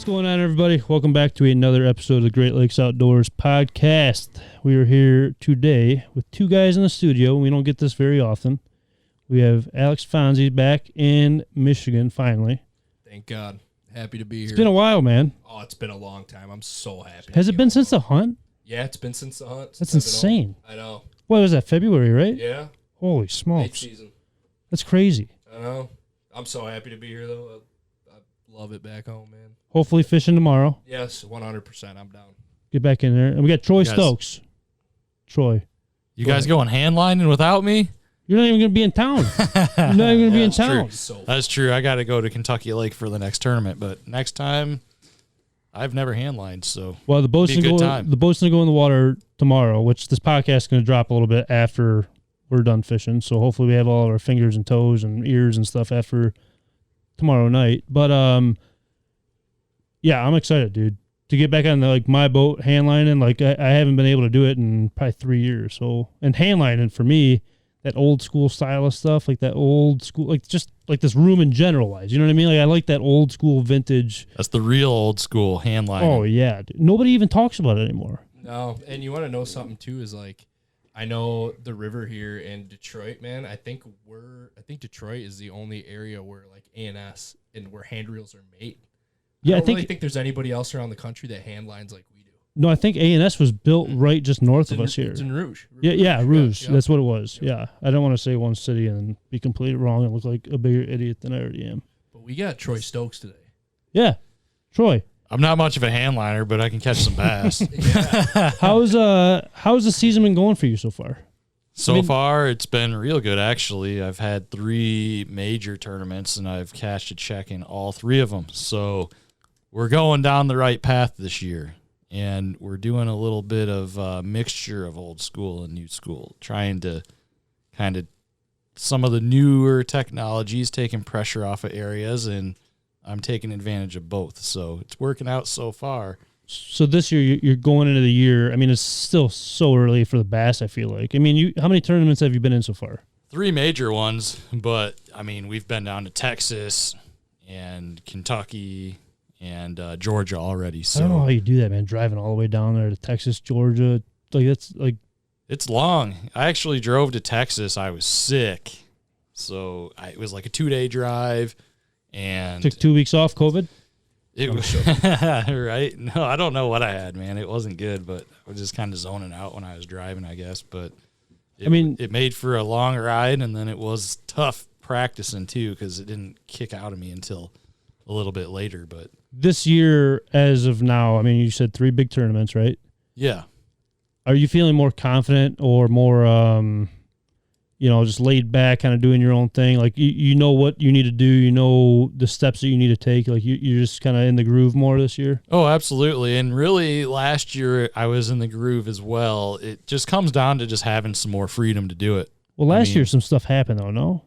What's going on, everybody? Welcome back to another episode of the Great Lakes Outdoors podcast. We are here today with two guys in the studio. We don't get this very often. We have Alyx Fonzie back in Michigan, finally. Thank God. Happy to be here. It's been a while, man. Oh, it's been a long time. I'm so happy. Has it been since the hunt? Yeah, it's been since the hunt. That's insane. I know. What was that, February, right? Yeah. Holy Late smokes. season. That's crazy. I know. I'm so happy to be here, though. I love it back home, man. Hopefully fishing tomorrow. Yes, 100%. I'm down. Get back in there. And we got Troy Stokes. Troy. You guys going handlining without me? You're not even going to be in town. You're not even going to be in town. That's true. I got to go to Kentucky Lake for the next tournament, but next time, I've never handlined, so well, the boat's going to go in the water tomorrow, which this podcast is going to drop a little bit after we're done fishing. So hopefully we have all our fingers and toes and ears and stuff after tomorrow night. But yeah, I'm excited, dude, to get back on my boat handlining. I haven't been able to do it in probably 3 years. So, and handlining for me, that old school style of stuff, like that old school, just this room in general wise. You know what I mean? I like that old school vintage. That's the real old school handlining. Oh yeah, dude. Nobody even talks about it anymore. No, and you want to know something too? Is I know the river here in Detroit, man. I think Detroit is the only area where A&S and where hand reels are made. Yeah, I don't really think there's anybody else around the country that hand lines like we do. No, I think A&S was built right just north of us here. It's in Rouge. Yeah, Rouge. Yeah. That's what it was. Yeah. I don't want to say one city and be completely wrong and look like a bigger idiot than I already am. But we got Troy Stokes today. Yeah, Troy. I'm not much of a handliner, but I can catch some bass. How's the season been going for you so far? So far, it's been real good, actually. I've had 3 major tournaments, and I've cashed a check in all 3 of them. So we're going down the right path this year, and we're doing a little bit of a mixture of old school and new school, trying to kind of some of the newer technologies, taking pressure off of areas, and I'm taking advantage of both. So it's working out so far. So this year, you're going into the year. I mean, it's still so early for the bass, I feel like. I mean, how many tournaments have you been in so far? 3 major ones, but, I mean, we've been down to Texas and Kentucky and Georgia already. So I don't know how you do that, man, driving all the way down there to Texas, Georgia. It's long. I actually drove to Texas. I was sick. So it was like a 2-day drive. And took 2 weeks off COVID? It was right. No, I don't know what I had, man. It wasn't good, but I was just kind of zoning out when I was driving, I guess. But it made for a long ride, and then it was tough practicing too because it didn't kick out of me until a little bit later. But this year, as of now, I mean, you said 3 big tournaments, right? Yeah. Are you feeling more confident or more, just laid back, kind of doing your own thing? Like you know what you need to do, you know the steps that you need to take. Like you're just kind of in the groove more this year. Oh, absolutely. And really, last year I was in the groove as well. It just comes down to just having some more freedom to do it. Well, last year some stuff happened though. No,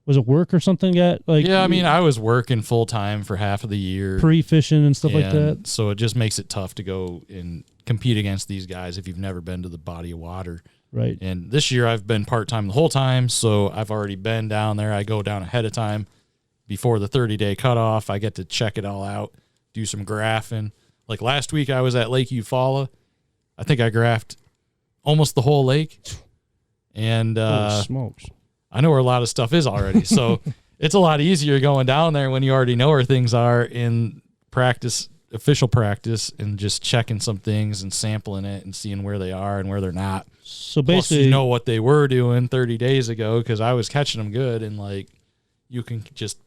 was it work or something? I was working full time for half of the year, pre-fishing and stuff like that. So it just makes it tough to go and compete against these guys if you've never been to the body of water. Right. And this year I've been part-time the whole time, so I've already been down there. I go down ahead of time before the 30-day cutoff. I get to check it all out, do some graphing. Like last week I was at Lake Eufaula. I think I graphed almost the whole lake. And holy smokes. I know where a lot of stuff is already. So it's a lot easier going down there when you already know where things are in practice, official practice, and just checking some things and sampling it and seeing where they are and where they're not. So basically, plus, you know what they were doing 30 days ago because I was catching them good, and you can just,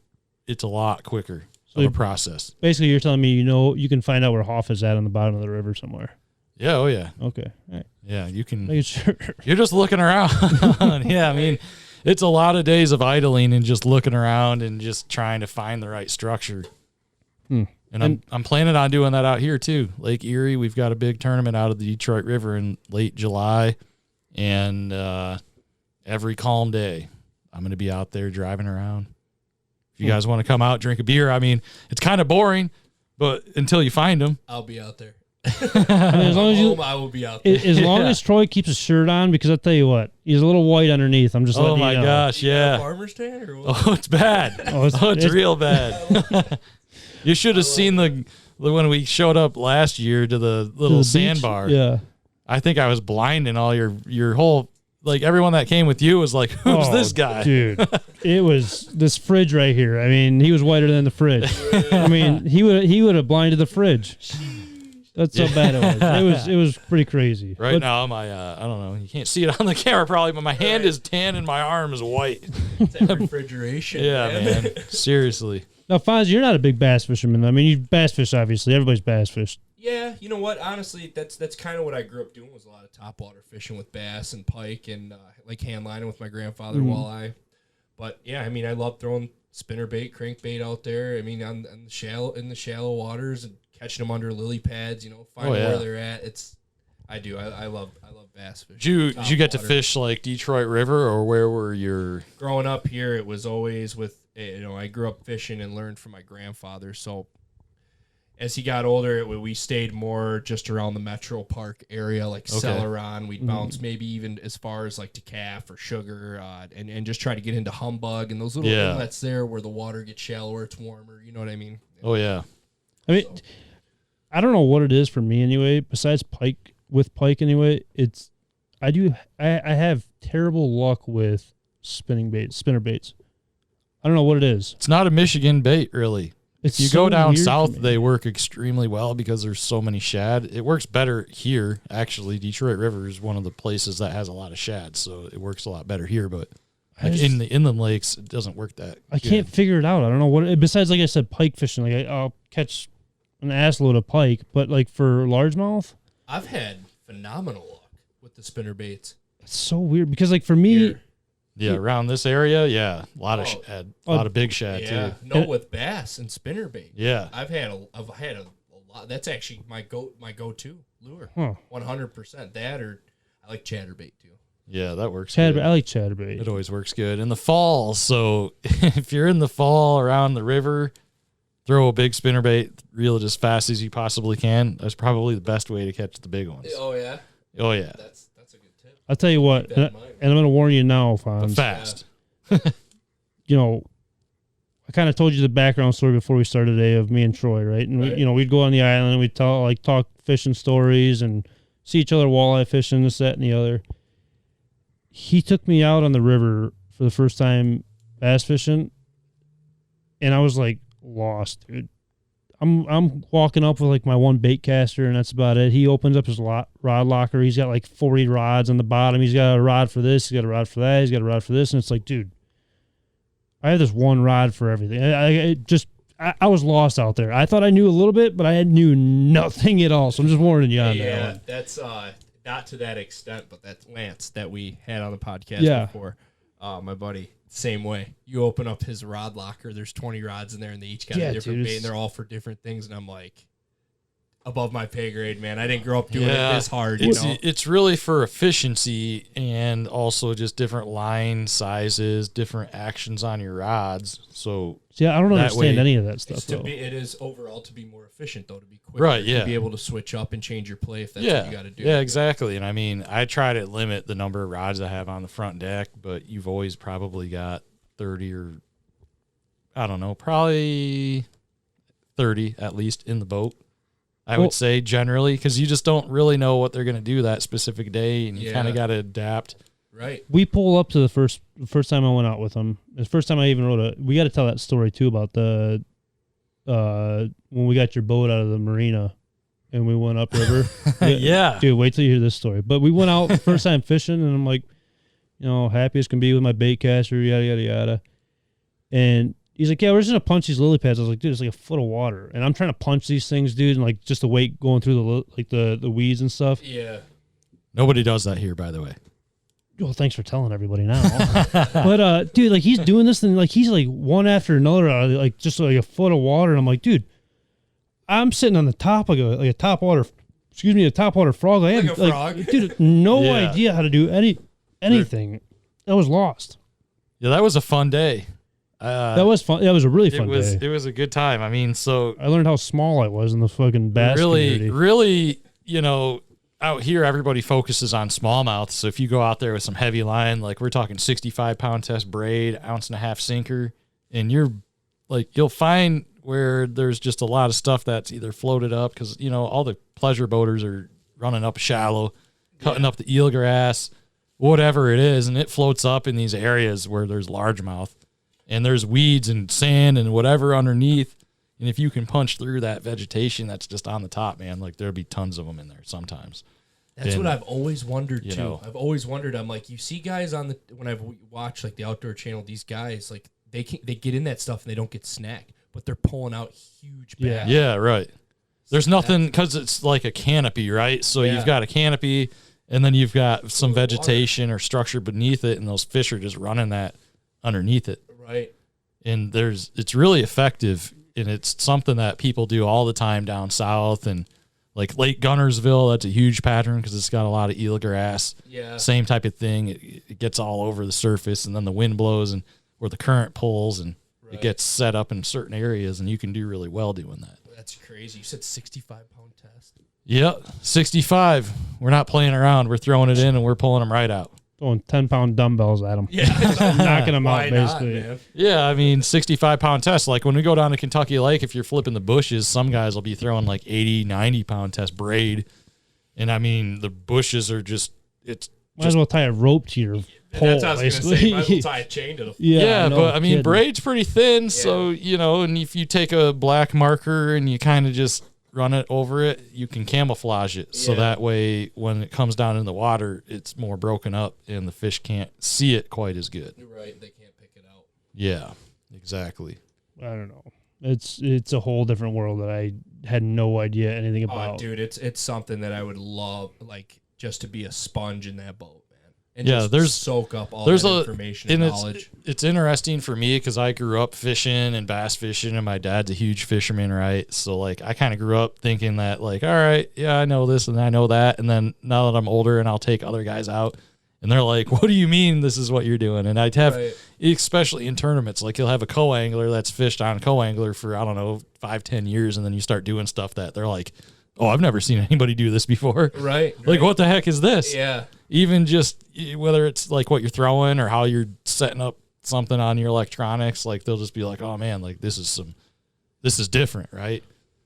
it's a lot quicker of a process. Basically, you're telling me you can find out where Hoff is at on the bottom of the river somewhere. Yeah, oh yeah. Okay, all right. Yeah, you can. Making sure. You're just looking around. Yeah, I mean, it's a lot of days of idling and just looking around and just trying to find the right structure. And I'm planning on doing that out here too. Lake Erie, we've got a big tournament out of the Detroit River in late July, and every calm day, I'm going to be out there driving around. If you guys want to come out, drink a beer, I mean, it's kind of boring, but until you find them, I'll be out there. I mean, as long as I will be out there. As long as Troy keeps his shirt on, because I'll tell you what, he's a little white underneath. I'm just letting you know. Oh my gosh, yeah. Farmer's tan or what? Oh, it's bad. It's real bad. You should have seen when we showed up last year to the little sandbar. Yeah. I think I was blinding all your whole, like everyone that came with you was like, who's this guy? Dude, it was this fridge right here. I mean, he was whiter than the fridge. I mean, he would have blinded the fridge. That's how bad it was. It was pretty crazy. Right now, my I don't know. You can't see it on the camera probably, but my hand is tan and my arm is white. It's that refrigeration. Yeah, man. Seriously. Now, Fonz, you're not a big bass fisherman. I mean, you bass fish, obviously. Everybody's bass fished. Yeah, you know what? Honestly, that's kind of what I grew up doing, was a lot of topwater fishing with bass and pike and like hand lining with my grandfather, walleye. But yeah, I mean, I love throwing spinnerbait, crankbait out there. I mean, in the shallow waters and catching them under lily pads. You know, finding where they're at. I love bass fishing. Did you get to fish like Detroit River, or where were your? Growing up here, it was always with, you know, I grew up fishing and learned from my grandfather. So as he got older, we stayed more just around the Metro Park area, like Celeron. We'd bounce maybe even as far as like DeKalb or Sugar, and just try to get into Humbug and those little inlets there where the water gets shallower, it's warmer. You know what I mean? Oh yeah. I mean, I don't know what it is for me anyway. Besides pike, anyway, I have terrible luck with spinner baits. I don't know what it is. It's not a Michigan bait, really. If you go down south, they work extremely well because there's so many shad. It works better here, actually. Detroit River is one of the places that has a lot of shad, so it works a lot better here. But like in the inland lakes, it doesn't work that I can't figure it out. I don't know what. Besides, like I said, pike fishing. Like I'll catch an ass load of pike, but like for largemouth, I've had phenomenal luck with the spinner baits. It's so weird because, like, for me. Yeah, around this area, a lot of shad, a lot of big shad too. No, with bass and spinnerbait. Yeah, I've had a lot. That's actually my go-to lure. 100%. That, or I like chatterbait too. Yeah, that works. I like chatterbait. It always works good in the fall. So if you're in the fall around the river, throw a big spinnerbait, reel it as fast as you possibly can. That's probably the best way to catch the big ones. Oh yeah. Oh yeah. That's a good tip. I'll tell you what, and I'm going to warn you now, Fonz. Fast. You know, I kind of told you the background story before we started today of me and Troy, right? And we'd go on the island and we'd talk fishing stories and see each other walleye fishing, this, that, and the other. He took me out on the river for the first time bass fishing, and I was like lost, dude. I'm walking up with like my one bait caster, and that's about it. He opens up his rod locker. He's got like 40 rods on the bottom. He's got a rod for this. He's got a rod for that. He's got a rod for this. And it's like, dude, I have this one rod for everything. I was lost out there. I thought I knew a little bit, but I knew nothing at all. So I'm just warning you on that one. Yeah, that's not to that extent, but that's Lance that we had on the podcast before. My buddy. Same way. You open up his rod locker, there's 20 rods in there, and they each got a different bait, and they're all for different things. And I'm like, above my pay grade, man. I didn't grow up doing it this hard. It's really for efficiency and also just different line sizes, different actions on your rods. So I don't understand any of that stuff. It is overall to be more efficient, though, to be quicker. Right, yeah. To be able to switch up and change your play if that's what you got to do. Yeah, exactly. And I mean, I try to limit the number of rods I have on the front deck, but you've always probably got 30 or, I don't know, probably 30 at least in the boat. I would say generally, because you just don't really know what they're going to do that specific day, and you kind of got to adapt. Right. We pull up to the first time I went out with them. The first time I even rode we got to tell that story too about the when we got your boat out of the marina and we went upriver. Yeah. Dude, wait till you hear this story. But we went out first time fishing, and I'm like, happy as can be with my bait caster, yada, yada, yada. And he's like, yeah, we're just going to punch these lily pads. I was like, dude, it's like a foot of water. And I'm trying to punch these things, dude, and like just the weight going through the weeds and stuff. Yeah. Nobody does that here, by the way. Well, thanks for telling everybody now. But, dude, like he's doing this, and like he's like one after another, like just like a foot of water. And I'm like, dude, I'm sitting on the top of a topwater frog. I have, frog. Dude, no idea how to do anything. I was lost. Yeah, that was a fun day. That was fun. That was a really fun day. It was a good time. I mean, so I learned how small I was in the fucking bass community. Really, out here everybody focuses on smallmouth. So if you go out there with some heavy line, like we're talking 65-pound test braid, 1.5-ounce sinker, and you're like, you'll find where there's just a lot of stuff that's either floated up because, you know, all the pleasure boaters are running up shallow, cutting up the eelgrass, whatever it is, and it floats up in these areas where there's largemouth and there's weeds and sand and whatever underneath. And if you can punch through that vegetation that's just on the top, man, like there'll be tons of them in there sometimes. That's what I've always wondered too. know. I've always wondered. I'm like, you see guys on when I've watched like the Outdoor Channel, these guys like they get in that stuff and they don't get snagged, but they're pulling out huge bags. Yeah, right. There's nothing because it's like a canopy, right? So you've got a canopy and then you've got some vegetation or structure beneath it, and those fish are just running that underneath it. Right. And it's really effective, and it's something that people do all the time down south, and like Lake Gunnersville, that's a huge pattern because it's got a lot of eelgrass. Yeah. Same type of thing. It gets all over the surface, and then the wind blows and where the current pulls, and it gets set up in certain areas, and you can do really well doing that. That's crazy. You said 65-pound test. Yep, 65. We're not playing around. We're throwing it in, and we're pulling them right out. Throwing 10-pound dumbbells at them. Yeah. Knocking them Why out, not, basically. man? Yeah, I mean, 65-pound test. Like when we go down to Kentucky Lake, if you're flipping the bushes, some guys will be throwing like 80, 90-pound test braid. And I mean, the bushes are just, Might as well tie a rope to your pole, That's what I was basically. going to say. Might as well tie a chain to the yeah, no but I mean, kidding. braid's pretty thin. So, you know, and if you take a black marker and you kind of just run it over it, you can camouflage it. So that way, when it comes down in the water, it's more broken up and the fish can't see it quite as good. Right. They can't pick it out. Yeah, exactly. I don't know. It's a whole different world that I had no idea anything about. Oh, dude, it's something that I would love, like, just to be a sponge in that boat, man. And Yeah, just soak up all that information and knowledge. It's interesting for me because I grew up fishing and bass fishing, and my dad's a huge fisherman, right? So, like, I kind of grew up thinking that, like, all right, yeah, I know this and I know that. And then now that I'm older and I'll take other guys out, and they're like, what do you mean this is what you're doing? And I'd have, especially in tournaments, like you'll have a co-angler that's fished on co-angler for, I don't know, 5-10 years, and then you start doing stuff that they're like, oh, I've never seen anybody do this before. Right. Like, what the heck is this? Yeah. Even just whether it's like what you're throwing or how you're setting up something on your electronics, like they'll just be like, oh man, like this is different, right?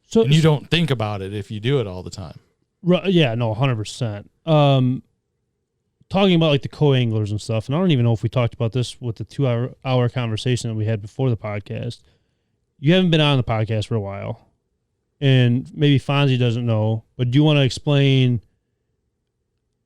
So, and you don't think about it if you do it all the time. Yeah, no, 100%. Talking about like the co-anglers and stuff, and I don't even know if we talked about this with the 2-hour conversation that we had before the podcast. You haven't been on the podcast for a while, and maybe Fonzie doesn't know, but do you want to explain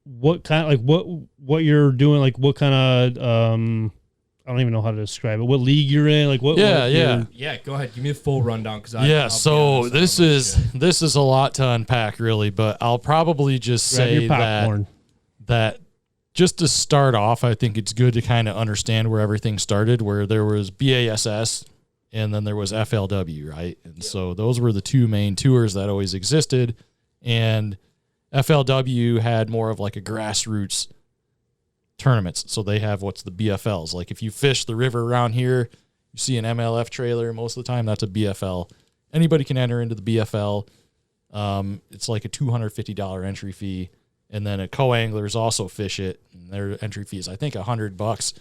what kind of, like what you're doing, like what kind of I don't even know how to describe it. What league you're in, like what? Yeah. Go ahead, give me a full rundown So this is a lot to unpack, really, but I'll probably just say that just to start off, I think it's good to kind of understand where everything started, where there was BASS and then there was FLW, right? And so those were the two main tours that always existed, and FLW had more of like a grassroots tournaments. So they have what's the BFLs. Like if you fish the river around here, you see an MLF trailer, most of the time that's a BFL. Anybody can enter into the BFL. It's like a $250 entry fee. And then a co-anglers also fish it, and their entry fee is, I think, $100.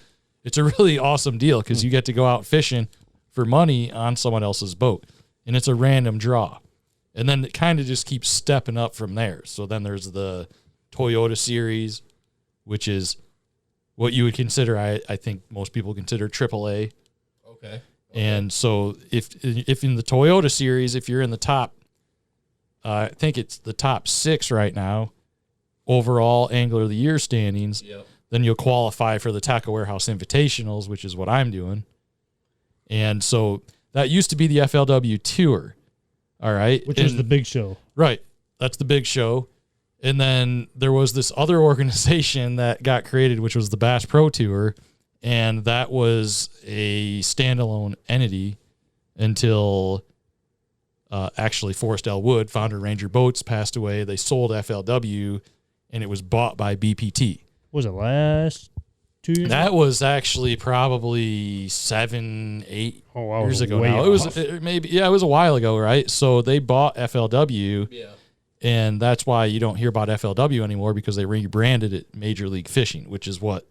It's a really awesome deal because you get to go out fishing for money on someone else's boat, and it's a random draw. And then it kind of just keeps stepping up from there. So then there's the Toyota Series, which is what you would consider, I think most people consider AAA. Okay. And so if in the Toyota Series, if you're in the top, I think it's the top 6 right now, overall Angler of the Year standings, then you'll qualify for the Tackle Warehouse Invitationals, which is what I'm doing. And so that used to be the FLW Tour, all right? Which is the big show. Right. That's the big show. And then there was this other organization that got created, which was the Bass Pro Tour, and that was a standalone entity until actually Forrest L. Wood, founder of Ranger Boats, passed away. They sold FLW, and it was bought by BPT. Was it last 2 years? That was actually probably 7-8 years ago now. It was it was a while ago, right? So they bought FLW, and that's why you don't hear about FLW anymore, because they rebranded it Major League Fishing, which is what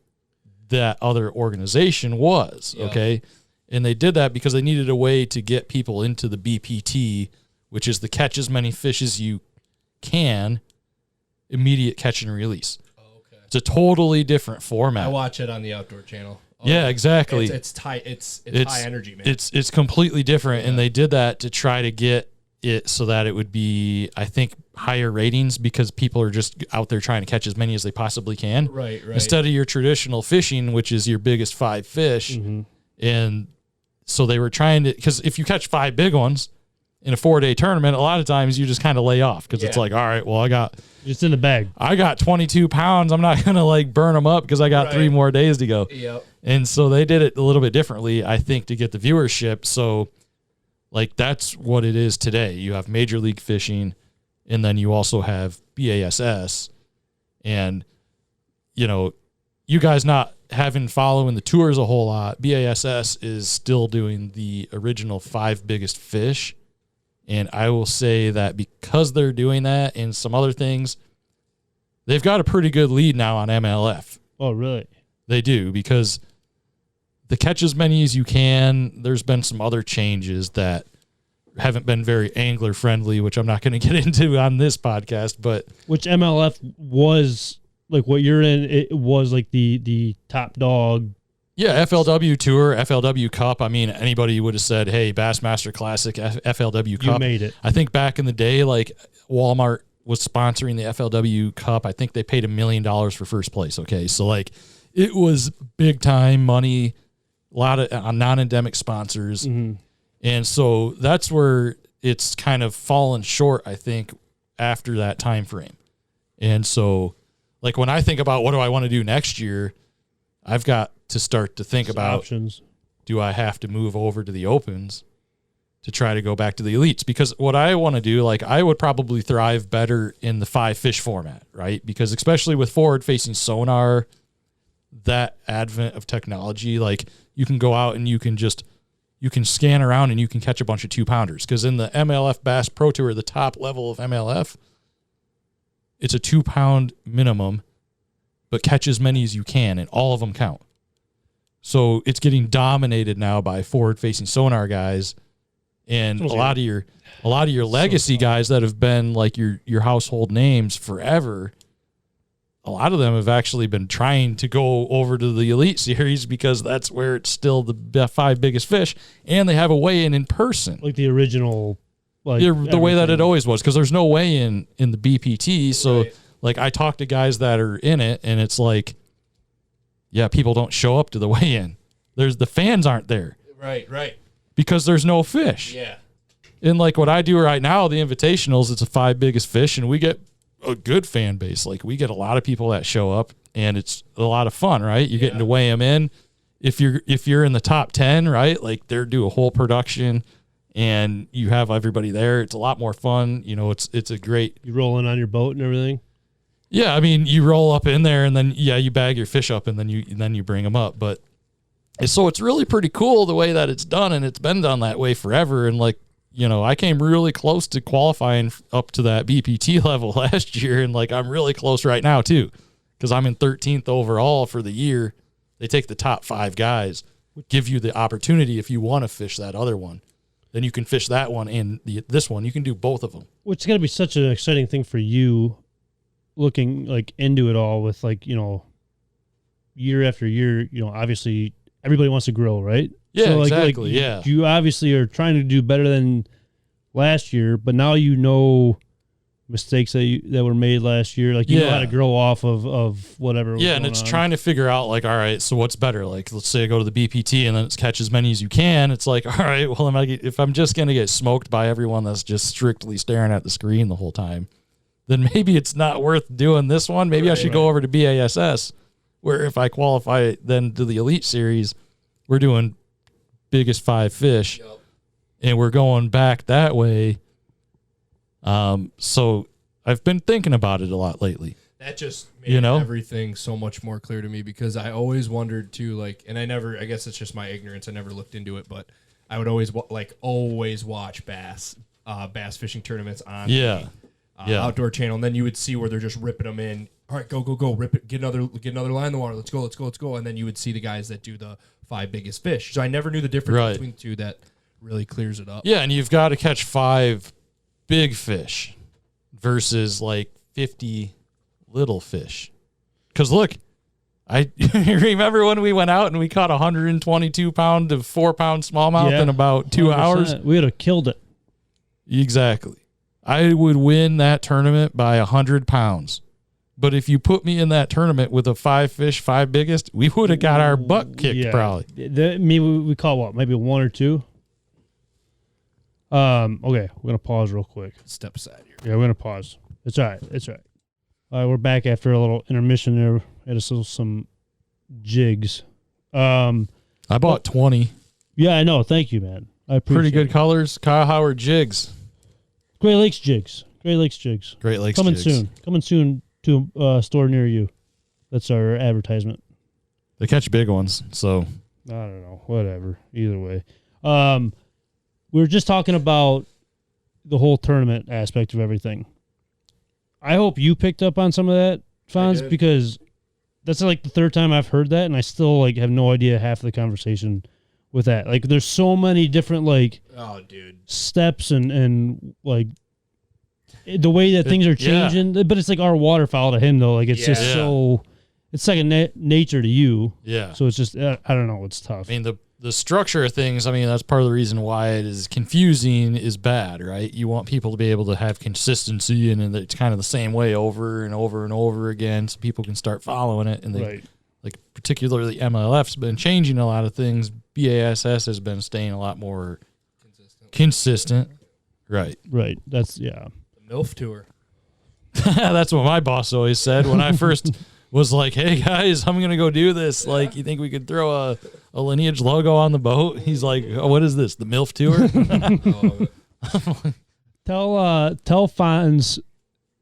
that other organization was, okay? And they did that because they needed a way to get people into the BPT, which is the catch as many fish as you can, immediate catch and release. Oh, okay. It's a totally different format. I watch it on the Outdoor Channel. Oh, yeah, exactly. It's high energy, man. It's completely different, and they did that to try to get it so that it would be, I think, higher ratings because people are just out there trying to catch as many as they possibly can. Right. Instead of your traditional fishing, which is your biggest 5 fish. Mm-hmm. And so they were trying to, because if you catch 5 big ones in a 4-day tournament, a lot of times you just kind of lay off because it's like, all right, well, it's in the bag. I got 22 pounds. I'm not going to like burn them up because I got 3 more days to go. Yep. And so they did it a little bit differently, I think, to get the viewership. So like that's what it is today. You have Major League Fishing, and then you also have BASS. And, you know, you guys not having following the tours a whole lot, BASS is still doing the original 5 biggest fish. And I will say that because they're doing that and some other things, they've got a pretty good lead now on MLF. Oh, really? They do, because the catch as many as you can, there's been some other changes that haven't been very angler friendly, which I'm not going to get into on this podcast. But which MLF was like what you're in, it was like the top dog. Yeah, FLW Tour, FLW Cup. I mean, anybody would have said, hey, Bassmaster Classic, FLW Cup. You made it. I think back in the day, like Walmart was sponsoring the FLW Cup. I think they paid $1 million for first place. Okay. So like it was big time money, a lot of non-endemic sponsors. Mm-hmm. And so that's where it's kind of fallen short, I think, after that time frame. And so like when I think about what do I want to do next year, I've got to start to think about options. Do I have to move over to the opens to try to go back to the elites? Because what I want to do, like I would probably thrive better in the 5 fish format, right? Because especially with forward facing sonar, that advent of technology, like you can go out and you can scan around and you can catch a bunch of 2-pounders. Because in the MLF Bass Pro Tour, the top level of MLF, it's a 2-pound minimum, but catch as many as you can, and all of them count. So it's getting dominated now by forward-facing sonar guys, and a lot of your legacy guys that have been like your household names forever. A lot of them have actually been trying to go over to the Elite Series because that's where it's still the 5 biggest fish, and they have a weigh-in in person, like the original, like the way that it always was. Because there's no weigh-in in the BPT, so. Right. Like I talk to guys that are in it, and it's like, yeah, people don't show up to the weigh-in. The fans aren't there. Right. Because there's no fish. Yeah. And like what I do right now, the invitationals, it's a 5 biggest fish, and we get a good fan base. Like we get a lot of people that show up, and it's a lot of fun, right? You're getting to weigh them in. If you're in the top 10, right? Like they're do a whole production, and you have everybody there. It's a lot more fun. You know, it's a great. You rolling on your boat and everything. Yeah, I mean, you roll up in there and then you bag your fish up and then you bring them up. But so it's really pretty cool the way that it's done, and it's been done that way forever. And like, you know, I came really close to qualifying up to that BPT level last year, and like I'm really close right now too, because I'm in 13th overall for the year. They take the top 5 guys, give you the opportunity if you want to fish that other one, then you can fish that one and this one. You can do both of them. Which is going to be such an exciting thing for you, looking like into it all with like, you know, year after year, you know, obviously everybody wants to grow, right? Yeah, so exactly. Yeah. You obviously are trying to do better than last year, but now you know mistakes that were made last year. Like you know how to grow off of whatever. Yeah, and it's trying to figure out like, all right, so what's better? Like, let's say I go to the BPT and then it's catch as many as you can. It's like, all right, well, if I'm just going to get smoked by everyone that's just strictly staring at the screen the whole time, then maybe it's not worth doing this one. Maybe I should go over to BASS, where if I qualify then to the Elite Series, we're doing biggest 5 fish, and we're going back that way. So I've been thinking about it a lot lately. That just made everything so much more clear to me, because I always wondered too, like, and I guess it's just my ignorance. I never looked into it, but I would always watch bass fishing tournaments on the Outdoor Channel, and then you would see where they're just ripping them in all right, go, rip it, get another line in the water. Let's go. And then you would see the guys that do the 5 biggest fish. So I never knew the difference between the two that really clears it up. Yeah, and you've got to catch 5 big fish versus like 50 little fish. Because look, I remember when we went out and we caught 122 pound to 4 pound smallmouth in about 2 hours. We would have killed it. Exactly. I would win that tournament by 100 pounds. But if you put me in that tournament with a 5 fish, 5 biggest, we would have got our butt kicked probably. Maybe we caught what? Maybe 1 or 2? Okay, we're going to pause real quick. Step aside here. Yeah, we're going to pause. It's all right. All right, we're back after a little intermission there. Had us some jigs. I bought 20. Yeah, I know. Thank you, man. I appreciate Pretty good colors. Kyle Howard jigs. Great Lakes jigs. Great Lakes Coming jigs. soon. Coming soon to a store near you. That's our advertisement. They catch big ones, so. I don't know. Whatever. Either way. We were just talking about the whole tournament aspect of everything. I hope you picked up on some of that, Fonz, because that's like the 3rd time I've heard that, and I still like have no idea half of the conversation with that. Like, there's so many different steps and like the way that things are changing. But it's like our waterfowl to him though. Like it's just so it's second nature to you. Yeah. So it's just I don't know. It's tough. I mean the structure of things. I mean that's part of the reason why it is confusing is bad, right? You want people to be able to have consistency, and it's kind of the same way over and over and over again, so people can start following it. And they, like particularly MLF's been changing a lot of things. BASS has been staying a lot more consistent. Right. That's The MILF tour. That's what my boss always said when I first was like, hey guys, I'm gonna go do this. Like, you think we could throw a lineage logo on the boat? He's like, oh, what is this, the MILF tour? Tell Fonz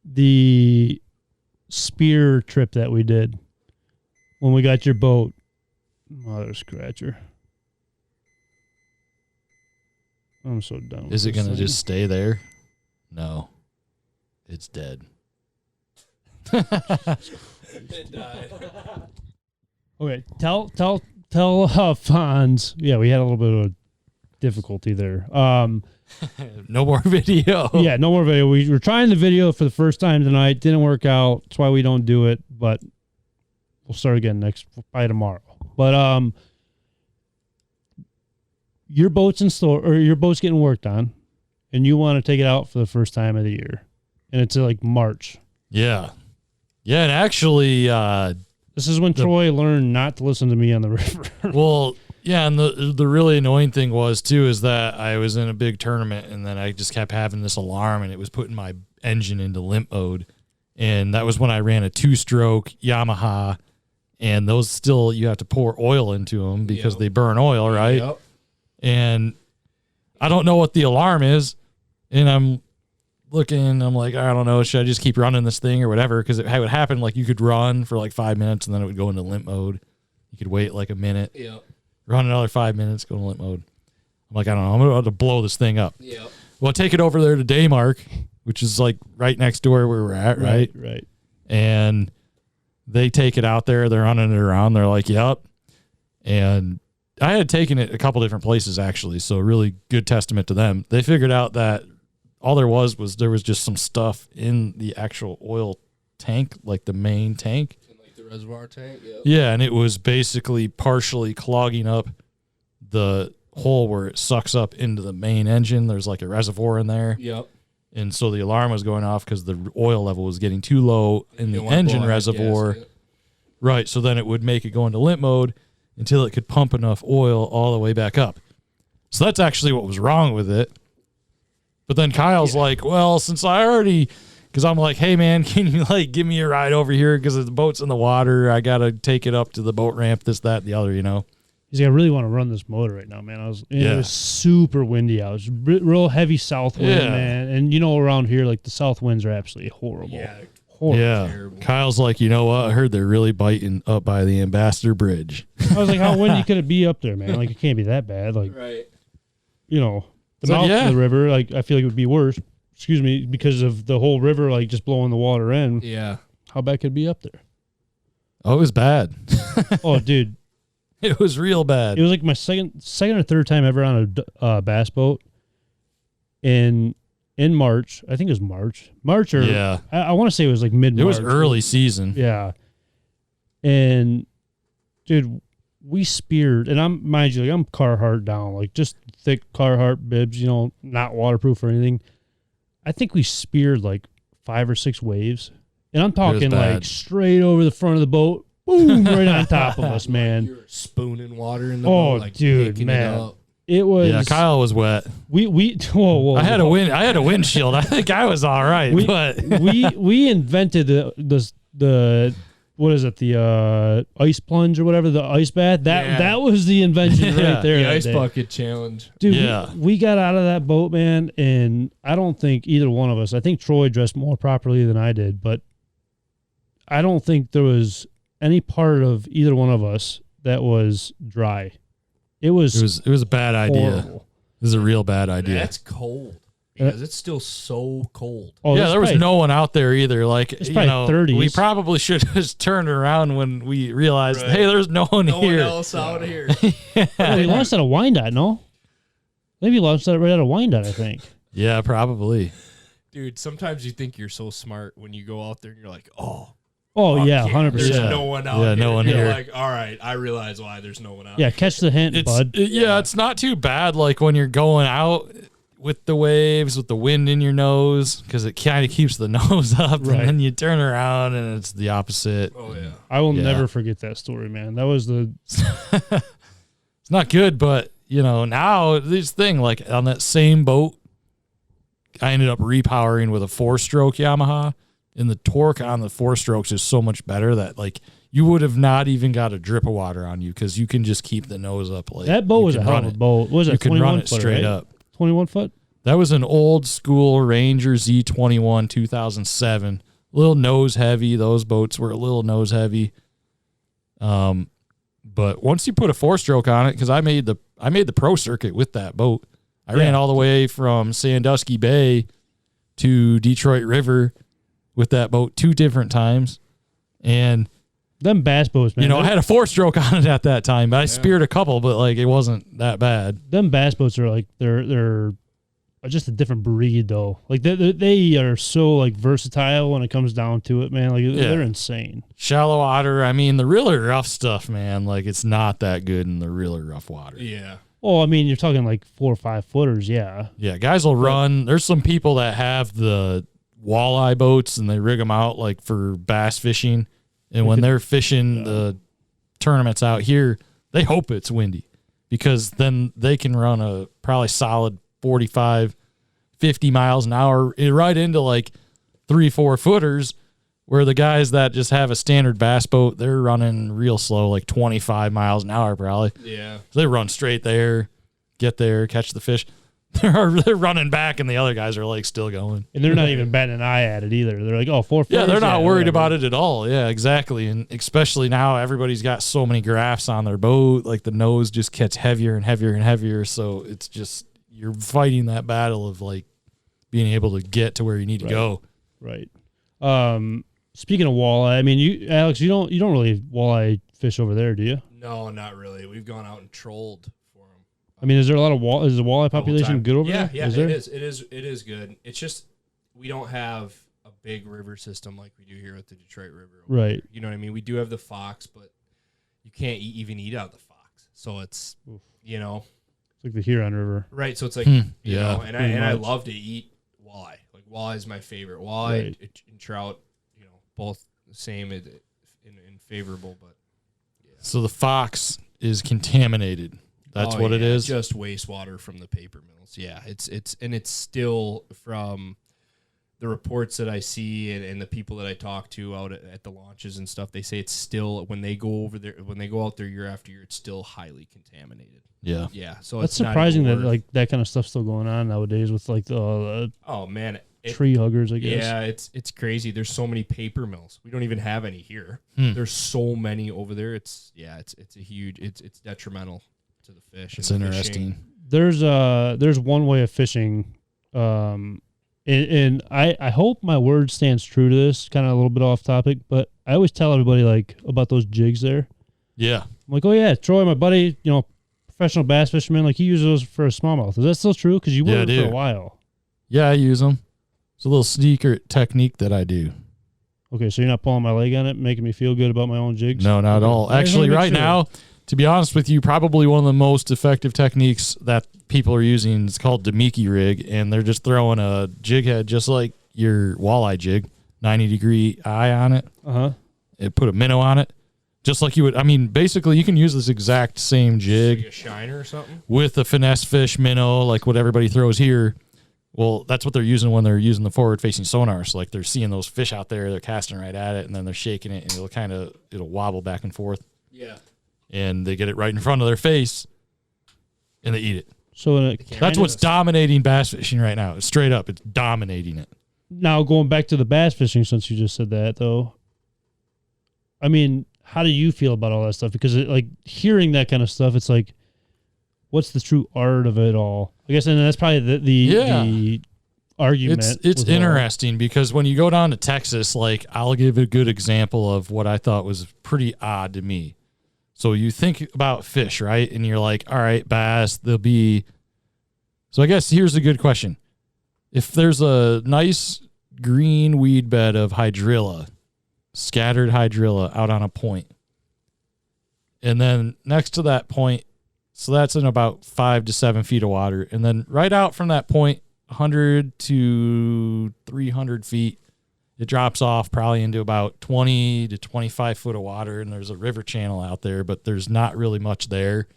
the spear trip that we did when we got your boat. Mother scratcher. I'm so dumb. Is it gonna just stay there? No, it's dead. It died. Okay, tell Fonz. Yeah, we had a little bit of difficulty there. No more video. Yeah, no more video. We were trying the video for the first time tonight. Didn't work out. That's why we don't do it. But we'll start again by tomorrow. But your boat's in store, or your boat's getting worked on, and you want to take it out for the first time of the year, and it's like March. Yeah. Yeah, and actually, this is when Troy learned not to listen to me on the river. Well, yeah, and the really annoying thing was too is that I was in a big tournament, and then I just kept having this alarm, and it was putting my engine into limp mode, and that was when I ran a 2-stroke Yamaha, and those still you have to pour oil into them because they burn oil, right? Yep. And I don't know what the alarm is, and I'm looking, I'm like, I don't know, should I just keep running this thing or whatever? Because it would happen like you could run for like 5 minutes and then it would go into limp mode. You could wait like a minute, run another 5 minutes, go into limp mode. I'm like, I don't know, I'm going to blow this thing up. Yep. Well, take it over there to Daymark, which is like right next door where we're at, right? Right. And they take it out there, they're running it around, they're like, yep. And I had taken it a couple different places actually, so really good testament to them. They figured out that all there was just some stuff in the actual oil tank, like the main tank. In like the reservoir tank, Yeah, and it was basically partially clogging up the hole where it sucks up into the main engine. There's like a reservoir in there. Yep. And so the alarm was going off because the oil level was getting too low in the engine reservoir. Right, so then it would make it go into limp mode until it could pump enough oil all the way back up. So that's actually what was wrong with it. But then Kyle's like, well, since I already, because I'm like, hey man, can you like give me a ride over here because the boat's in the water. I got to take it up to the boat ramp, this, that, the other, you know. He's like, I really want to run this motor right now, man. It was super windy out. It was real heavy south wind, man. And you know, around here, like the south winds are absolutely horrible. Yeah. Horrible. Yeah. Terrible. Kyle's like, you know what? I heard they're really biting up by the Ambassador Bridge. I was like, how windy could it be up there, man? Like, it can't be that bad. Like, you know, the mouth of the river, like, I feel like it would be worse. Excuse me, because of the whole river, like, just blowing the water in. Yeah. how bad could it be up there? Oh, it was bad. Oh, dude. It was real bad. It was like my second or third time ever on a bass boat. In March, I think it was March or yeah. I want to say it was like mid-March. It was early season. Yeah. And dude, we speared, and mind you, like I'm Carhartt down, like just thick Carhartt bibs, not waterproof or anything. I think we speared like 5 or 6 waves, and I'm talking like straight over the front of the boat, boom, right on top of us, man. You're spooning water in the boat, like dude, man. It was. Yeah, Kyle was wet. Whoa. I had a windshield. I think I was all right. But we invented the what is it, the ice plunge or whatever, the ice bath. That was the invention right there. The ice bucket challenge. Dude, we got out of that boat, man, and I don't think either one of us, I think Troy dressed more properly than I did, but I don't think there was any part of either one of us that was dry. It was a bad idea. Horrible. It was a real bad idea. That's cold. Because it's still so cold. Oh, yeah, there was no one out there either. Like, it's probably 30s. We probably should have just turned around when we realized, hey, there's no one here. No one else out here. We launched at a Wyandotte, no? Maybe launched right at a Wyandotte, I think. Yeah, probably. Dude, sometimes you think you're so smart when you go out there and you're like, oh yeah, 100%. There's no one out here. Yeah, no one you're here. Like, all right, I realize why there's no one out here. Yeah, here. catch the hint, bud. It's not too bad, like, when you're going out with the waves, with the wind in your nose, because it kind of keeps the nose up, and then you turn around and it's the opposite. Oh yeah, I will never forget that story, man. That was the. It's not good, but now this thing, like on that same boat, I ended up repowering with a 4-stroke Yamaha, and the torque on the 4-strokes is so much better that like you would have not even got a drip of water on you because you can just keep the nose up. Like that boat was a hell of a boat. What was it? You can run it straight up. 21 foot? That was an old school Ranger Z21 2007. A little nose heavy. Those boats were a little nose heavy. But once you put a 4-stroke on it, because I made the pro circuit with that boat. I ran all the way from Sandusky Bay to Detroit River with that boat 2 different times. And them bass boats, man. I had a 4-stroke on it at that time. But I speared a couple, but like it wasn't that bad. Them bass boats are like they're just a different breed though. Like they are so like versatile when it comes down to it, man. Like they're insane. Shallow water. I mean, the really rough stuff, man. Like it's not that good in the really rough water. Yeah. Oh, I mean, you're talking like 4 or 5 footers, yeah. Yeah, guys will run. There's some people that have the walleye boats and they rig them out like for bass fishing. And when they're fishing the tournaments out here, they hope it's windy because then they can run a probably solid 45, 50 miles an hour right into like 3-4 footers, where the guys that just have a standard bass boat, they're running real slow, like 25 miles an hour probably. Yeah. So they run straight there, get there, catch the fish. They're running back, and the other guys are like still going. And they're not even batting an eye at it either. They're like, 4 footers. Yeah, they're not worried about it at all. Yeah, exactly. And especially now, everybody's got so many graphs on their boat. Like the nose just gets heavier and heavier and heavier. So it's just you're fighting that battle of like being able to get to where you need to go. Right. Speaking of walleye, I mean, Alex, you don't really walleye fish over there, do you? No, not really. We've gone out and trolled for them. I mean, is there a lot of is the walleye population good over there? Yeah, it is good. It's just we don't have a big river system like we do here at the Detroit River. Right. There. You know what I mean? We do have the fox, but you can't even eat out the fox. So it's it's like the Huron River. Right. So it's like you know, and I love to eat walleye. Like walleye is my favorite. Walleye and trout, both the same in favorable, but So the fox is contaminated. That's what it is. Just wastewater from the paper mills. Yeah, it's still from the reports that I see and the people that I talk to out at the launches and stuff. They say it's still when they go out there year after year, it's still highly contaminated. Yeah, yeah. So that's surprising that like that kind of stuff's still going on nowadays with like the tree huggers, I guess. Yeah, it's crazy. There's so many paper mills. We don't even have any here. There's so many over there. It's a huge. It's detrimental to the fish. It's interesting. There's one way of fishing, And I hope my word stands true to this, kind of a little bit off topic, but I always tell everybody like about those jigs there. Yeah. I'm like, oh yeah, Troy, my buddy, professional bass fisherman, like he uses those for a smallmouth. Is that still true? Because you were for a while. Yeah, I use them. It's a little sneaker technique that I do. Okay, so you're not pulling my leg on it, making me feel good about my own jigs? No, not at all. Actually, right now, to be honest with you, probably one of the most effective techniques that people are using is called Demiki rig, and they're just throwing a jig head just like your walleye jig, 90-degree eye on it. It put a minnow on it, just like you would. I mean, basically, you can use this exact same jig, like a shiner or something, with a finesse fish minnow, like what everybody throws here. Well, that's what they're using when they're using the forward-facing sonar. So, like, they're seeing those fish out there, they're casting right at it, and then they're shaking it, and it'll wobble back and forth. Yeah. And they get it right in front of their face, and they eat it. So that's what's dominating bass fishing right now. Straight up, it's dominating it. Now, going back to the bass fishing, since you just said that, though, I mean, how do you feel about all that stuff? Because, hearing that kind of stuff, it's like, what's the true art of it all? I guess, and that's probably the argument. It's interesting because when you go down to Texas, like, I'll give a good example of what I thought was pretty odd to me. So you think about fish, right? And you're like, all right, bass, they'll be. So I guess here's a good question. If there's a nice green weed bed of hydrilla, scattered hydrilla out on a point, and then next to that point, so that's in about 5 to 7 feet of water. And then right out from that point, 100 to 300 feet, it drops off probably into about 20 to 25 foot of water. And there's a river channel out there, but there's not really much there.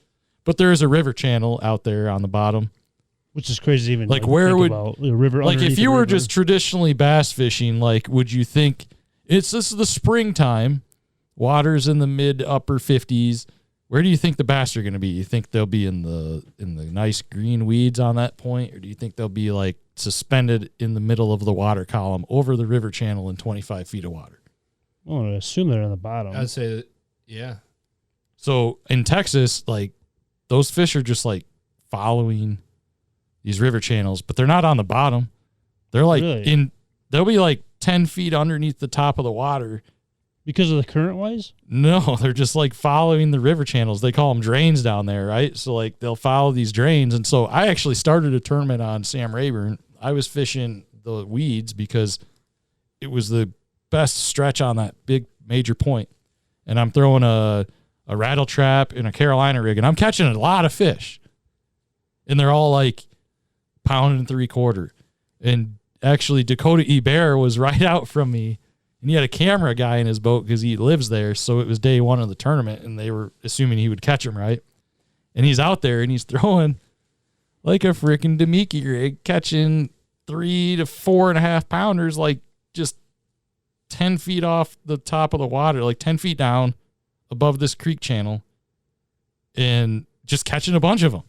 But there is a river channel out there on the bottom. Which is crazy even. Like where would, about a river, like if you were just traditionally bass fishing, like would you think, this is the springtime, water's in the mid upper 50s. Where do you think the bass are going to be? You think they'll be in the nice green weeds on that point, or do you think they'll be like suspended in the middle of the water column over the river channel in 25 feet of water? Oh, I assume they're on the bottom. I'd say that, yeah. So in Texas, like those fish are just like following these river channels, but they're not on the bottom. They're like they'll be like 10 feet underneath the top of the water. Because of the current wise? No, they're just like following the river channels. They call them drains down there, right? So like they'll follow these drains. And so I actually started a tournament on Sam Rayburn. I was fishing the weeds because it was the best stretch on that big major point. And I'm throwing a rattle trap and a Carolina rig, and I'm catching a lot of fish. And they're all like pound and 3/4. And actually Dakota E. Bear was right out from me. And he had a camera guy in his boat because he lives there. So it was day one of the tournament, and they were assuming he would catch him, right? And he's out there, and he's throwing like a freaking Demiki rig, catching 3 to 4.5 pounders, like just 10 feet off the top of the water, like 10 feet down above this creek channel, and just catching a bunch of them.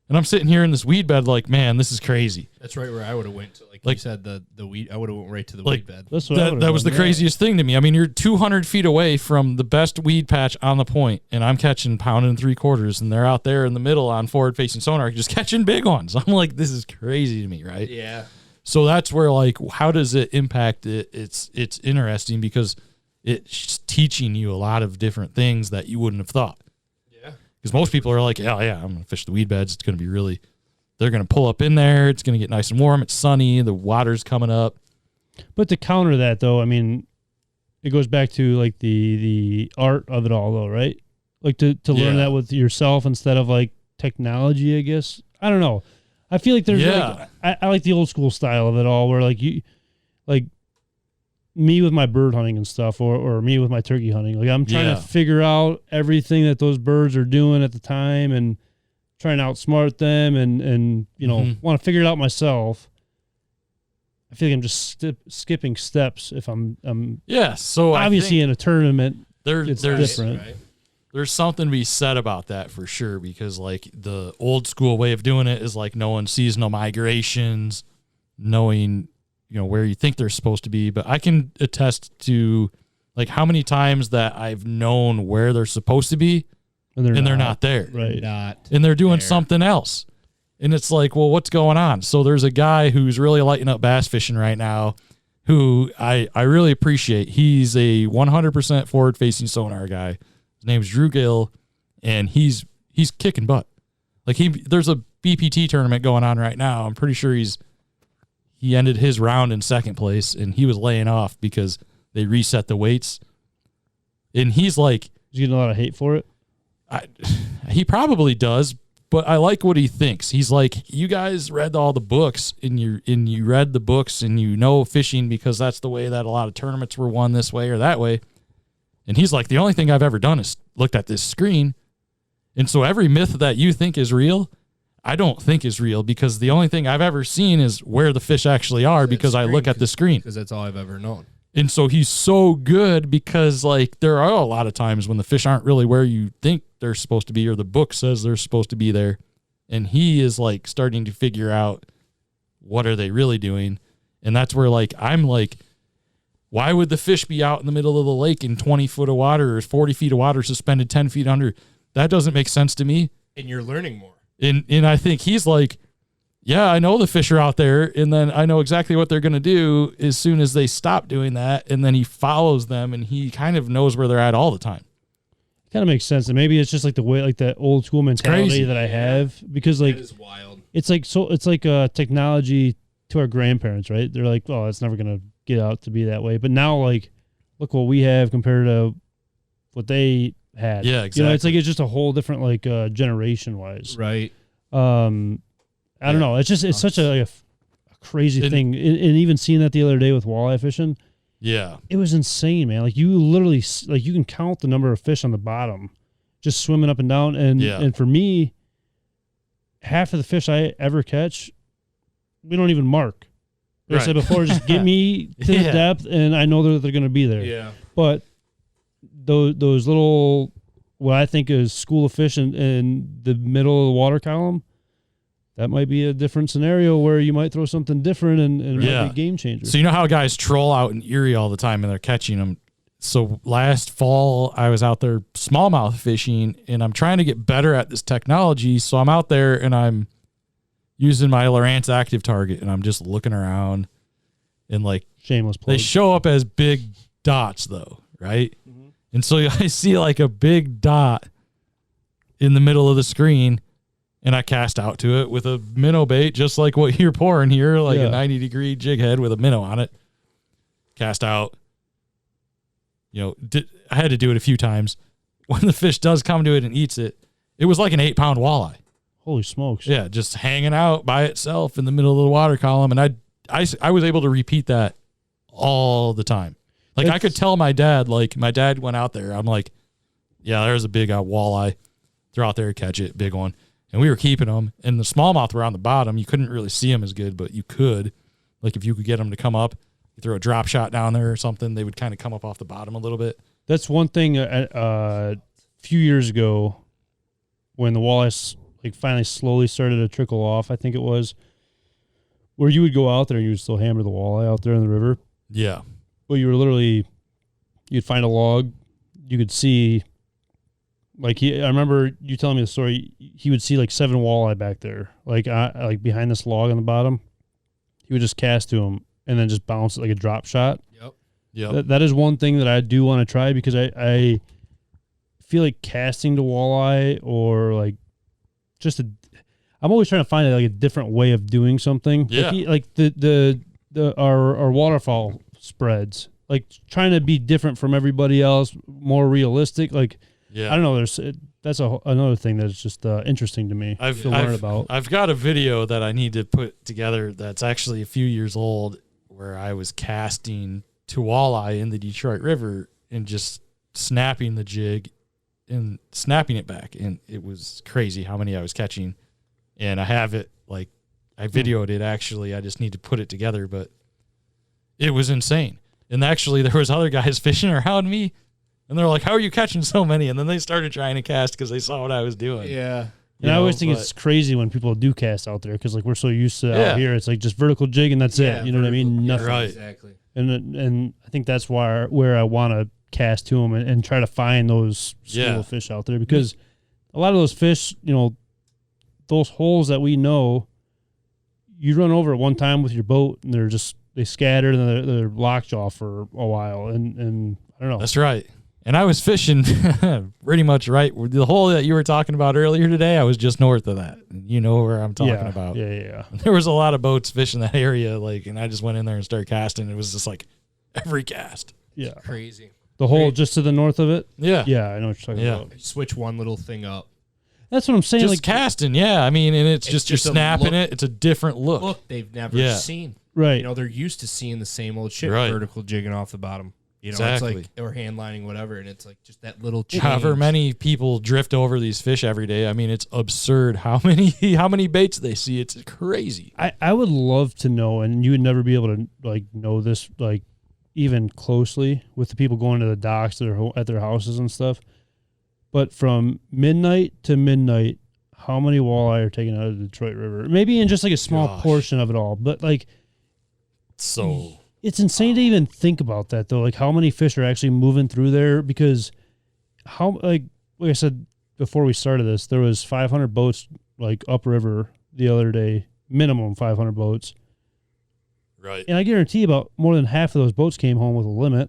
And I'm sitting here in this weed bed like, man, this is crazy. That's right where I would have went to. Like you said, the weed, I would have went right to the weed bed. That was the craziest thing to me. I mean, you're 200 feet away from the best weed patch on the point, and I'm catching pound and 3/4, and they're out there in the middle on forward-facing sonar just catching big ones. I'm like, this is crazy to me, right? Yeah. So that's where, like, how does it impact it? It's interesting because it's teaching you a lot of different things that you wouldn't have thought. Because most people are like, yeah, I'm going to fish the weed beds. It's going to be they're going to pull up in there. It's going to get nice and warm. It's sunny. The water's coming up. But to counter that, though, I mean, it goes back to, like, the art of it all, though, right? Like, to learn that with yourself instead of, like, technology, I guess. I don't know. I feel like there's, I like the old school style of it all where, like, me with my bird hunting and stuff, or me with my turkey hunting. Like, I'm trying to figure out everything that those birds are doing at the time and trying to outsmart them and want to figure it out myself. I feel like I'm just skipping steps if I'm so obviously in a tournament, it's different. Right. There's something to be said about that for sure, because like the old school way of doing it is like knowing seasonal migrations, knowing where you think they're supposed to be. But I can attest to like how many times that I've known where they're supposed to be and they're not there. Right. And they're doing something else. And it's like, well, what's going on? So there's a guy who's really lighting up bass fishing right now who I really appreciate. He's a 100% forward-facing sonar guy. His name's Drew Gill, and he's kicking butt. Like there's a BPT tournament going on right now. I'm pretty sure he ended his round in second place, and he was laying off because they reset the weights. And he's like, you get a lot of hate for it. He probably does, but I like what he thinks. He's like, you guys read all the books, and you read the books, and you know fishing because that's the way that a lot of tournaments were won this way or that way. And he's like, the only thing I've ever done is looked at this screen. And so every myth that you think is real, I don't think is real, because the only thing I've ever seen is where the fish actually are because I look at the screen. Because that's all I've ever known. And so he's so good because, like, there are a lot of times when the fish aren't really where you think they're supposed to be, or the book says they're supposed to be there. And he is, like, starting to figure out what are they really doing. And that's where, like, I'm like, why would the fish be out in the middle of the lake in 20 foot of water or 40 feet of water suspended 10 feet under? That doesn't make sense to me. And you're learning more. And I think he's like, yeah, I know the fish are out there, and then I know exactly what they're going to do as soon as they stop doing that, and then he follows them, and he kind of knows where they're at all the time. Kind of makes sense, and maybe it's just like the way, like that old school mentality that I have, because like it is wild. It's like technology to our grandparents, right? They're like, oh, it's never gonna get out to be that way, but now like, look what we have compared to what they had. Yeah, exactly. You know, it's just a whole different like generation wise, right? I don't know. It's such a crazy thing. And even seeing that the other day with walleye fishing, yeah, it was insane, man. Like you literally, like you can count the number of fish on the bottom, just swimming up and down. And for me, half of the fish I ever catch, we don't even mark. Like I said before, just get me to the depth, and I know that they're going to be there. Yeah. But those little, what I think is school of fish in the middle of the water column, that might be a different scenario where you might throw something different and it might be a game changer. So you know how guys troll out in Erie all the time and they're catching them. So last fall I was out there smallmouth fishing, and I'm trying to get better at this technology. So I'm out there and I'm using my Lowrance active target, and I'm just looking around, and like shameless plug. They show up as big dots though, right? Mm-hmm. And so I see like a big dot in the middle of the screen, and I cast out to it with a minnow bait, just like what you're pouring here, like a 90-degree jig head with a minnow on it. Cast out. You know, I had to do it a few times. When the fish does come to it and eats it, it was like an 8-pound walleye. Holy smokes. Yeah, just hanging out by itself in the middle of the water column. And I was able to repeat that all the time. Like, I could tell my dad, like, my dad went out there. I'm like, yeah, there's a big walleye. Throw out there, catch it, big one. And we were keeping them. And the smallmouth were on the bottom. You couldn't really see them as good, but you could. Like, if you could get them to come up, you throw a drop shot down there or something, they would kind of come up off the bottom a little bit. That's one thing a few years ago when the walleyes like finally slowly started to trickle off, I think it was, where you would go out there and you would still hammer the walleye out there in the river. Yeah. Well, you were literally, you'd find a log, you could see, like I remember you telling me the story, he would see like 7 walleye back there, like behind this log on the bottom. He would just cast to them and then just bounce it like a drop shot. Yep. Yeah. That is one thing that I do want to try, because I feel like casting to walleye, or like I'm always trying to find like a different way of doing something. Yeah. Like our waterfall spreads, like trying to be different from everybody else, more realistic. Like, yeah, I don't know. That's another thing that's just interesting to me to learn about. I've got a video that I need to put together that's actually a few years old, where I was casting to walleye in the Detroit River and just snapping the jig and snapping it back. And it was crazy how many I was catching. And I have it, like, I videoed it actually. I just need to put it together, but it was insane. And actually there was other guys fishing around me, and they're like, how are you catching so many? And then they started trying to cast because they saw what I was doing. Yeah. And I always think it's crazy when people do cast out there, because like we're so used to out here, it's like just vertical jig and that's it. You know what I mean? Nothing. Right. Exactly. And I think that's where I want to cast to them and try to find those school of fish out there, because a lot of those fish, you know, those holes that we know, you run over at one time with your boat and they scatter and they're lockjaw for a while. And I don't know. That's right. And I was fishing pretty much right. The hole that you were talking about earlier today, I was just north of that. You know where I'm talking about. Yeah. There was a lot of boats fishing that area, and I just went in there and started casting. It was just like every cast. Yeah. Crazy. The hole just to the north of it? Yeah. Yeah, I know what you're talking about. Switch one little thing up. That's what I'm saying. Just casting, yeah. I mean, and it's just you're snapping it. It's a different look. Look they've never seen. Right. You know, they're used to seeing the same old shit, vertical jigging off the bottom. You know, exactly. It's like, or hand lining, whatever, and it's like just that little change. However many people drift over these fish every day, I mean, it's absurd how many baits they see. It's crazy. I would love to know, and you would never be able to know this even closely with the people going to the docks that are at their houses and stuff. But from midnight to midnight, how many walleye are taken out of the Detroit River? Maybe in just a small portion of it all, but so. It's insane to even think about that, though. How many fish are actually moving through there? Because like I said before we started this, there was 500 boats upriver the other day, minimum 500 boats. Right. And I guarantee about more than half of those boats came home with a limit.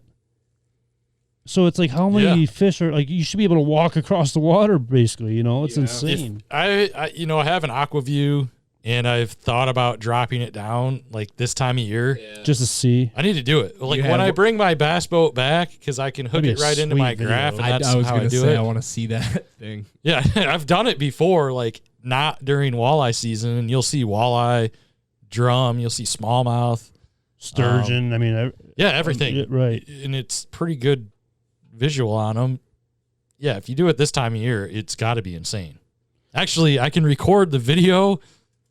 So it's how many fish are you should be able to walk across the water, basically. It's insane. I have an aqua view. And I've thought about dropping it down this time of year. Yeah. Just to see. I need to do it. When I bring my bass boat back, because I can hook it right into my graph, and that's I was how I do say, it. I want to see that thing. Yeah, I've done it before, not during walleye season, and you'll see walleye, drum, you'll see smallmouth. Sturgeon, everything. Right. And it's pretty good visual on them. Yeah, if you do it this time of year, it's got to be insane. Actually, I can record the video.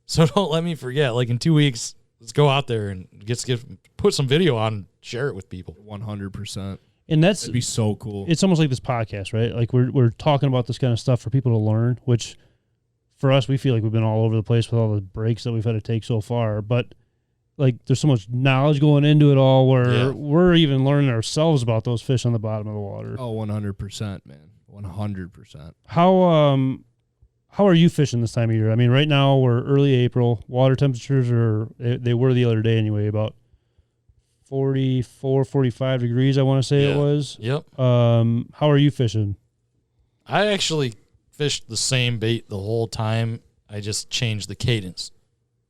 So don't let me forget. In 2 weeks, let's go out there and put some video on and share it with people. 100%. And that'd be so cool. It's almost like this podcast, right? We're talking about this kind of stuff for people to learn, which for us, we feel like we've been all over the place with all the breaks that we've had to take so far. But there's so much knowledge going into it all where we're even learning ourselves about those fish on the bottom of the water. Oh, 100%, man. 100%. How are you fishing this time of year? I mean, right now we're early April. Water temperatures they were the other day anyway, about 44, 45 degrees, I want to say it was. Yep. How are you fishing? I actually fished the same bait the whole time. I just changed the cadence.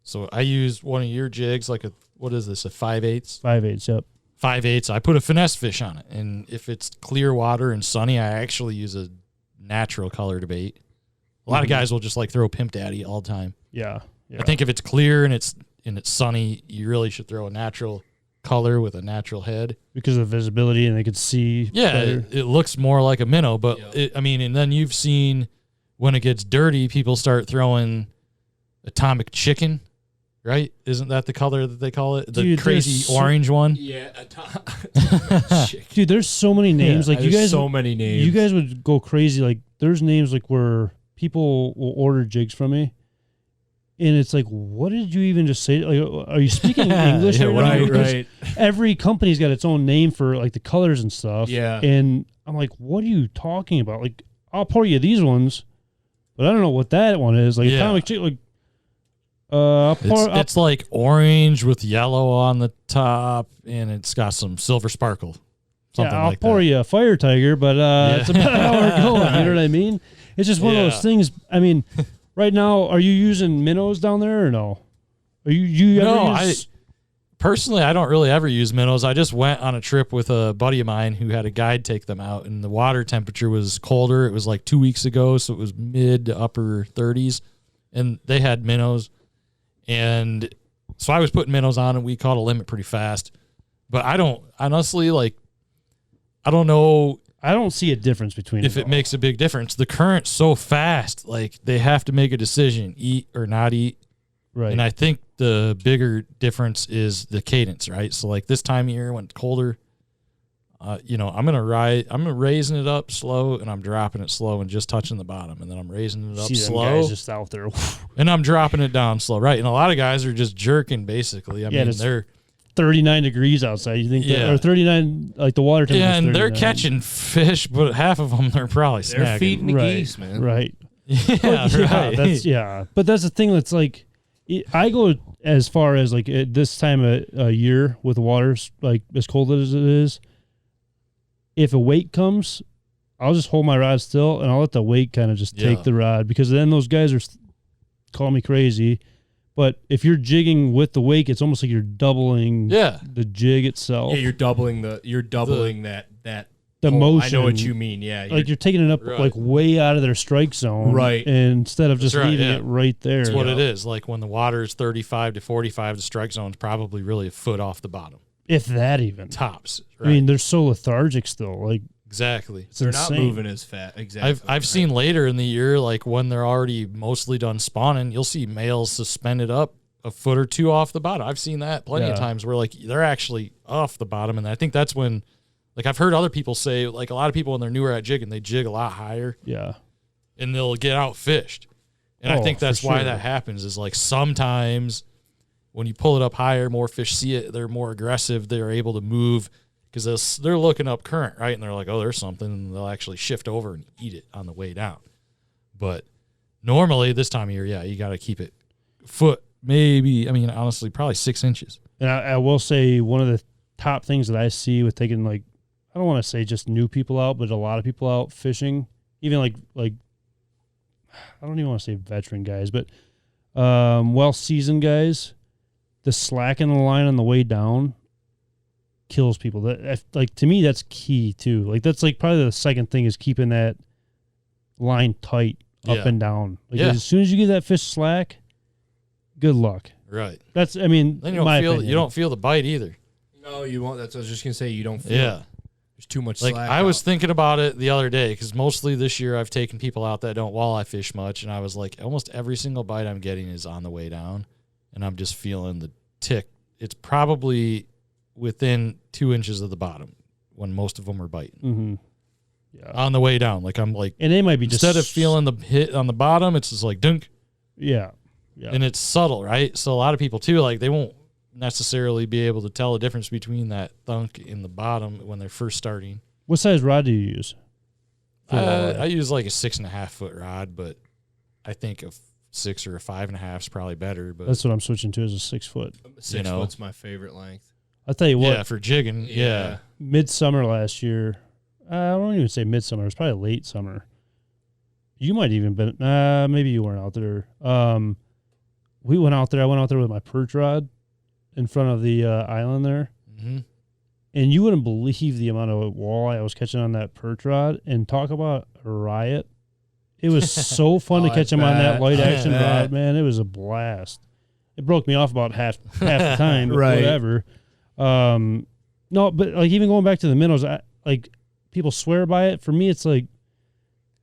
So I used one of your jigs, what is this, a 5/8? 5/8, yep. 5/8. I put a finesse fish on it. And if it's clear water and sunny, I actually use a natural colored bait. A lot of guys will just throw Pimp Daddy all the time. Yeah. I think if it's clear and it's sunny, you really should throw a natural color with a natural head because of the visibility and they could see. Yeah, it looks more like a minnow, but and then you've seen when it gets dirty, people start throwing atomic chicken, right? Isn't that the color that they call it? The crazy orange one. Yeah, dude. There's so many names. You guys, so many names. You guys would go crazy. There's names where people will order jigs from me, and it's what did you even just say? Are you speaking English? Right. Every company's got its own name for the colors and stuff. Yeah. And I'm what are you talking about? I'll pour you these ones, but I don't know what that one is. Atomic chick. It's orange with yellow on the top, and it's got some silver sparkle. I'll pour you a fire tiger, but it's about how we're going. You know what I mean? It's just one of those things. I mean, right now, are you using minnows down there or no? Are you personally, I don't really ever use minnows. I just went on a trip with a buddy of mine who had a guide take them out, and the water temperature was colder. It was 2 weeks ago, so it was mid to upper 30s, and they had minnows. And so I was putting minnows on, and we caught a limit pretty fast. But I don't, honestly, I don't know. I don't see a difference between if it makes a big difference. The current's so fast, they have to make a decision, eat or not eat. Right. And I think the bigger difference is the cadence, right? So this time of year when it's colder, I'm raising it up slow and I'm dropping it slow and just touching the bottom, and then I'm raising it up slow. Guys just out there, and I'm dropping it down slow, right? And a lot of guys are just jerking, basically. I mean, they're 39 degrees outside. You think or 39, the water temperature. Yeah, and they're catching fish, but half of them they're probably snagging. They're feeding the geese, man. Right. Yeah, right. But that's the thing that's like, I go as far as like at this time of a year with the water's like as cold as it is. If a wake comes, I'll just hold my rod still and I'll let the wake kind of just take the rod, because then those guys are call me crazy. But if you're jigging with the wake, it's almost like you're doubling the jig itself. Yeah, you're doubling that the motion. I know what you mean. Yeah, like you're taking it up like way out of their strike zone, right? And instead of just leaving it right there. That's what it is. Like when the water is 35 to 45, the strike zone's probably really a foot off the bottom, if that even tops. Right? I mean, they're so lethargic still. Like exactly, they're insane. not moving as fast. Exactly. I've seen later in the year, like when they're already mostly done spawning, you'll see males suspended up a foot or two off the bottom. I've seen that plenty of times where like they're actually off the bottom, and I think that's when. Like I've heard other people say, like a lot of people when they're newer at jigging, they jig a lot higher. Yeah. And they'll get out fished. And I think that's why that happens is like sometimes when you pull it up higher, more fish see it, they're more aggressive, they're able to move because they're looking up current, right? And they're like, oh, there's something, and they'll actually shift over and eat it on the way down. But normally this time of year, you got to keep it foot, maybe, I mean, honestly, probably 6 inches. And I will say one of the top things that I see with taking like, I don't want to say just new people out, but a lot of people out fishing, even like I don't even want to say veteran guys, but well-seasoned guys, the slack in the line on the way down kills people. That like to me, that's key too. Like that's like probably the second thing is keeping that line tight up and down. Like as soon as you get that fish slack, good luck. Right. That's I mean, then you don't feel the bite either. No, you won't. That's what I was just gonna say. You don't feel. Yeah. There's too much like slack I was thinking about it the other day because mostly this year I've taken people out that don't walleye fish much, and I was like, almost every single bite I'm getting is on the way down, and I'm just feeling the tick. It's probably within 2 inches of the bottom when most of them are biting. Mm-hmm. Yeah. On the way down, like I'm like, and they might be instead of feeling the hit on the bottom, it's just like dunk. Yeah. Yeah. And it's subtle, right? So a lot of people too, like they won't necessarily be able to tell the difference between that thunk in the bottom when they're first starting. What size rod do you use? I use like a 6.5 foot rod, but I think a 6 or a 5.5 is probably better. But that's what I'm switching to is a 6 foot. 6 foot's my favorite length. I'll tell you what. Yeah, for jigging. Yeah. Midsummer last year. I don't even say midsummer. It was probably late summer. You might even been. Maybe you weren't out there. We went out there. I went out there with my perch rod in front of the island there. Mm-hmm. And you wouldn't believe the amount of walleye I was catching on that perch rod. And talk about a riot. It was so fun to catch them on that light action rod, man. It was a blast. It broke me off about half the time, but whatever. No, but like even going back to the minnows, like people swear by it. For me, it's like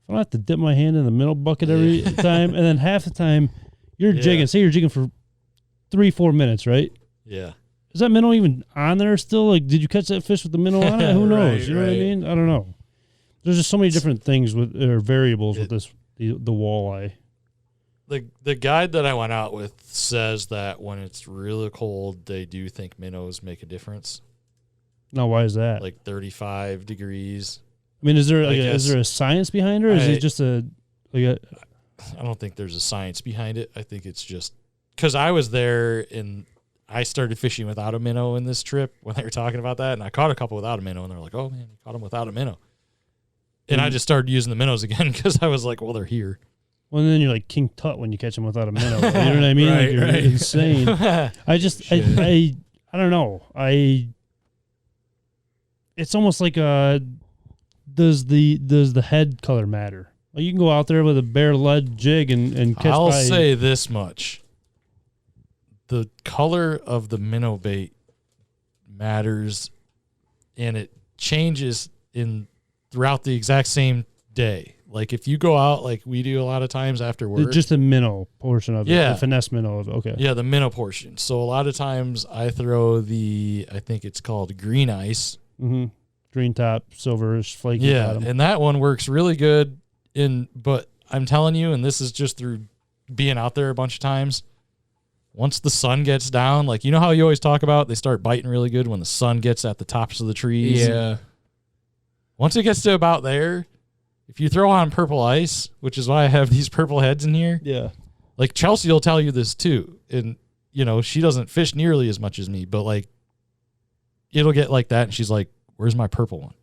I don't have to dip my hand in the minnow bucket every time, and then half the time you're jigging. Say you're jigging for 3-4 minutes, right? Yeah. Is that minnow even on there still? Like, did you catch that fish with the minnow on it? Who knows? You know what I mean? I don't know. There's just so many different things with or variables with this the walleye. The guide that I went out with says that when it's really cold, they do think minnows make a difference. Now, why is that? Like 35 degrees. I mean, is there a science behind it, or is it just a? I don't think there's a science behind it. I think it's just because I was there and I started fishing without a minnow in this trip when they were talking about that, and I caught a couple without a minnow, and they're like, "Oh man, you caught them without a minnow." And I just started using the minnows again because I was like, "Well, they're here." Well, and then you're like King Tut when you catch them without a minnow. You know what I mean? Like you're insane. I don't know. It's almost like does the head color matter? Like you can go out there with a bare lead jig and catch. I'll say this much: the color of the minnow bait matters, and it changes throughout the exact same day. Like if you go out like we do a lot of times after work. Just the minnow portion of it. The finesse minnow of it. Okay. Yeah, the minnow portion. So a lot of times I throw I think it's called green ice. Mm-hmm. Green top, silverish, flaky bottom. And that one works really good. But I'm telling you, and this is just through being out there a bunch of times, once the sun gets down, like you know how you always talk about they start biting really good when the sun gets at the tops of the trees? Yeah. Once it gets to about there, if you throw on purple ice, which is why I have these purple heads in here. Yeah. Like Chelsea will tell you this too. And, you know, she doesn't fish nearly as much as me, but like it'll get like that. And she's like, where's my purple one?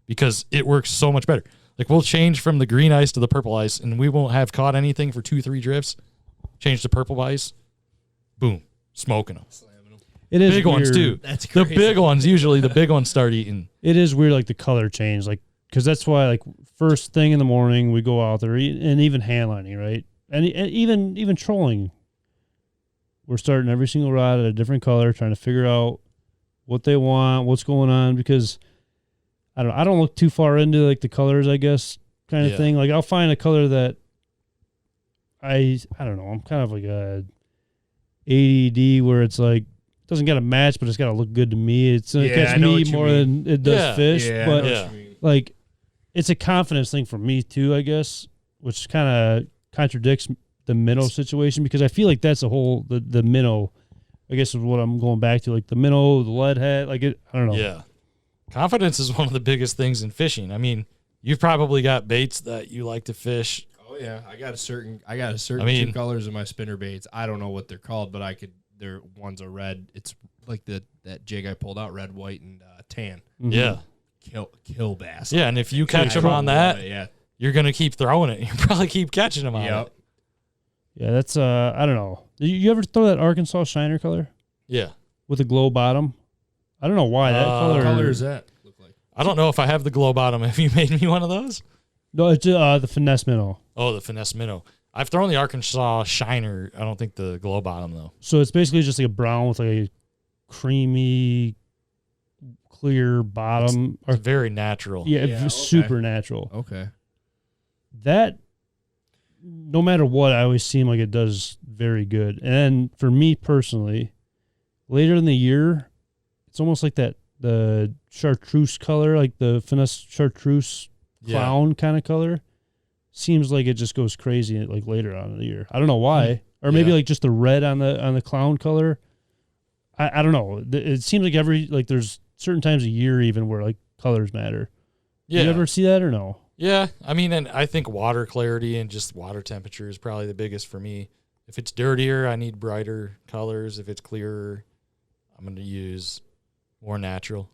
Because it works so much better. Like we'll change from the green ice to the purple ice and we won't have caught anything for 2-3 drifts. Change to purple ice. Boom. Smoking them. It is big weird. ones too. That's crazy. The big ones, usually the big ones start eating. It is weird, like the color change, like because that's why, like first thing in the morning we go out there and even hand lining, right, and even trolling. We're starting every single rod at a different color, trying to figure out what they want, what's going on, because I don't look too far into like the colors, I guess, kind of thing. Like I'll find a color that I don't know. I'm kind of like a ADD where it's like. Doesn't got to match, but it's got to look good to me. It's going to catch me more than it does fish. Yeah, but like, it's a confidence thing for me too, I guess, which kind of contradicts the minnow situation because I feel like that's a whole the minnow. I guess is what I'm going back to, like the minnow, the lead head, like it. I don't know. Yeah, confidence is one of the biggest things in fishing. I mean, you've probably got baits that you like to fish. Oh yeah, I got a certain two colors in my spinner baits. I don't know what they're called, but They're one's a red. It's like that jig I pulled out, red, white, and tan. Mm-hmm. Yeah, kill bass. Yeah, and if you catch them on that, you're gonna keep throwing it. You probably keep catching them on it. Yeah, that's I don't know. You ever throw that Arkansas Shiner color? Yeah, with a glow bottom. I don't know why that color. What color does that look like? I don't know if I have the glow bottom. Have you made me one of those? No, it's the finesse minnow. Oh, the finesse minnow. I've thrown the Arkansas Shiner. I don't think the glow bottom though. So it's basically just like a brown with like a creamy, clear bottom. It's very natural. Yeah, super natural. Okay. That, no matter what, I always seem like it does very good. And then for me personally, later in the year, it's almost like the chartreuse color, like the finesse chartreuse clown kind of color. Seems like it just goes crazy like later on in the year. I don't know why, or maybe like just the red on the clown color. I don't know. It seems like there's certain times a year even where like colors matter. Yeah, you ever see that or no? Yeah, I mean, and I think water clarity and just water temperature is probably the biggest for me. If it's dirtier, I need brighter colors. If it's clearer, I'm going to use more natural.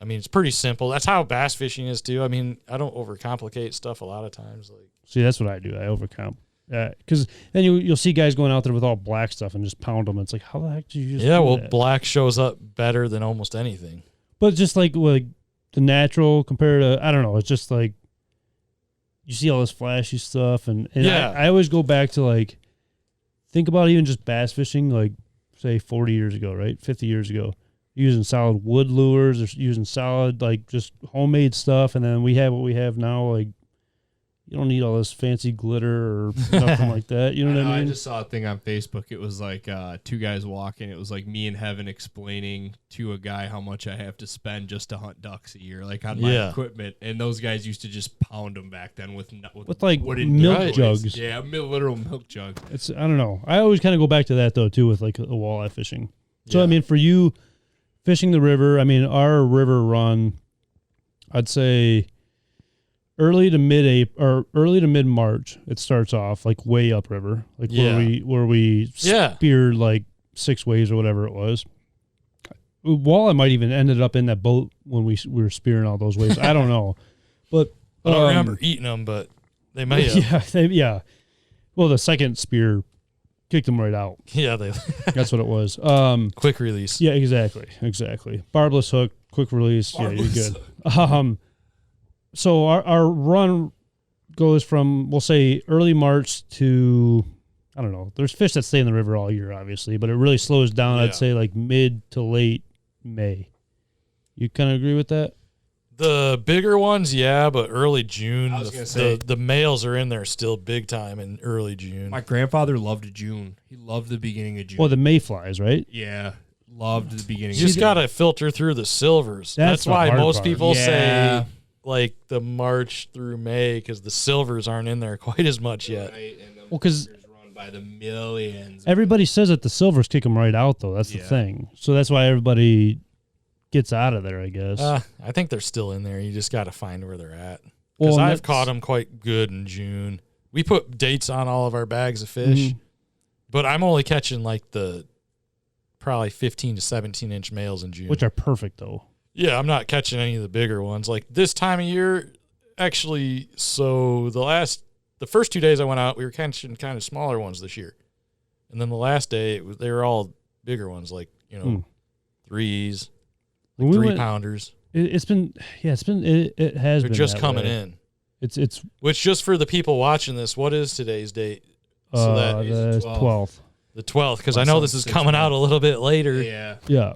I mean, it's pretty simple. That's how bass fishing is too. I mean, I don't overcomplicate stuff a lot of times. Like, see, that's what I do. I overcomp. Because then you'll see guys going out there with all black stuff and just pound them. It's like, how the heck did you just do that? Black shows up better than almost anything. But just like the natural compared to, I don't know, it's just like you see all this flashy stuff. And I always go back to like, think about even just bass fishing, like say 40 years ago, right? 50 years ago. Using solid wood lures or using solid, like just homemade stuff. And then we have what we have now. Like, you don't need all this fancy glitter or nothing like that. You know what I mean? I just saw a thing on Facebook. It was like two guys walking. It was like me in heaven explaining to a guy how much I have to spend just to hunt ducks a year, like on my equipment. And those guys used to just pound them back then with like milk jugs. Yeah, literal milk jug. I don't know. I always kind of go back to that though too with like the walleye fishing. So I mean, for you fishing the river, I mean, our river run, I'd say early to mid March, it starts off like way upriver, like where we speared like 6 waves or whatever it was. Walleye might even ended up in that boat when we were spearing all those waves. I don't know, but I don't remember eating them, but they may have. Yeah. Well, the second spear kicked them right out. Yeah, that's what it was. Quick release. Yeah, exactly. Barbless hook, quick release. Yeah, you're good. So our run goes from, we'll say, early March to, I don't know. There's fish that stay in the river all year, obviously, but it really slows down. I'd say like mid to late May. You kind of agree with that? The bigger ones, yeah, but early June, the males are in there still big time in early June. My grandfather loved June. He loved the beginning of June. Well, the mayflies, right? Yeah, loved the beginning. You just got to filter through the silvers. That's why most people say like the March through May because the silvers aren't in there quite as much yet. Right, and because run by the millions. Everybody says that the silvers kick them right out, though. That's the thing. So that's why everybody gets out of there, I guess. I think they're still in there. You just got to find where they're at. Because I've caught them quite good in June. We put dates on all of our bags of fish, but I'm only catching like the probably 15 to 17 inch males in June, which are perfect though. Yeah, I'm not catching any of the bigger ones. Like this time of year, actually, so the first 2 days I went out, we were catching kind of smaller ones this year. And then the last day, they were all bigger ones, like, threes, like 3-pounders. It has been. They're just coming in. It's which, just for the people watching this, what is today's date? So that is the 12th. The 12th, because I know this is coming out a little bit later. Yeah.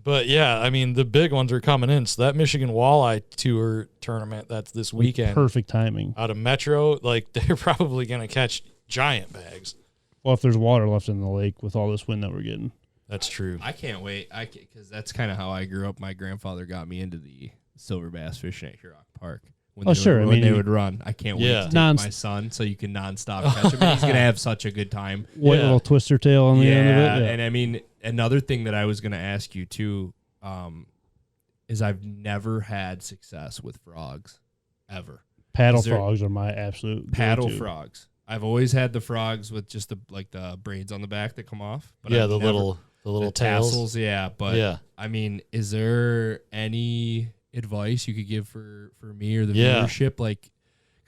But yeah, I mean, the big ones are coming in. So that Michigan Walleye Tour tournament, that's this weekend. Perfect timing. Out of Metro, like they're probably going to catch giant bags. Well, if there's water left in the lake with all this wind that we're getting. That's true. I can't wait. Because that's kind of how I grew up. My grandfather got me into the silver bass fishing at Hurock Park. When they would run. I can't wait to take my son so you can nonstop catch him. He's going to have such a good time. White little twister tail on the end of it. Yeah. And I mean, another thing that I was going to ask you too is I've never had success with frogs, ever. Paddle frogs are my absolute paddle go-to. frogs. I've always had the frogs with just the braids on the back that come off. But yeah, the little tails. Tassels, yeah. But I mean, is there any advice you could give for me or the viewership? Like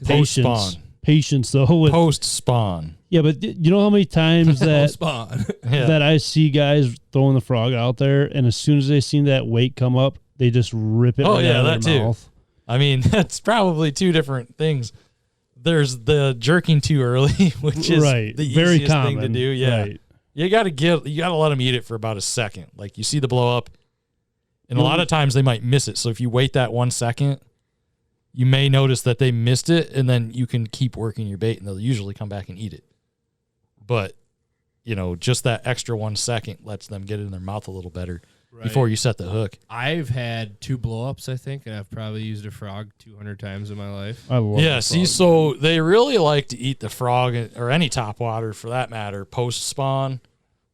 post spawn. Patience though. Post spawn. Yeah, but you know how many times that spawn that I see guys throwing the frog out there, and as soon as they see that weight come up, they just rip it out of their mouth. I mean, that's probably two different things. There's the jerking too early, which is the easiest thing to do. Yeah. Right. You got to let them eat it for about a second. Like you see the blow up, and a lot of times they might miss it. So if you wait that 1 second, you may notice that they missed it, and then you can keep working your bait, and they'll usually come back and eat it. But, just that extra 1 second lets them get it in their mouth a little better before you set the hook. I've had 2 blow-ups, I think, and I've probably used a frog 200 times in my life. I love so they really like to eat the frog, or any topwater for that matter, post-spawn.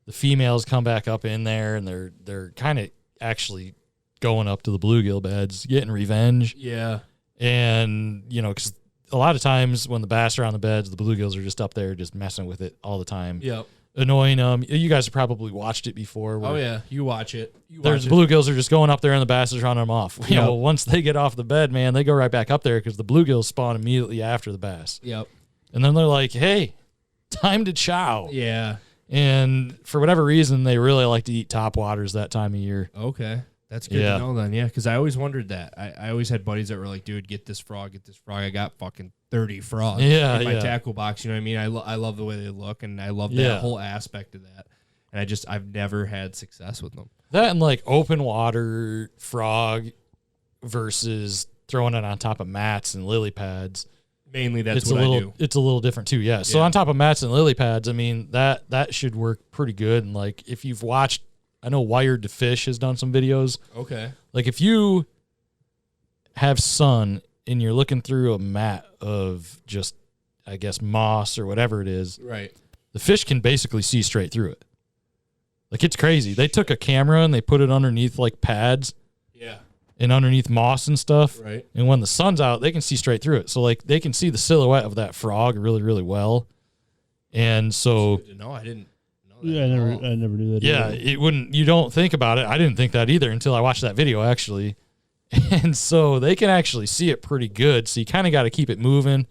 The females come back up in there, and they're kind of actually going up to the bluegill beds, getting revenge. Yeah. And, because a lot of times when the bass are on the beds, the bluegills are just up there just messing with it all the time. Yep. Annoying them. You guys have probably watched it before. Oh, yeah. You watch it. Bluegills are just going up there and the bass is running them off. Well, once they get off the bed, man, they go right back up there because the bluegills spawn immediately after the bass. Yep. And then they're like, hey, time to chow. Yeah. And for whatever reason, they really like to eat topwaters that time of year. Okay. That's good to know then, because I always wondered that. I always had buddies that were like, dude, get this frog. I got fucking 30 frogs in my tackle box. You know what I mean? I love the way they look, and I love that whole aspect of that. And I've never had success with them. That and like open water frog versus throwing it on top of mats and lily pads. Mainly that's what I do. It's a little different too, yeah. So on top of mats and lily pads, I mean, that should work pretty good. And like if you've watched, I know Wired to Fish has done some videos. Okay. Like if you have sun and you're looking through a mat of just, I guess, moss or whatever it is, right? The fish can basically see straight through it. Like it's crazy. They took a camera and they put it underneath like pads. Yeah. And underneath moss and stuff. Right. And when the sun's out, they can see straight through it. So like they can see the silhouette of that frog really, really well. And so no, I didn't. Yeah, I never knew that. Yeah, you don't think about it. I didn't think that either until I watched that video actually. And so they can actually see it pretty good. So you kind of got to keep it moving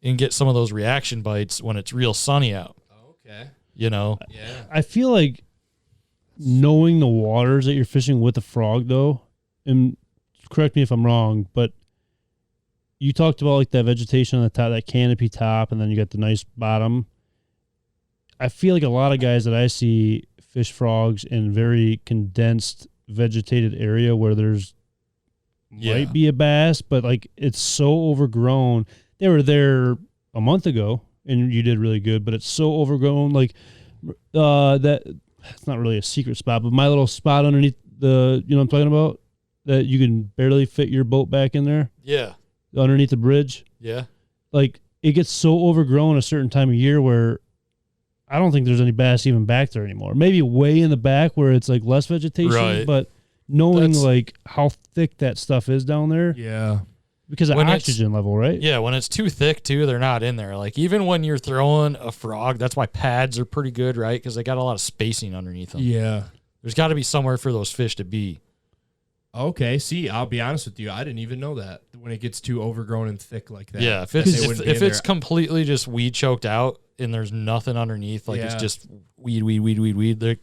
and get some of those reaction bites when it's real sunny out. Okay. Yeah. I feel like knowing the waters that you're fishing with a frog though, and correct me if I'm wrong, but you talked about like that vegetation on the top, that canopy top, and then you got the nice bottom. I feel like a lot of guys that I see fish frogs in very condensed vegetated area where there's might be a bass, but like it's so overgrown. They were there a month ago and you did really good, but it's so overgrown. Like that it's not really a secret spot, but my little spot underneath the, what I'm talking about, that you can barely fit your boat back in there. Yeah. Underneath the bridge. Yeah. Like it gets so overgrown a certain time of year where I don't think there's any bass even back there anymore. Maybe way in the back where it's like less vegetation, but knowing like how thick that stuff is down there. Yeah. Because of When oxygen level, right? Yeah, when it's too thick too, they're not in there. Like even when you're throwing a frog, that's why pads are pretty good, right? Because they got a lot of spacing underneath them. Yeah. There's got to be somewhere for those fish to be. Okay. See, I'll be honest with you. I didn't even know that when it gets too overgrown and thick like that. Yeah, if that it's they wouldn't be if in it's there. completely just weed choked out and there's nothing underneath, like it's Yeah. just weed.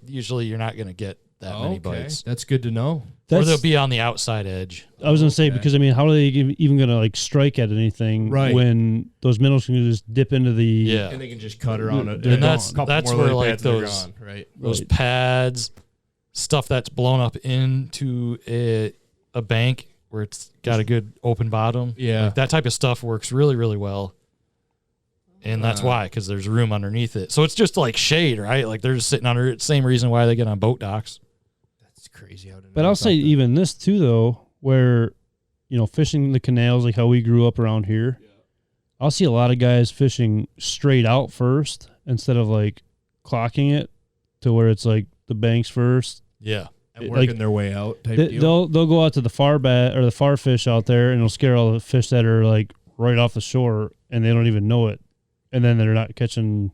Usually you're not gonna get that many bites. That's good to know. Or they'll be on the outside edge. I was gonna say, because I mean, how are they even gonna like strike at anything Right. when those minnows can just dip into the Yeah, And they can just cut around it. And that's where like pads and they're those gone, right? those pads, stuff that's blown up into a bank where it's got a good open bottom. Yeah. Like that type of stuff works really, really well. And that's why, because there's room underneath it. So it's just like shade, right? Like they're just sitting under it. Same reason why they get on boat docks. That's crazy. But I'll say even this too, though, where, you know, fishing the canals, like how we grew up around here, I'll see a lot of guys fishing straight out first instead of like clocking it to where it's like the banks first. Yeah. And working their way out type They'll go out to the far or the far fish out there, and it'll scare all the fish that are like right off the shore, and they don't even know it, and then they're not catching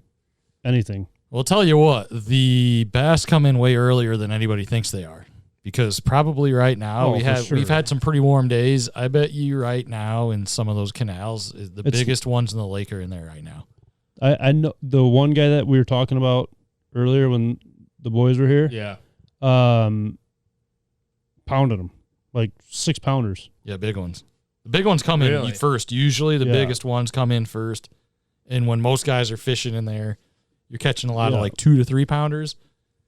anything. Well, I'll tell you what, the bass come in way earlier than anybody thinks they are, because probably right now we've had some pretty warm days. I bet you right now in some of those canals, the biggest ones in the lake are in there right now. I know the one guy that we were talking about earlier when the boys were here. Yeah. Pounded them like 6 pounders. Yeah, big ones. The big ones come in first. Usually the biggest ones come in first. And when most guys are fishing in there, you're catching a lot of like 2 to 3 pounders.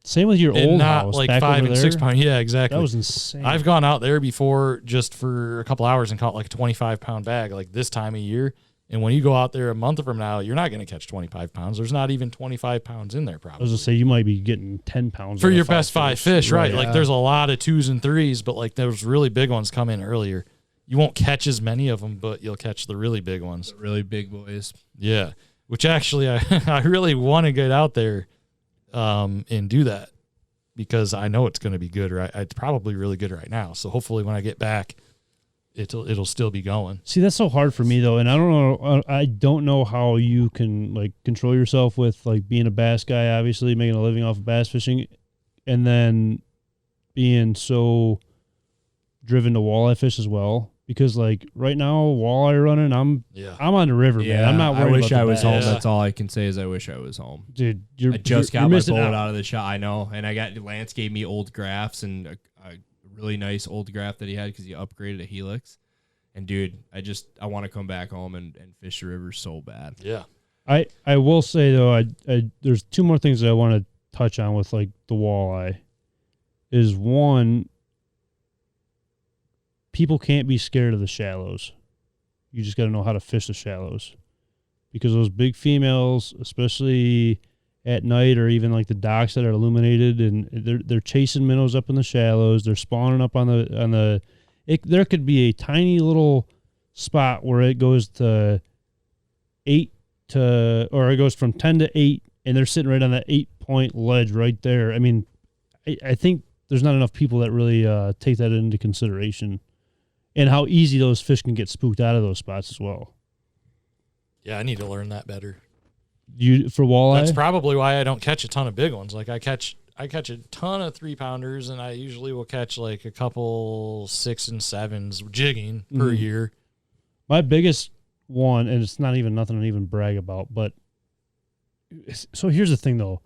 Same with your old not house, like back 5 over and 6 pound. Yeah, exactly. That was insane. I've gone out there before just for a couple hours and caught like a 25-pound bag like this time of year. And when you go out there a month from now, you're not going to catch 25 pounds. There's not even 25 pounds in there probably. I was going to say, you might be getting 10 pounds. For your best 5 fish, right. Yeah. Like there's a lot of 2s and 3s, but like those really big ones come in earlier. You won't catch as many of them, but you'll catch the really big ones. The really big boys. Yeah, which actually I really want to get out there and do that because I know it's going to be good. Right, it's probably really good right now. So hopefully when I get back, it'll still be going. See, that's so hard for me though, and I don't know how you can like control yourself with like being a bass guy, obviously making a living off of bass fishing, and then being so driven to walleye fish as well. Because like right now, walleye running, I'm on the river, man. I'm not worried. I wish about I was home. Yeah. That's all I can say is I wish I was home. Dude, I just got my boat out. out of the shop. I know, and I got Lance gave me old graphs and a really nice old graph that he had because he upgraded a Helix. And dude, I want to come back home and fish the river so bad. Yeah, I will say though, I there's 2 more things that I want to touch on with like the walleye. Is one, people can't be scared of the shallows. You just got to know how to fish the shallows, because those big females, especially at night, or even like the docks that are illuminated, and they're chasing minnows up in the shallows. They're spawning up on the. There could be a tiny little spot where it goes to 8 to, or it goes from 10 to 8, and they're sitting right on that 8-point ledge right there. I mean, I think there's not enough people that really take that into consideration, and how easy those fish can get spooked out of those spots as well. Yeah, I need to learn that better. For walleye? That's probably why I don't catch a ton of big ones. Like I catch a ton of 3-pounders, and I usually will catch like a couple 6 and 7s jigging per year. My biggest one, and it's not even nothing to even brag about, but so here's the thing though.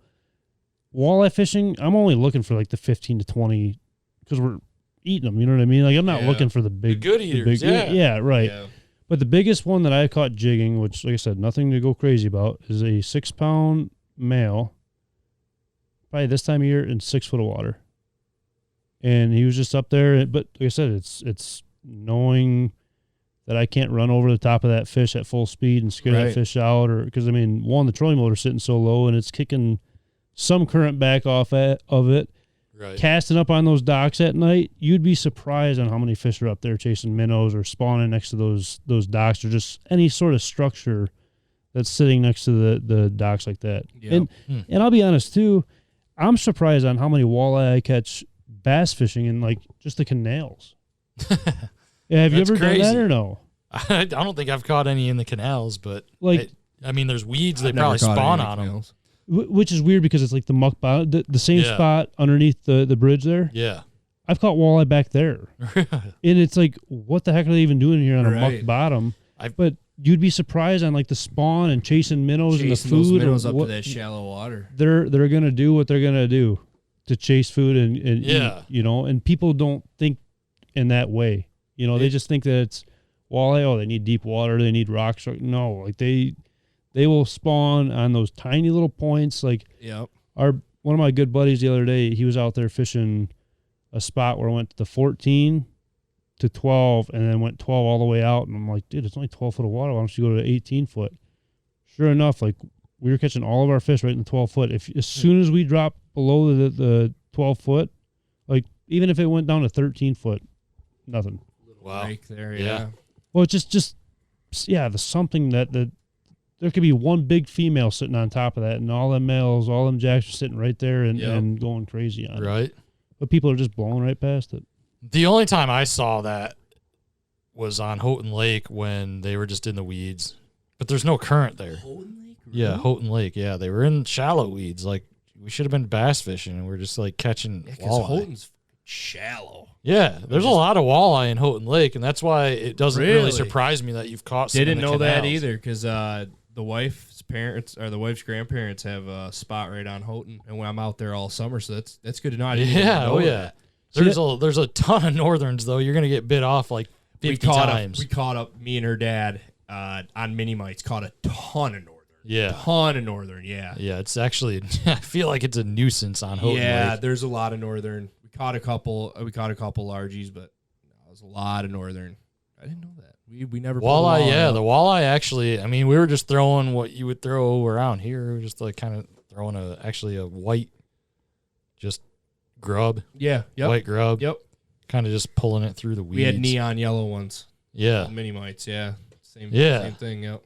Walleye fishing, I'm only looking for like the 15 to 20 because we're eating them, you know what I mean? Like I'm not looking for the big, good eaters. Yeah, right. Yeah. But the biggest one that I caught jigging, which like I said, nothing to go crazy about, is a 6-pound male, probably this time of year, in 6 foot of water. And he was just up there, but like I said, it's knowing that I can't run over the top of that fish at full speed and scare that fish out, or because I mean, one, the trolling motor's sitting so low and it's kicking some current back off of it. Right. Casting up on those docks at night, you'd be surprised on how many fish are up there chasing minnows or spawning next to those docks, or just any sort of structure that's sitting next to the docks like that. Yep. And I'll be honest too, I'm surprised on how many walleye I catch bass fishing in like just the canals. Yeah, have you ever done that or no? I don't think I've caught any in the canals, but Like, I mean, there's weeds. They I've never probably caught spawn any on them. canals. which is weird because it's like the muck bottom, the same Yeah. spot underneath the bridge there. Yeah. I've caught walleye back there. And it's like, what the heck are they even doing here on a muck Right. bottom? But you'd be surprised on like the spawn and chasing minnows and the Chasing those food. minnows or up what, to that shallow water. they're gonna do what they're gonna do to chase food and Yeah. eat, you know. And people don't think in that way. You know, they just think that it's walleye. Oh, they need deep water. They need rocks. No, like they will spawn on those tiny little points. Like Yep. one of my good buddies the other day, he was out there fishing a spot where I went to the 14 to 12 and then went 12 all the way out. And I'm like, dude, it's only 12 foot of water. Why don't you go to 18 foot? Sure enough, like we were catching all of our fish right in the 12 foot. As soon as we dropped below the 12 foot, like even if it went down to 13 foot, nothing. Wow. Break there, Yeah. yeah. Well, it's just the something that there could be one big female sitting on top of that, and all them males, all them jacks are sitting right there and going crazy on it. Right. But people are just blowing right past it. The only time I saw that was on Houghton Lake when they were just in the weeds, but there's no current there. Houghton Lake? Yeah, Houghton Lake. Yeah, they were in shallow weeds. Like we should have been bass fishing, and we're just like catching Yeah, because walleye. Houghton's shallow. Yeah, there's a lot of walleye in Houghton Lake, and that's why it doesn't really Really? surprise me that you've caught some in Didn't the know that canals. either, because the wife's parents or the wife's grandparents have a spot right on Houghton, and when I'm out there all summer, so that's good to know. I didn't even Yeah, know oh yeah. that. There's a ton of northerns though. You're gonna get bit off like 50 times. We caught up. Me and her dad on mini mites caught a ton of northern. Yeah. Ton of northern. Yeah. Yeah, it's actually I feel like it's a nuisance on Houghton Yeah, Lake. there's a lot of northern. We caught a couple largies, but it was a lot of northern. I didn't know that. We never pulled Walleye, a yeah, the walleye actually. I mean, we were just throwing what you would throw around here. We were just like kind of throwing a white, just grub, yeah, yep, white grub. yep. Kind of just pulling it through the weeds. We had neon yellow ones, Yeah, mini mites. Yeah, same thing. Yep.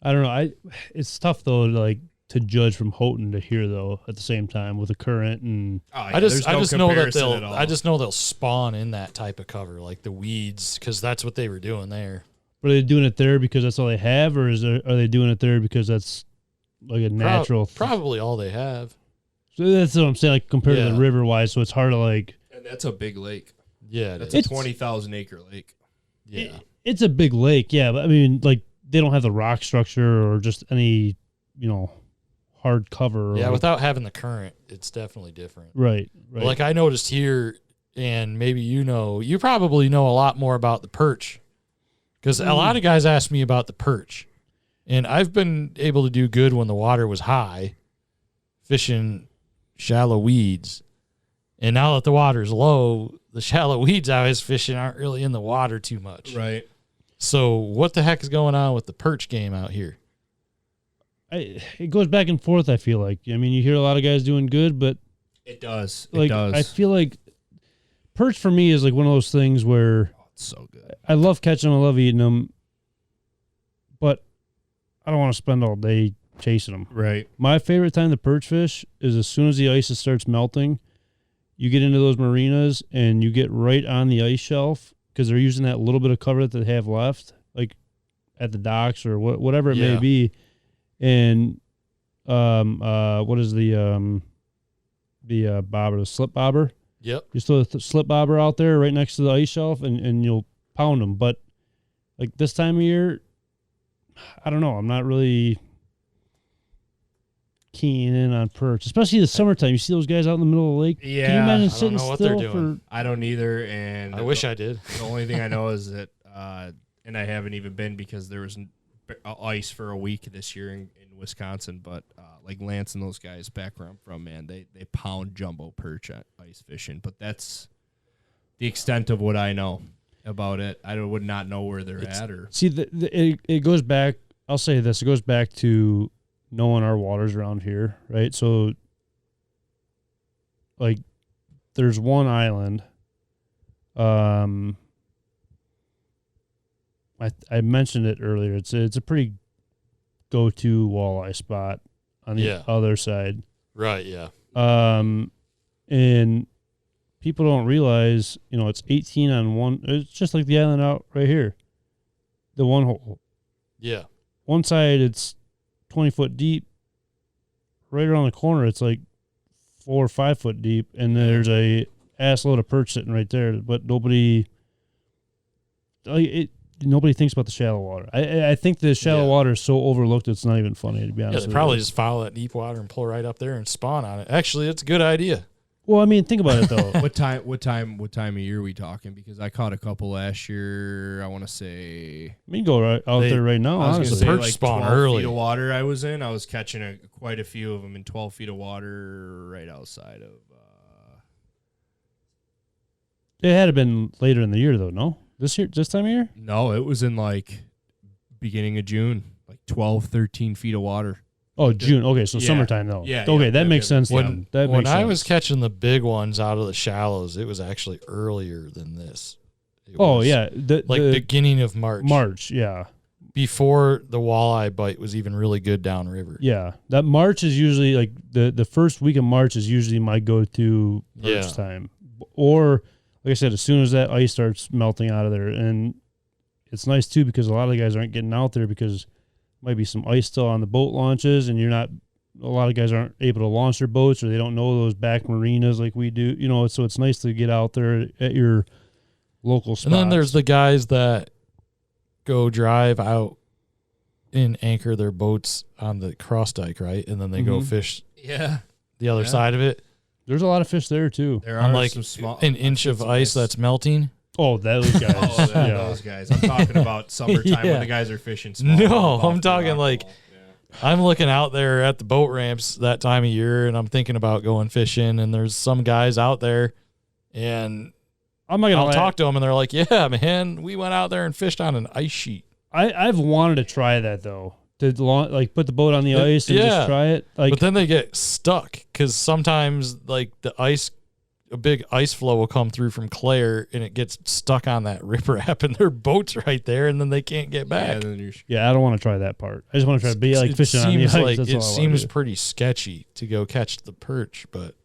I don't know. It's tough though, like to judge from Houghton to here though. At the same time with the current and Oh, yeah, I there's just no know that comparison at all. I just know they'll spawn in that type of cover, like the weeds, because that's what they were doing there. are they doing it there because that's all they have, or are they doing it there because that's like a natural? Probably all they have. So that's what I'm saying. Like compared to Yeah. the river wise, so it's hard to like. And that's a big lake. Yeah, That's it's, a 20,000 acre lake. yeah. It's a big lake, yeah, but I mean, like they don't have the rock structure or just any, hard cover. Yeah, or, without having the current, it's definitely different. right. But like I noticed here, and maybe you probably know a lot more about the perch, because a lot of guys ask me about the perch, and I've been able to do good when the water was high, fishing shallow weeds, and now that the water's low, the shallow weeds I was fishing aren't really in the water too much. Right. So what the heck is going on with the perch game out here? It goes back and forth. I feel like. I mean, you hear a lot of guys doing good, but It does. like It does. I feel like perch for me is like one of those things where Oh, it's so good. I love catching them, I love eating them, but I don't want to spend all day chasing them. Right. My favorite time to perch fish is as soon as the ice starts melting. You get into those marinas and you get right on the ice shelf because they're using that little bit of cover that they have left, like at the docks or whatever it may Yeah. be. And what is the bobber, the slip bobber? Yep. You throw the slip bobber out there right next to the ice shelf and you'll pound them. But like this time of year, I don't know. I'm not really keying in on perch, especially the summertime. You see those guys out in the middle of the lake. Can you Yeah, imagine I don't sitting know what still they're doing. I don't either, and I wish I did. The only thing I know is that, and I haven't even been because there was ice for a week this year in Wisconsin. But like Lance and those guys back where I'm from, man, they pound jumbo perch at ice fishing. But that's the extent of what I know about it. I would not know where they're at or. See, it goes back. I'll say this: it goes back to knowing our waters around here, right? So, like, there's one island. I mentioned it earlier. It's a pretty go-to walleye spot on the other side. Right, yeah. And people don't realize, it's 18 on one. It's just like the island out right here. the one hole. Yeah. One side it's 20 foot deep. Right around the corner it's like 4 or 5 foot deep, and there's a ass load of perch sitting right there. But nobody thinks about the shallow water. I think the shallow water is so overlooked it's not even funny, to be honest. Yeah, they probably just follow that deep water and pull right up there and spawn on it. Actually, it's a good idea. Well, I mean, think about it though. What time of year are we talking? Because I caught a couple last year. I want to say We can go out there right now. I was Honestly, gonna say perch spawn 12 early. feet of water I was in. I was catching quite a few of them in 12 feet of water right outside of. it had been later in the year though. No, this time of year. No, it was in like beginning of June, like 12, 13 feet of water. Oh, June. Okay, so Yeah. summertime though. Yeah, Okay, yeah, that yeah, makes yeah. sense. When When I was catching the big ones out of the shallows, it was actually earlier than this. It was the beginning of March. March, yeah, Before the walleye bite was even really good downriver. yeah. That March is usually like the first week of March is usually my go-to Yeah. perch time. Or like I said, as soon as that ice starts melting out of there, and it's nice too because a lot of the guys aren't getting out there because might be some ice still on the boat launches, and a lot of guys aren't able to launch their boats, or they don't know those back marinas like we do, so it's nice to get out there at your local spots. And then there's the guys that go drive out and anchor their boats on the cross dike, right? And then they go fish the other side of it. There's a lot of fish there too. There On are like some small an inch of ice that's melting. Oh, those guys. Yeah. Those guys. I'm talking about summertime Yeah. when the guys are fishing small. No, above I'm the talking rock like wall. Yeah. I'm looking out there at the boat ramps that time of year, and I'm thinking about going fishing, and there's some guys out there, and I'm not gonna I'll talk to them, and they're like, "Yeah, man, we went out there and fished on an ice sheet." I've wanted to try that though. To put the boat on the ice and just try it. Like, But then they get stuck because sometimes like a big ice flow will come through from Clare, and it gets stuck on that riprap, and their boat's right there, and then they can't get back. And then you're I don't want to try that part. I just want to try to be like It fishing on the seems ice. like That's it all I wanna seems do. pretty sketchy to go catch the perch, but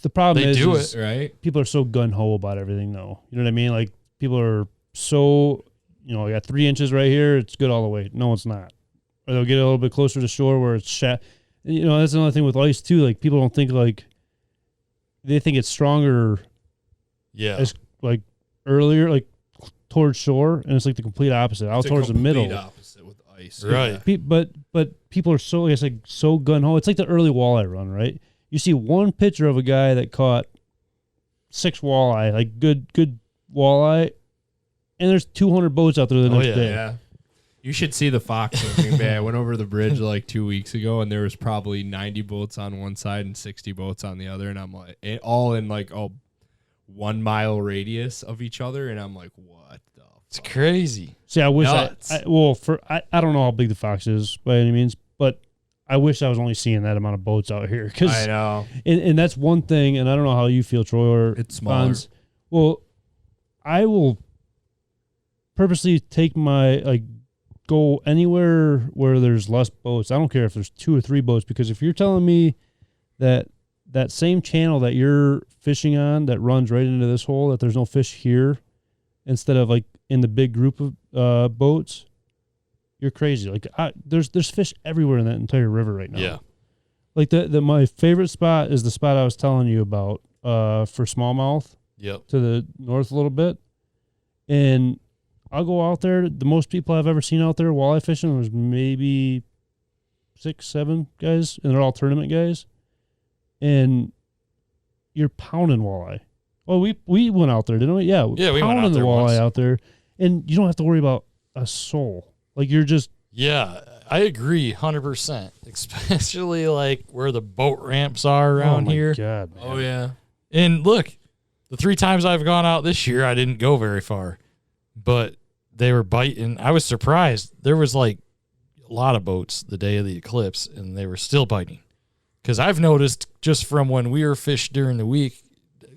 The problem they is, do is it. right. people are so gun ho about everything though. You know what I mean? Like people are so, I got 3 inches right here. It's good all the way. No, it's not. Or they'll get a little bit closer to shore where it's that's another thing with ice too. Like people don't think they think it's stronger Yeah. as like earlier, like towards shore, and it's like the complete opposite, out It's a towards the middle. complete opposite with ice. Right. But people are so, like I said, so gun ho. It's like the early walleye run, right? You see one picture of a guy that caught 6 walleye, like good walleye, and there's 200 boats out there the next day. Yeah. You should see the fox in Green Bay. I went over the bridge like 2 weeks ago, and there was probably 90 boats on one side and 60 boats on the other, and I'm like, all in like a 1 mile radius of each other, and I'm like, what the It's fuck? crazy. See, I wish Nuts. I don't know how big the fox is by any means, but I wish I was only seeing that amount of boats out here. I know. And that's one thing, and I don't know how you feel, Troy, or It's smaller. Fonz. Well, I will purposely take go anywhere where there's less boats. I don't care if there's 2 or 3 boats, because if you're telling me that same channel that you're fishing on that runs right into this hole, that there's no fish here instead of like in the big group of boats, you're crazy. Like there's fish everywhere in that entire river right now. Yeah. Like my favorite spot is the spot I was telling you about for smallmouth. Yep. To the north a little bit, and I'll go out there. The most people I've ever seen out there walleye fishing was maybe 6, 7 guys, and they're all tournament guys. And you're pounding walleye. Well, we went out there, didn't we? Yeah, Yeah, we went pounding out the there walleye once. out there, and you don't have to worry about a soul. Like you're just Yeah, I agree 100%, especially like where the boat ramps are around here. God, man. Oh, yeah. And look, the 3 times I've gone out this year, I didn't go very far, but they were biting. I was surprised. There was like a lot of boats the day of the eclipse, and they were still biting. Because I've noticed just from when we were fished during the week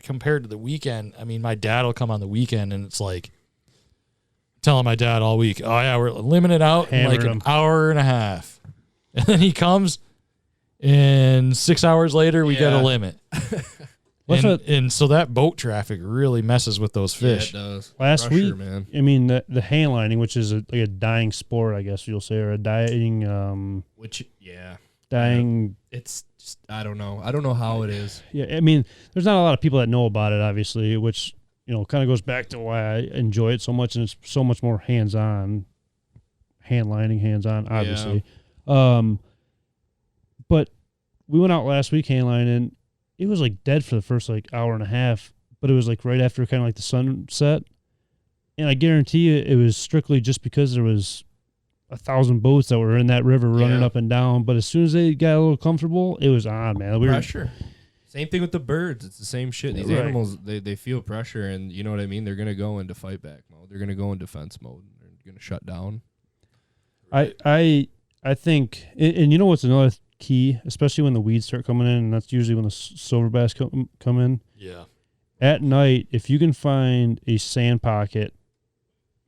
compared to the weekend, I mean, my dad will come on the weekend, and it's like, telling my dad all week, oh, yeah, we're limited out in like Hammered an him. hour and a half. And then he comes, and 6 hours later, we got a limit. And so that boat traffic really messes with those fish. Yeah, it does. Last Pressure, week, man. I mean, the hand lining, which is like a dying sport, I guess you'll say, or a dying, dying. It's just, I don't know. I don't know how it is. Yeah, I mean, there's not a lot of people that know about it, obviously, which, kind of goes back to why I enjoy it so much, and it's so much more hands-on, hand lining, hands-on, obviously. Yeah. But we went out last week hand lining. It was like dead for the first like hour and a half, but it was like right after kind of like the sunset. And I guarantee you it was strictly just because there was 1,000 boats that were in that river running up and down. But as soon as they got a little comfortable, it was on, man. Pressure. Same thing with the birds. It's the same shit. These animals, they feel pressure, and you know what I mean? They're going to go into fight back mode. They're going to go in defense mode. They're going to shut down. I think, and you know what's another key, especially when the weeds start coming in, and that's usually when the silver bass come in. Yeah. At night, if you can find a sand pocket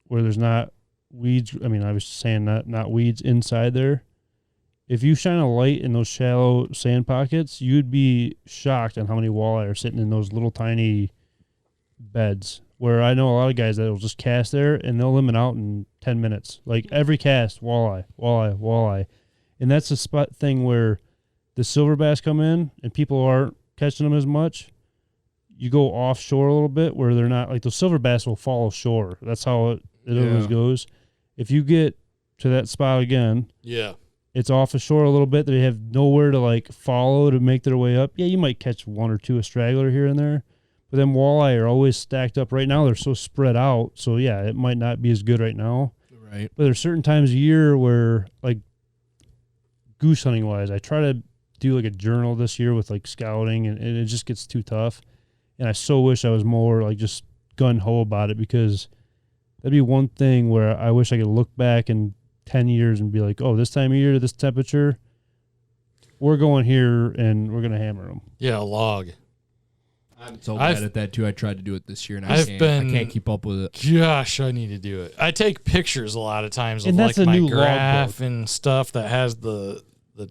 where there's not weeds, I mean, I was saying not weeds inside there. If you shine a light in those shallow sand pockets, you'd be shocked on how many walleye are sitting in those little tiny beds. Where I know a lot of guys that will just cast there and they'll limit out in 10 minutes. Like every cast, walleye, walleye, walleye. And that's the spot thing where the silver bass come in and people aren't catching them as much. You go offshore a little bit where they're not, like the silver bass will follow shore. That's how it always goes. If you get to that spot again, it's off the shore a little bit. They have nowhere to like follow to make their way up. Yeah, you might catch one or two a straggler here and there. But them walleye are always stacked up. Right now, they're so spread out. So, yeah, it might not be as good right now. Right. But there's certain times a year where, like, goose hunting wise, I try to do like a journal this year with like scouting, and it just gets too tough. And I so wish I was more like just gun ho about it, because that'd be one thing where I wish I could look back in 10 years and be like, oh, this time of year, this temperature, we're going here and we're going to hammer them. Yeah, a log. I'm so bad at that too. I tried to do it this year, and I can't keep up with it. Gosh, I need to do it. I take pictures a lot of times of like my graph and stuff that has the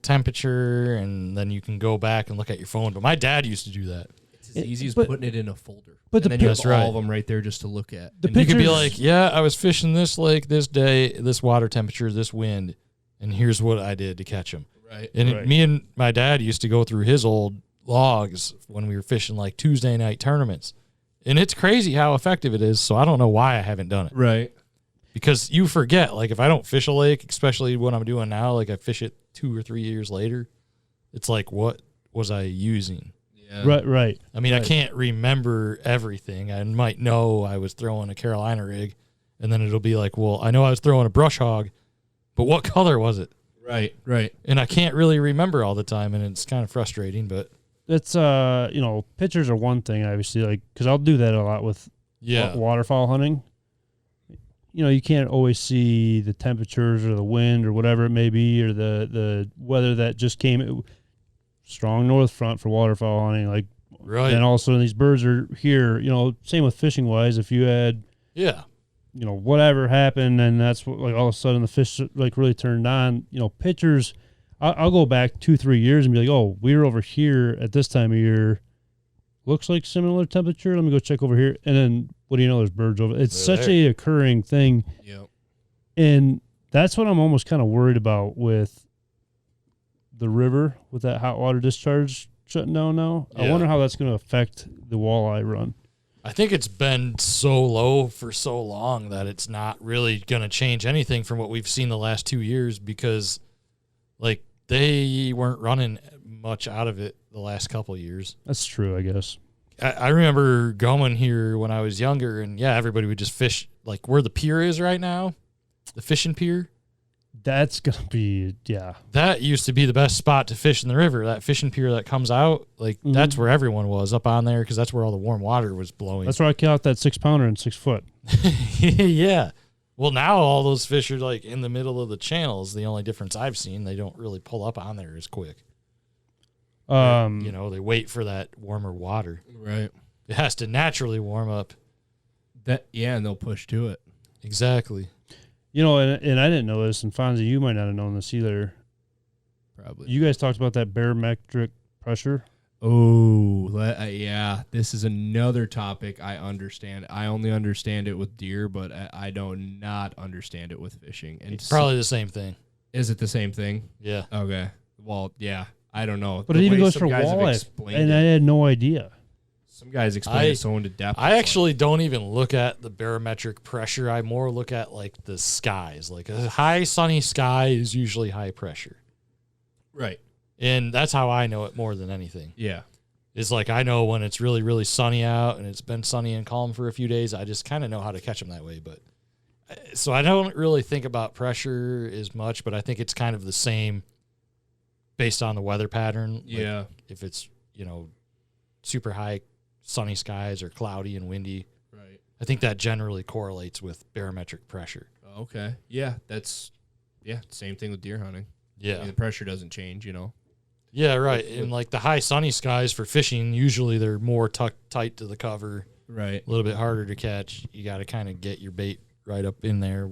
temperature, and then you can go back and look at your phone. But my dad used to do that. It's as easy as putting it in a folder. But then you have all of them right there just to look at. And you could be like, yeah, I was fishing this lake this day, this water temperature, this wind, and here's what I did to catch them. Right. And me and my dad used to go through his old logs when we were fishing like Tuesday night tournaments, and it's crazy how effective it is. So I don't know why I haven't done it. Right. Because you forget, like if I don't fish a lake, especially what I'm doing now, like I fish it 2 or 3 years later, it's like, what was I using? Yeah. Right. I mean, I can't remember everything. I might know I was throwing a Carolina rig, and then it'll be like, well, I know I was throwing a brush hog, but what color was it? Right. And I can't really remember all the time, and it's kind of frustrating, but it's pictures are one thing, obviously, like, because I'll do that a lot with waterfowl hunting. You can't always see the temperatures or the wind or whatever it may be, or the weather that just came. Strong north front for waterfowl hunting, like, right. And also these birds are here. Same with fishing wise. If you had, whatever happened, and that's what, like, all of a sudden the fish like really turned on. Pictures. I'll go back 2-3 years and be like, oh, we were over here at this time of year. Looks like similar temperature. Let me go check over here. And then what do you know? There's birds over. It's such a occurring thing. Yep. And that's what I'm almost kind of worried about with the river, with that hot water discharge shutting down now. Yeah. I wonder how that's going to affect the walleye run. I think it's been so low for so long that it's not really going to change anything from what we've seen the last 2 years, because like they weren't running much out of it the last couple of years. That's true, I guess. I remember going here when I was younger, and everybody would just fish like where the pier is right now, the fishing pier. That's going to be, That used to be the best spot to fish in the river, that fishing pier that comes out. Like, that's where everyone was, up on there, because that's where all the warm water was blowing. That's where I caught that 6-pounder in 6 foot. Yeah. Well, now all those fish are like in the middle of the channels. The only difference I've seen, they don't really pull up on there as quick. They wait for that warmer water. Right. It has to naturally warm up. And they'll push to it. Exactly. And I didn't know this, and Fonzie, you might not have known this either. Probably. You guys talked about that barometric pressure. Yeah. This is another topic I understand. I only understand it with deer, but I do not understand it with fishing. And It's probably the same thing. Is it the same thing? Yeah. Okay. Well, yeah. I don't know. But it even goes for walleye, and I had no idea. Some guys explain it so into depth. I actually don't even look at the barometric pressure. I more look at like the skies. Like a high sunny sky is usually high pressure. Right. And that's how I know it more than anything. Yeah. It's like I know when it's really, really sunny out and it's been sunny and calm for a few days. I just kind of know how to catch them that way. But so I don't really think about pressure as much, but I think it's kind of the same based on the weather pattern. Yeah. Like if it's, super high sunny skies or cloudy and windy. Right. I think that generally correlates with barometric pressure. Okay. Yeah. Same thing with deer hunting. Yeah. I mean, the pressure doesn't change, Yeah, right. And like the high sunny skies for fishing, usually they're more tucked tight to the cover. Right. A little bit harder to catch. You got to kind of get your bait right up in there,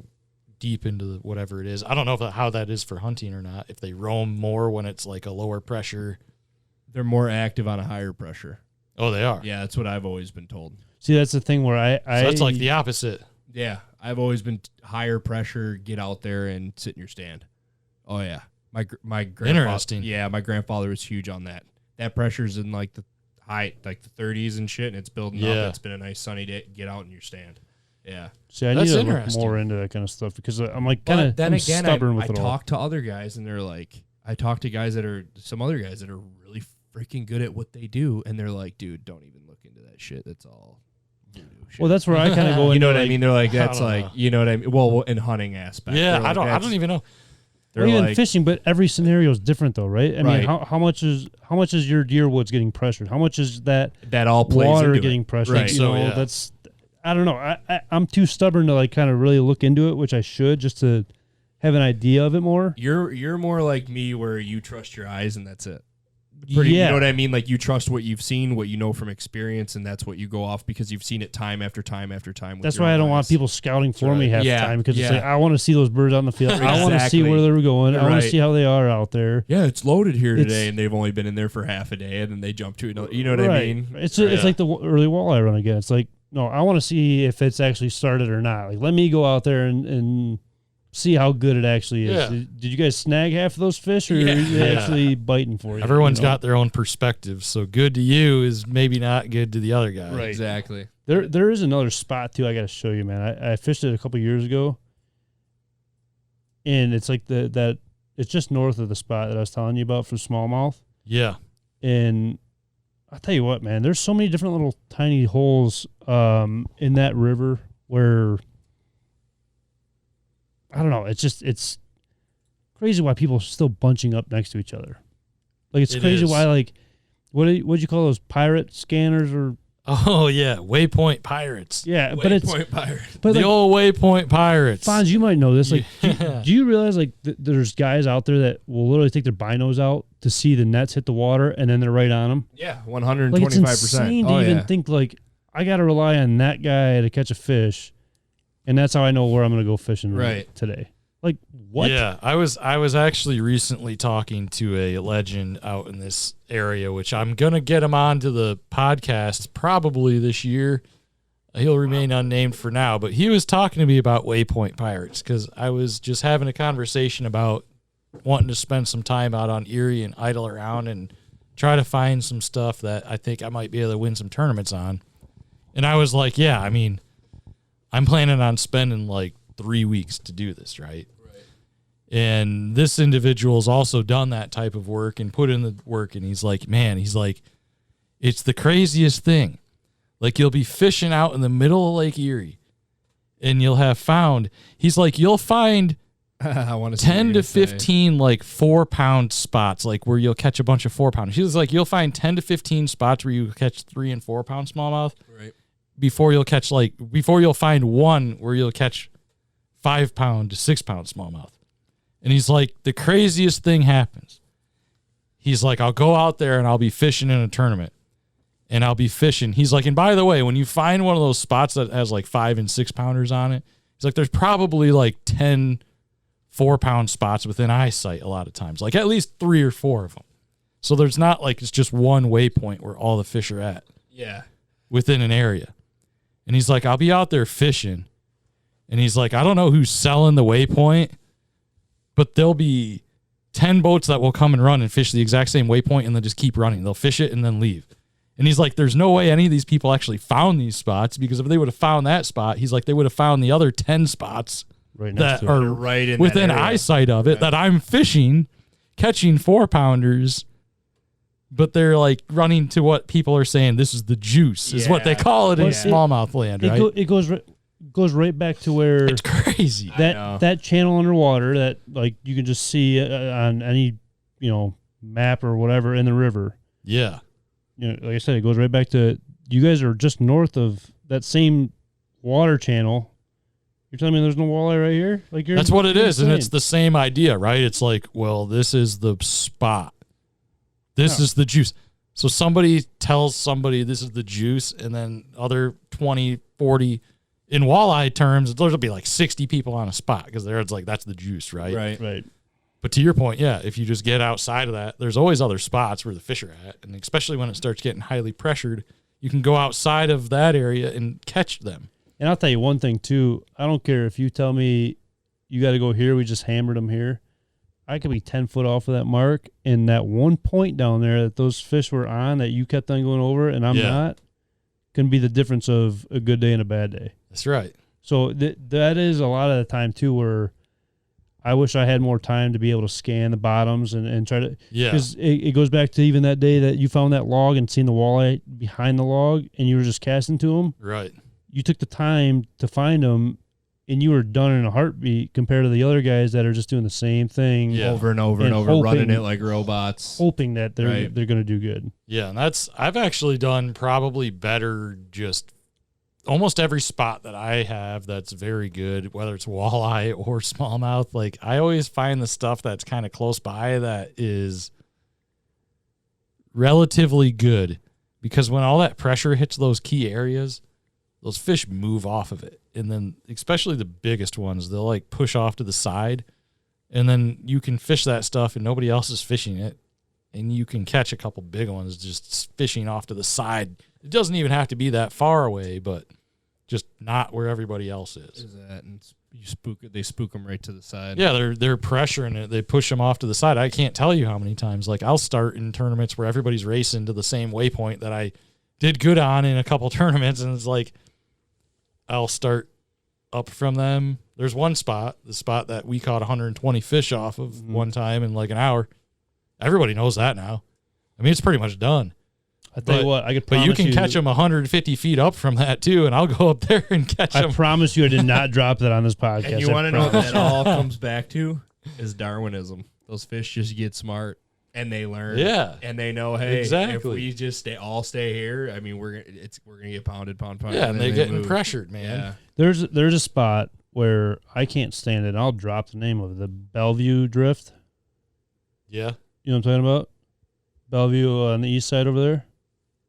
deep into whatever it is. I don't know how that is for hunting or not. If they roam more when it's like a lower pressure. They're more active on a higher pressure. Oh, they are. Yeah, that's what I've always been told. See, that's the thing where So that's like the opposite. Yeah, I've always been higher pressure. Get out there and sit in your stand. Oh yeah, my grandfather. Interesting. Yeah, my grandfather was huge on that. That pressure's in like the high, like the 30s and shit, and it's building up. It's been a nice sunny day. Get out in your stand. Yeah. See, I need to look more into that kind of stuff because I'm like kind of stubborn with it all. I talk to other guys and they're like, I talk to some other guys that are really freaking good at what they do, and they're like, dude, don't even look into that shit. That's all voodoo shit. Well, that's where I kind of go into. You know what I mean? They're like, that's like, you know what I mean? Well, in hunting aspect. Yeah, like, I don't even know. Or even fishing, but every scenario is different, though, right? I mean, how much is your deer woods getting pressured? How much is that all plays water into getting pressured? Right. You know, that's I don't know. I'm too stubborn to like kind of really look into it, which I should just to have an idea of it more. You're more like me, where you trust your eyes and that's it. Yeah. You know what I mean? Like you trust what you've seen, what you know from experience, and that's what you go off because you've seen it time after time after time. That's why I don't want people scouting for me half the time because it's like I want to see those birds on the field. Exactly. I want to see where they're going. I want to see how they are out there. Yeah, it's loaded here today, and they've only been in there for half a day, and then they jump to it. You know what I mean? It's like the early walleye run again. It's like, no, I want to see if it's actually started or not. Like, let me go out there and see how good it actually is. Yeah. Did you guys snag half of those fish, or are they actually biting for you? Everyone's got their own perspective, so good to you is maybe not good to the other guy. Right, exactly. There is another spot too. I got to show you, man. I fished it a couple years ago, and it's like it's just north of the spot that I was telling you about for smallmouth. Yeah, and I'll tell you what, man. There's so many different little tiny holes in that river where. I don't know. It's crazy why people are still bunching up next to each other. Like it's crazy why like what'd you call those pirate scanners or? Oh yeah, Waypoint Pirates. Yeah, but it's Pirates. But the old Waypoint Pirates. Fonz, you might know this. Like, do you realize like there's guys out there that will literally take their binos out to see the nets hit the water and then they're right on them? Yeah, 125%. Like it's insane to even think like I got to rely on that guy to catch a fish. And that's how I know where I'm going to go fishing today. Like, what? Yeah, I was actually recently talking to a legend out in this area, which I'm going to get him onto the podcast probably this year. He'll remain unnamed for now, but he was talking to me about Waypoint Pirates because I was just having a conversation about wanting to spend some time out on Erie and idle around and try to find some stuff that I think I might be able to win some tournaments on. And I was like, yeah, I mean, I'm planning on spending like 3 weeks to do this, right? And this individual's also done that type of work and put in the work. And he's like, man, it's the craziest thing. Like you'll be fishing out in the middle of Lake Erie and you'll have found, he's like, you'll find I want to 10 to 15 like 4-pound spots, like where you'll catch a bunch of 4-pounders. He's like, you'll find 10 to 15 spots where you catch 3 and 4 pound smallmouth. Right. Before you'll find one where you'll catch 5 pound to 6 pound smallmouth. And he's like, the craziest thing happens. He's like, I'll go out there and I'll be fishing in a tournament and I'll be fishing. He's like, and by the way, when you find one of those spots that has like 5 and 6 pounders on it, he's like, there's probably like 10 4-pound spots within eyesight a lot of times, like at least 3 or 4 of them. So there's not like it's just one waypoint where all the fish are at. Yeah. Within an area. And he's like, I'll be out there fishing. And he's like, I don't know who's selling the waypoint, but there'll be 10 boats that will come and run and fish the exact same waypoint and then just keep running. They'll fish it and then leave. And he's like, there's no way any of these people actually found these spots, because if they would have found that spot, he's like, they would have found the other 10 spots that are right in within eyesight of it that I'm fishing, catching 4-pounders, but they're like running to what people are saying. This is the juice, is what they call it in smallmouth land, right? It goes right back to where it's crazy. That channel underwater that like you can just see on any map or whatever in the river. Yeah. Like I said, it goes right back to you guys are just north of that same water channel. You're telling me there's no walleye right here? Like that's what it is, and it's the same idea, right? It's like, well, this is the spot. This is the juice. So somebody tells somebody this is the juice, and then other 20, 40, in walleye terms, there'll be like 60 people on a spot because it's like that's the juice, right? Right. But to your point, yeah, if you just get outside of that, there's always other spots where the fish are at. And especially when it starts getting highly pressured, you can go outside of that area and catch them. And I'll tell you one thing, too. I don't care if you tell me you got to go here, we just hammered them here. I could be 10 foot off of that mark, and that one point down there that those fish were on that you kept on going over and I'm not, can be the difference of a good day and a bad day. That's right. So that is a lot of the time, too, where I wish I had more time to be able to scan the bottoms and try to, because it goes back to even that day that you found that log and seen the walleye behind the log and you were just casting to them. Right. You took the time to find them and you were done in a heartbeat compared to the other guys that are just doing the same thing over and over and over, running it like robots, hoping that they're going to do good. Yeah. And I've actually done probably better just almost every spot that I have that's very good, whether it's walleye or smallmouth. Like I always find the stuff that's kind of close by that is relatively good, because when all that pressure hits those key areas, those fish move off of it. And then especially the biggest ones, they'll like push off to the side, and then you can fish that stuff and nobody else is fishing it. And you can catch a couple big ones just fishing off to the side. It doesn't even have to be that far away, but just not where everybody else is. And they spook them right to the side. Yeah, they're pressuring it. They push them off to the side. I can't tell you how many times. Like I'll start in tournaments where everybody's racing to the same waypoint that I did good on in a couple tournaments, and it's like I'll start up from them. There's one spot, the spot that we caught 120 fish off of one time in like an hour. Everybody knows that now. I mean, it's pretty much done. I tell you what, I could promise you. But you can catch them 150 feet up from that too, and I'll go up there and catch them. I promise you I did not drop that on this podcast. And you want to know what that all comes back to? Is Darwinism. Those fish just get smart and they learn. Yeah. And they know, hey, if we just stay here, I mean, we're gonna get pounded. Yeah, and they're getting pressured, man. Yeah. There's a spot where I can't stand it, and I'll drop the name of it, the Bellevue Drift. Yeah. You know what I'm talking about? Bellevue on the east side over there.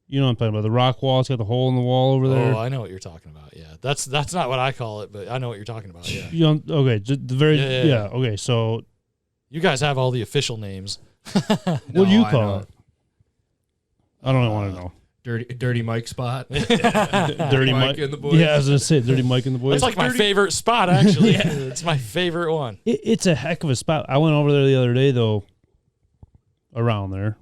You know what I'm talking about. The rock wall, it's got the hole in the wall over there. Oh, I know what you're talking about. Yeah. That's not what I call it, but I know what you're talking about. Yeah. Okay. Just the very, yeah. Okay. So you guys have all the official names. What do you call it? I don't want to know. Dirty Mike spot. Dirty Mike and the boys. Yeah, I was going to say Dirty Mike and the boys. It's like my favorite spot, actually. It's my favorite one. It's a heck of a spot. I went over there the other day, though, around there.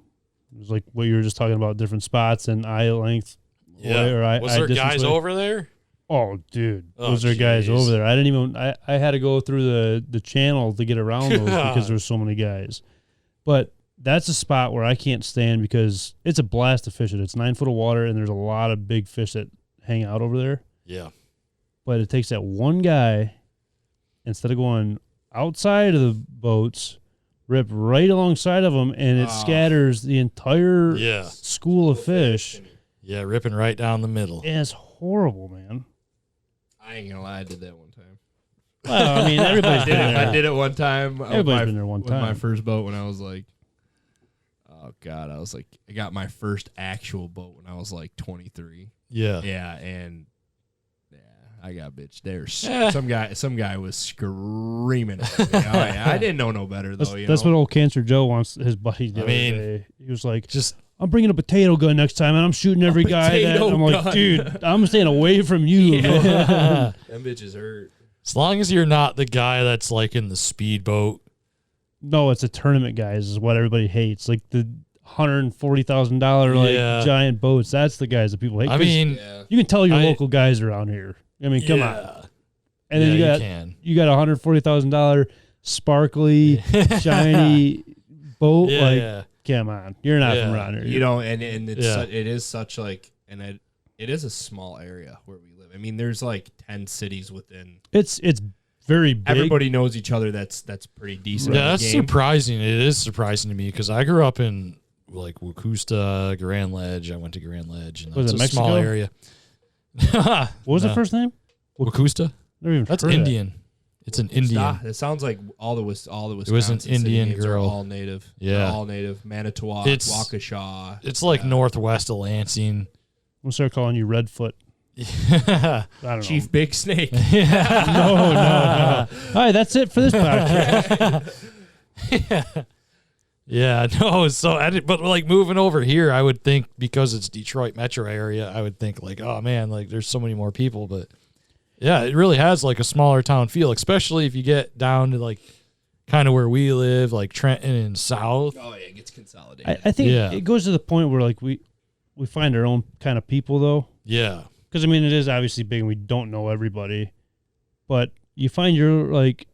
It was like what you were just talking about, different spots and eye length. Yeah. Was there guys over there? Oh, dude. Was there guys over there? I didn't even, I had to go through the channel to get around those because there were so many guys. But that's a spot where I can't stand because it's a blast to fish it. It's 9 foot of water, and there's a lot of big fish that hang out over there. Yeah. But it takes that one guy, instead of going outside of the boats, rip right alongside of them, and it scatters the entire school of fish. Yeah, ripping right down the middle. Yeah, it's horrible, man. I ain't gonna lie, I did that one time. Well, I mean, everybody's been there. I did it one time. Everybody's been there one time. With my first boat when I was like, oh, God, I got my first actual boat when I was like 23. Yeah. Yeah, and I got bitch. There's some guy was screaming at me. I didn't know no better though. That's what old Cancer Joe wants his buddy to do. He was like, I'm bringing a potato gun next time, and I'm shooting every guy. I'm like, dude, I'm staying away from you. Man. Them bitches hurt. As long as you're not the guy that's like in the speedboat. No, it's a tournament, guys. Is what everybody hates. Like the $140,000 giant boats. That's the guys that people hate. I mean, you can tell your local guys around here. I mean, come on. And then you got $140,000 sparkly, shiny boat. Come on, you're not from around here. You know, and it's it is such like, and it is a small area where we live. I mean, there's like 10 cities within. It's very big. Everybody knows each other. That's pretty decent. Yeah, that's surprising. It is surprising to me because I grew up in like Wacusta, Grand Ledge. I went to Grand Ledge, and that's a small area. What was the first name? Wacusta. That's Indian. It's an Indian. It sounds like all the Wisconsin. It was an Indian girl. All native. Yeah, they're all native. Manitowoc, Waukesha. It's like northwest of Lansing. We'll start calling you Redfoot. I don't Chief know. Big Snake. No. All right, that's it for this podcast. But like moving over here, I would think because it's Detroit metro area, I would think like, oh man, like there's so many more people. But yeah, it really has like a smaller town feel, especially if you get down to like kind of where we live, like Trenton and south. Oh yeah, it gets consolidated. I think it goes to the point where like we find our own kind of people though. Yeah. Because, I mean, it is obviously big and we don't know everybody. But you find your, like,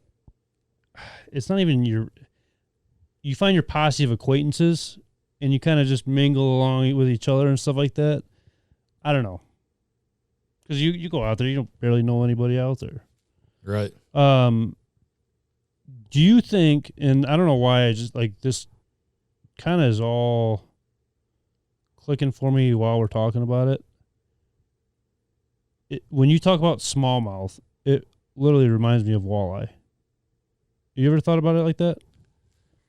it's not even your, you find your posse of acquaintances and you kind of just mingle along with each other and stuff like that. I don't know. Because you go out there, you don't barely know anybody out there. Right. Do you think, and I don't know why, I just, like, this kind of is all clicking for me while we're talking about it. When you talk about smallmouth, it literally reminds me of walleye. You ever thought about it like that?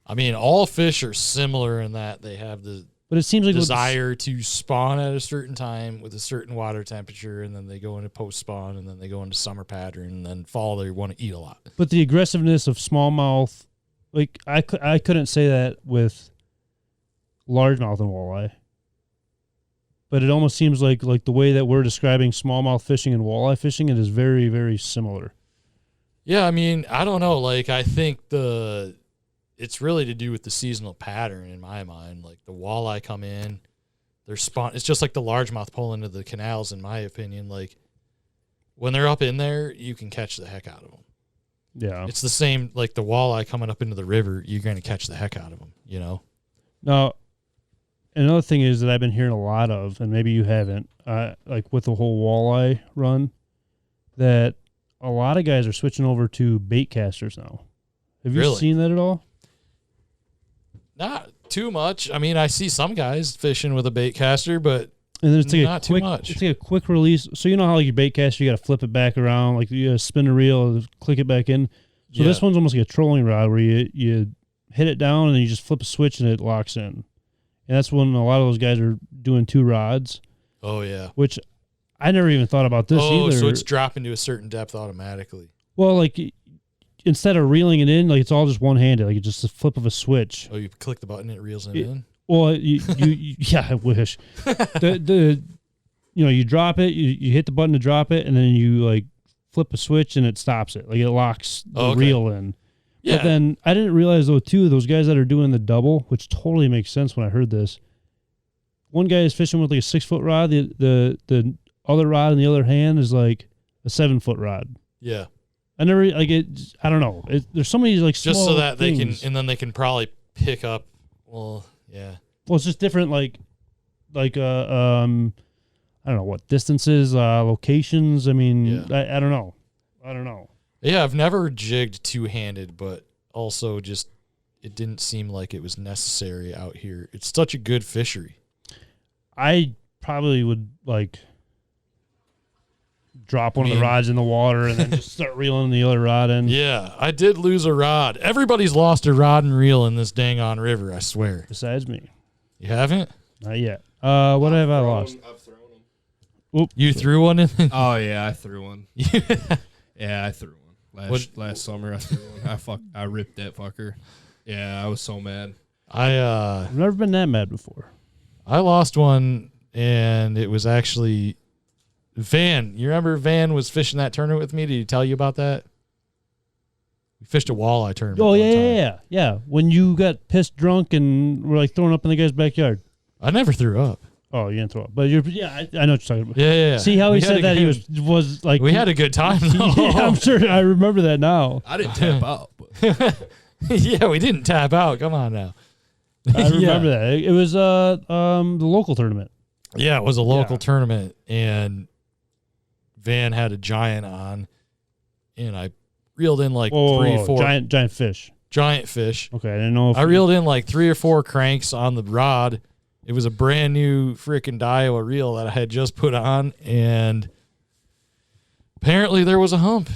I mean, all fish are similar in that they have the but it seems like desire to spawn at a certain time with a certain water temperature, and then they go into post-spawn, and then they go into summer pattern, and then fall they want to eat a lot. But the aggressiveness of smallmouth, like I couldn't say that with largemouth and walleye. But it almost seems like the way that we're describing smallmouth fishing and walleye fishing, it is very, very similar. Yeah, I mean, I don't know. Like, I think it's really to do with the seasonal pattern in my mind. Like, the walleye come in, they're it's just like the largemouth pull into the canals, in my opinion. Like, when they're up in there, you can catch the heck out of them. Yeah. It's the same, like the walleye coming up into the river, you're going to catch the heck out of them, you know? Now, another thing is that I've been hearing a lot of, and maybe you haven't, like with the whole walleye run, that a lot of guys are switching over to bait casters now. Have you seen that at all? Not too much. I mean, I see some guys fishing with a bait caster, but it's like not too much. It's like a quick release. So you know how like your bait caster, you got to flip it back around, like you got to spin the reel, click it back in. So this one's almost like a trolling rod where you hit it down and then you just flip a switch and it locks in. And that's when a lot of those guys are doing 2 rods. Oh, yeah. Which I never even thought about this either. So it's dropping to a certain depth automatically. Well, like instead of reeling it in, like it's all just one-handed. Like it's just a flip of a switch. Oh, you click the button, it reels it in? Well, you yeah, I wish. You drop it, you hit the button to drop it, and then you like flip a switch and it stops it. Like it locks the reel in. Yeah. But then I didn't realize, though, too, those guys that are doing the double, which totally makes sense when I heard this. One guy is fishing with like a 6-foot rod. The other rod in the other hand is like a 7-foot rod. Yeah. I never, like, it, I don't know. There's so many, like, small just so that things. they can, and then they can probably pick up, well, yeah. Well, it's just different, I don't know, what, distances, locations. I mean, I don't know. Yeah, I've never jigged two-handed, but also just it didn't seem like it was necessary out here. It's such a good fishery. I probably would drop one of the rods in the water and then just start reeling the other rod in. Yeah, I did lose a rod. Everybody's lost a rod and reel in this dang on river, I swear. Besides me. You haven't? Not yet. What have I lost? I've thrown them. You threw one in? Oh yeah, I threw one. Yeah, I threw one last summer. I threw one. I ripped that fucker. Yeah, I was so mad. I've never been that mad before. I lost one, and it was actually Van. You remember Van was fishing that tournament with me? Did he tell you about that? We fished a walleye tournament. Oh yeah. When you got pissed drunk and were like throwing up in the guy's backyard. I never threw up. Oh, you didn't throw up, but I know what you're talking about. Yeah. See how he said that? He was like, we had a good time. Though. Yeah, I'm sure. I remember that now. I didn't tap out. But. Yeah, we didn't tap out. Come on now. I remember that. It was the local tournament. Yeah, it was a local tournament, and Van had a giant on, and I reeled in like 3 or 4 giant fish. Giant fish. Okay, I didn't know if I reeled in like 3 or 4 cranks on the rod. It was a brand new freaking Daiwa reel that I had just put on, and apparently there was a hump.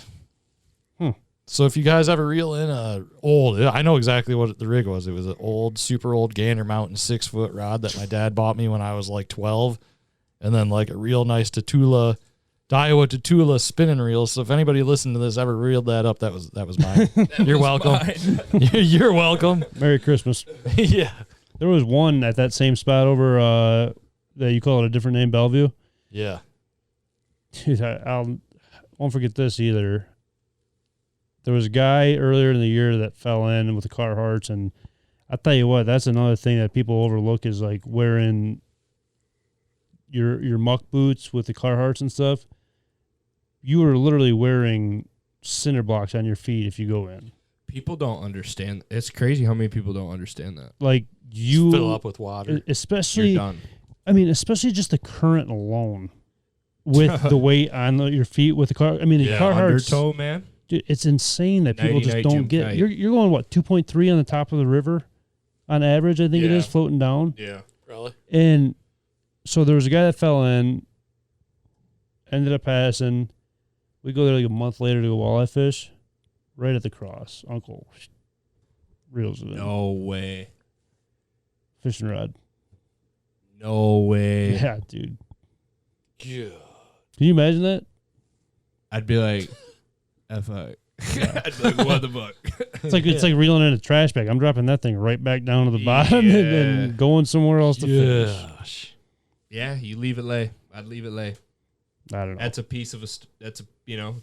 So if you guys ever reel in I know exactly what the rig was. It was an super old Gander Mountain 6-foot rod that my dad bought me when I was like 12, and then like a real nice Daiwa Tatula spinning reel. So if anybody listened to this ever reeled that up, that was mine. You're welcome. You're welcome. Merry Christmas. Yeah. There was one at that same spot over that you call it a different name, Bellevue. Yeah. Dude, I won't forget this either. There was a guy earlier in the year that fell in with the Carhartts, and I tell you what, that's another thing that people overlook is like wearing your muck boots with the Carhartts and stuff. You are literally wearing cinder blocks on your feet if you go in. People don't understand. It's crazy how many people don't understand that. Like you fill up with water, especially. You're done. I mean, especially just the current alone with the weight on your feet with the car. I mean, the Carhartts, undertow, man. Dude, it's insane that people just don't get. Kite. You're going what 2.3 on the top of the river, on average. I think it is floating down. Yeah, probably. And so there was a guy that fell in, ended up passing. We go there like a month later to go walleye fish, right at the cross. Uncle reels it in. No way. Fishing rod. No way. Yeah, dude. Yeah. Can you imagine that? I'd be like, I'd be like, what the fuck? It's like reeling in a trash bag. I'm dropping that thing right back down to the bottom and then going somewhere else to fish. Yeah, you leave it lay. I'd leave it lay. I don't know. That's a piece of it's a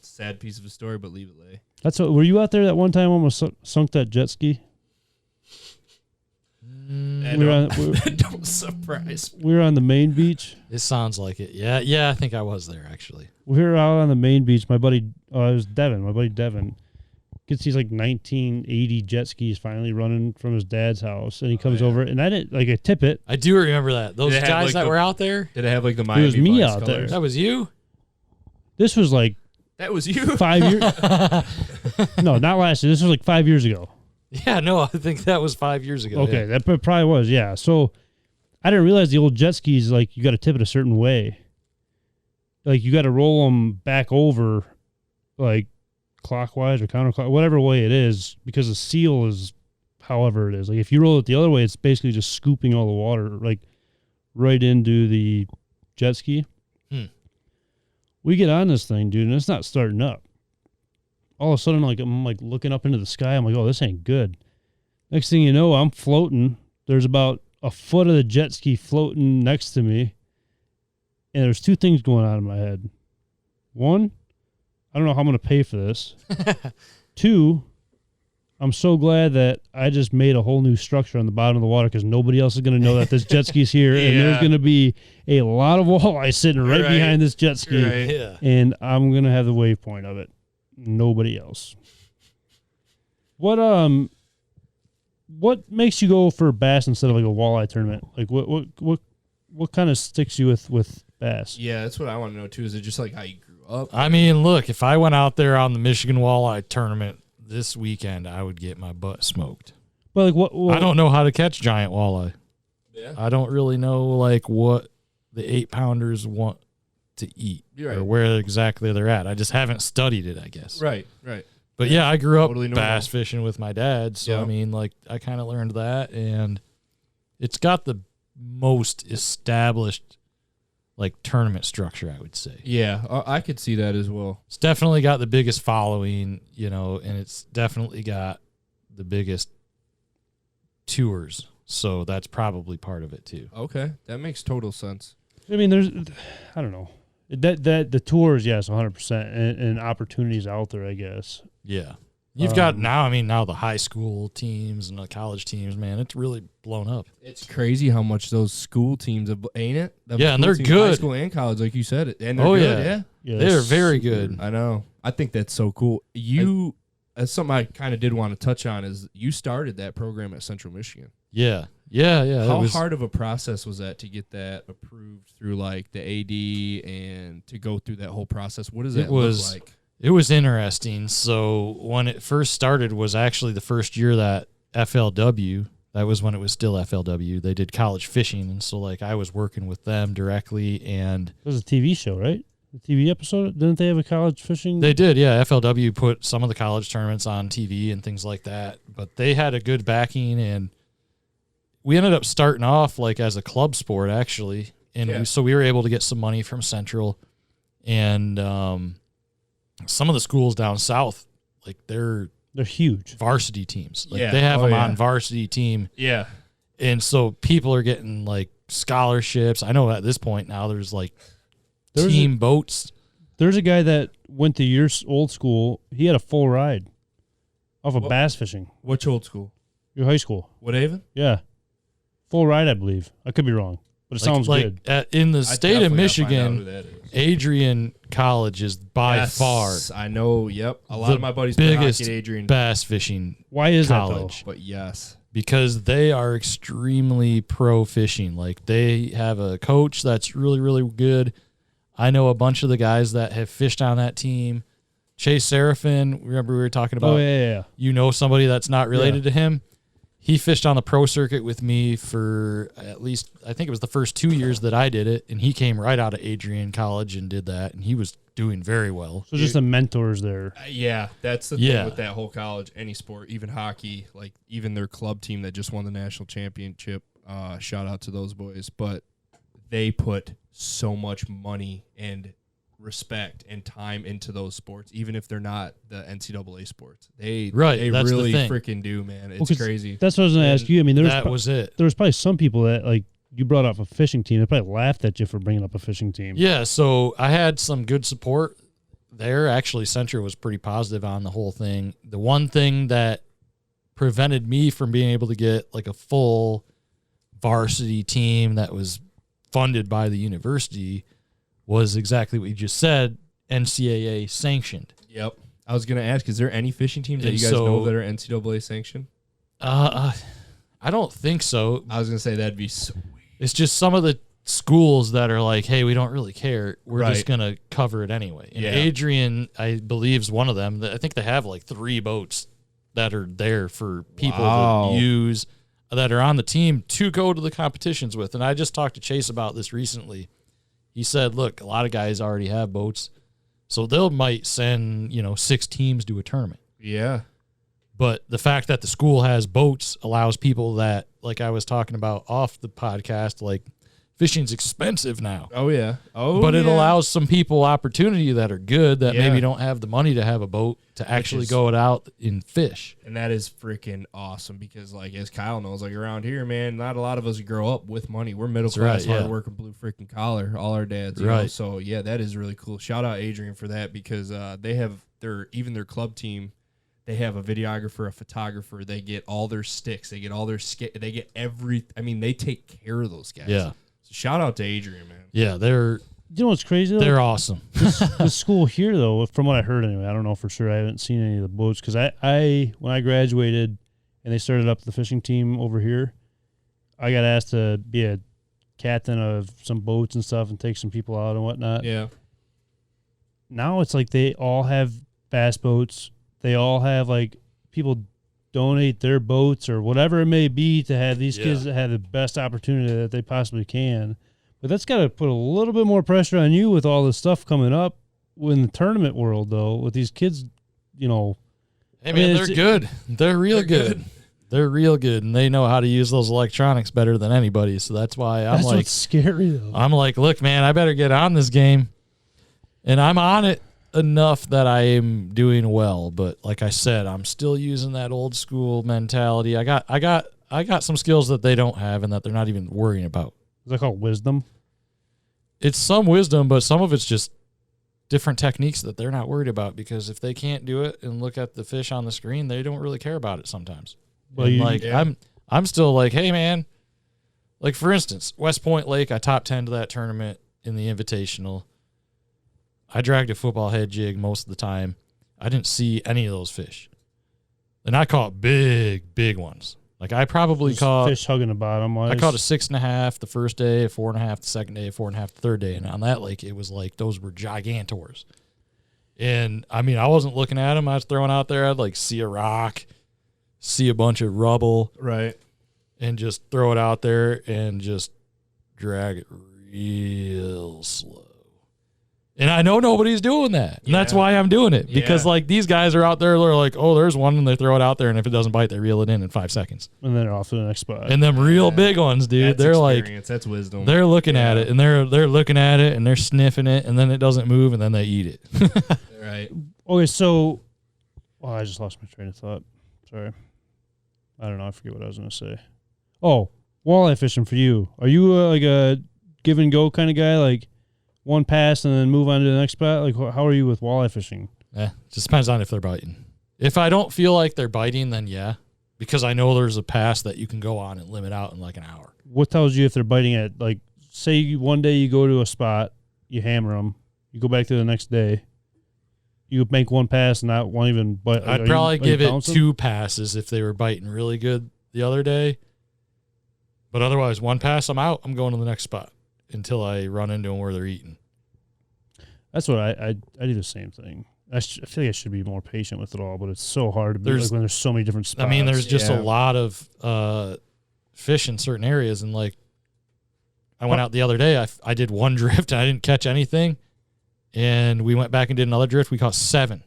sad piece of a story, but leave it lay. Were you out there that one time almost sunk that jet ski? Don't surprise me. We were on the main beach. It sounds like it. Yeah, I think I was there actually. We were out on the main beach. My buddy, it was Devin. My buddy Devin gets these like 1980 jet skis finally running from his dad's house, and he comes over, and I didn't like I tip it. I do remember that. Those guys that were out there. Did it have like the Miami? It was me Vice out colors? there. That was you. This was like That was you. 5 years. No, not last year. This was like 5 years ago. Yeah, no, I think that was 5 years ago. Okay, that probably was. Yeah. So I didn't realize the old jet skis like you got to tip it a certain way. Like you got to roll them back over, like clockwise or counterclockwise, whatever way it is, because the seal is however it is. Like if you roll it the other way, it's basically just scooping all the water like right into the jet ski. We get on this thing, dude, and it's not starting up. All of a sudden, I'm looking up into the sky. I'm like, oh, this ain't good. Next thing you know, I'm floating. There's about a foot of the jet ski floating next to me. And there's 2 things going on in my head. 1, I don't know how I'm going to pay for this. 2, I'm so glad that I just made a whole new structure on the bottom of the water because nobody else is going to know that this jet ski's here. And there's going to be a lot of walleye sitting right behind this jet ski. Right. Yeah. And I'm going to have the waypoint of it. Nobody else. What makes you go for bass instead of like a walleye tournament? Like what kind of sticks you with bass? Yeah, that's what I want to know too. Is it just like how you grew up? I mean, look, if I went out there on the Michigan Walleye Tournament this weekend, I would get my butt smoked. But like what I don't know how to catch giant walleye. Yeah. I don't really know like what the 8-pounders want to eat or where exactly they're at. I just haven't studied it, I guess. Right. But yeah, I grew up Totally bass fishing with my dad, so I mean, like I kind of learned that, and it's got the most established like tournament structure, I would say. Yeah, I could see that as well. It's definitely got the biggest following, and it's definitely got the biggest tours. So that's probably part of it too. Okay, that makes total sense. I mean, I don't know. That the tours, yes, 100%, and opportunities out there, I guess. Yeah. You've got now the high school teams and the college teams, man, it's really blown up. It's crazy how much those school teams have, ain't it? Yeah, and they're good. High school and college, like you said. And they're good, yeah. They're very good. I know. I think that's so cool. As something I kind of did want to touch on is you started that program at Central Michigan. Yeah. How hard of a process was that to get that approved through like the AD and to go through that whole process? What does that look like? It was interesting. So when it first started was actually the first year that FLW, that was when it was still FLW, they did college fishing. And so like I was working with them directly, and it was a TV show, right? The TV episode? Didn't they have a college fishing? They did, yeah. FLW put some of the college tournaments on TV and things like that, but they had a good backing, and we ended up starting off like as a club sport actually. And so we were able to get some money from Central, and some of the schools down south, like they're huge varsity teams. Like they have them on varsity team. Yeah. And so people are getting like scholarships. I know at this point now there's like team boats. There's a guy that went to your old school. He had a full ride off of bass fishing. Which old school? Your high school. Woodhaven? Yeah. Full ride, I believe. I could be wrong, but it sounds good. In the state of Michigan, Adrian College is by far. I know. Yep. A lot of my buddies play hockey at Adrian. Bass fishing. Why is college, that though? But yes, because they are extremely pro fishing. Like they have a coach that's really, really good. I know a bunch of the guys that have fished on that team. Chase Seraphin, remember we were talking about? Oh yeah. You know somebody that's not related to him. He fished on the pro circuit with me for at least, I think it was the first 2 years that I did it, and he came right out of Adrian College and did that, and he was doing very well. So just the mentors there. Yeah, that's the thing with that whole college, any sport, even hockey, like even their club team that just won the national championship, shout out to those boys, but they put so much money and respect and time into those sports, even if they're not the NCAA sports. They really freaking do, man. It's crazy. That's what I was going to ask you. I mean, that was it. There was probably some people that, like, you brought up a fishing team. They probably laughed at you for bringing up a fishing team. Yeah, so I had some good support there. Actually, Central was pretty positive on the whole thing. The one thing that prevented me from being able to get, like, a full varsity team that was funded by the university was exactly what you just said, NCAA sanctioned. Yep. I was going to ask, is there any fishing teams that you guys know that are NCAA sanctioned? I don't think so. I was going to say that'd be sweet. It's just some of the schools that are like, hey, we don't really care. We're just going to cover it anyway. And Adrian, I believe, is one of them. I think they have like 3 boats that are there for people to use that are on the team to go to the competitions with. And I just talked to Chase about this recently. He said, look, a lot of guys already have boats, so they might send, 6 teams to a tournament. Yeah. But the fact that the school has boats allows people that, like I was talking about off the podcast, like fishing's expensive now. Oh, yeah. But it allows some people opportunity that are good that maybe don't have the money to have a boat to actually go out and fish. And that is freaking awesome because, like, as Kyle knows, like around here, man, not a lot of us grow up with money. We're middle class, hard-working, blue freaking collar, all our dads. You know? So, yeah, that is really cool. Shout out Adrian for that because they have their club team. They have a videographer, a photographer. They get all their sticks. They get all their they get they take care of those guys. Yeah. So shout out to Adrian, man. Yeah, you know what's crazy though? They're awesome. The school here though, from what I heard anyway, I don't know for sure. I haven't seen any of the boats because I when I graduated and they started up the fishing team over here, I got asked to be a captain of some boats and stuff and take some people out and whatnot. Yeah. Now it's like they all have bass boats. They all have like people donate their boats or whatever it may be to have these kids that have the best opportunity that they possibly can. But that's got to put a little bit more pressure on you with all this stuff coming up in the tournament world, though, with these kids, Hey, man, they're good. They're real good. They're real good, and they know how to use those electronics better than anybody. So that's why That's what's scary though. I'm like, look, man, I better get on this game, and I'm on it enough that I am doing well. But like I said, I'm still using that old school mentality. I got some skills that they don't have and that they're not even worrying about. Is that called wisdom? It's some wisdom, but some of it's just different techniques that they're not worried about, because if they can't do it and look at the fish on the screen, they don't really care about it sometimes. Well, I'm still like, hey man, like for instance, West Point Lake, I top 10 to that tournament in the Invitational. I dragged a football head jig most of the time. I didn't see any of those fish. And I caught big ones. Like I probably caught fish hugging the bottom. I caught a 6.5 the first day, a 4.5 the second day, a 4.5 the third day. And on that lake, it was like those were gigantors. And I mean, I wasn't looking at them. I was throwing out there. I'd like see a rock, see a bunch of rubble. Right. And just throw it out there and just drag it real slow. And I know nobody's doing that. And that's why I'm doing it. Because like these guys are out there, they're like, oh, there's one, and they throw it out there, and if it doesn't bite, they reel it in 5 seconds. And then they're off to the next spot. And them real big ones, dude, That's they're experience. like, that's wisdom. they're looking at it, and they're looking at it, and they're sniffing it, and then it doesn't move, and then they eat it. Right. Okay, so I just lost my train of thought. Sorry. I don't know. I forget what I was going to say. Oh, walleye fishing for you. Are you like a give and go kind of guy? Like one pass and then move on to the next spot? Like how are you with walleye fishing? Yeah, just depends on if they're biting. If I don't feel like they're biting, then yeah, because I know there's a pass that you can go on and limit out in like an hour. What tells you if they're biting at, like, say one day you go to a spot, you hammer them, you go back to the next day, you make one pass and not one even bite? I'd probably give it 2 passes if they were biting really good the other day. But otherwise, one pass, I'm out. I'm going to the next spot until I run into them where they're eating. That's what I do the same thing. I feel like I should be more patient with it all, but it's so hard to be like when there's so many different spots. I mean, there's just a lot of fish in certain areas, and like I went out the other day. I did one drift and I didn't catch anything, and we went back and did another drift. We caught 7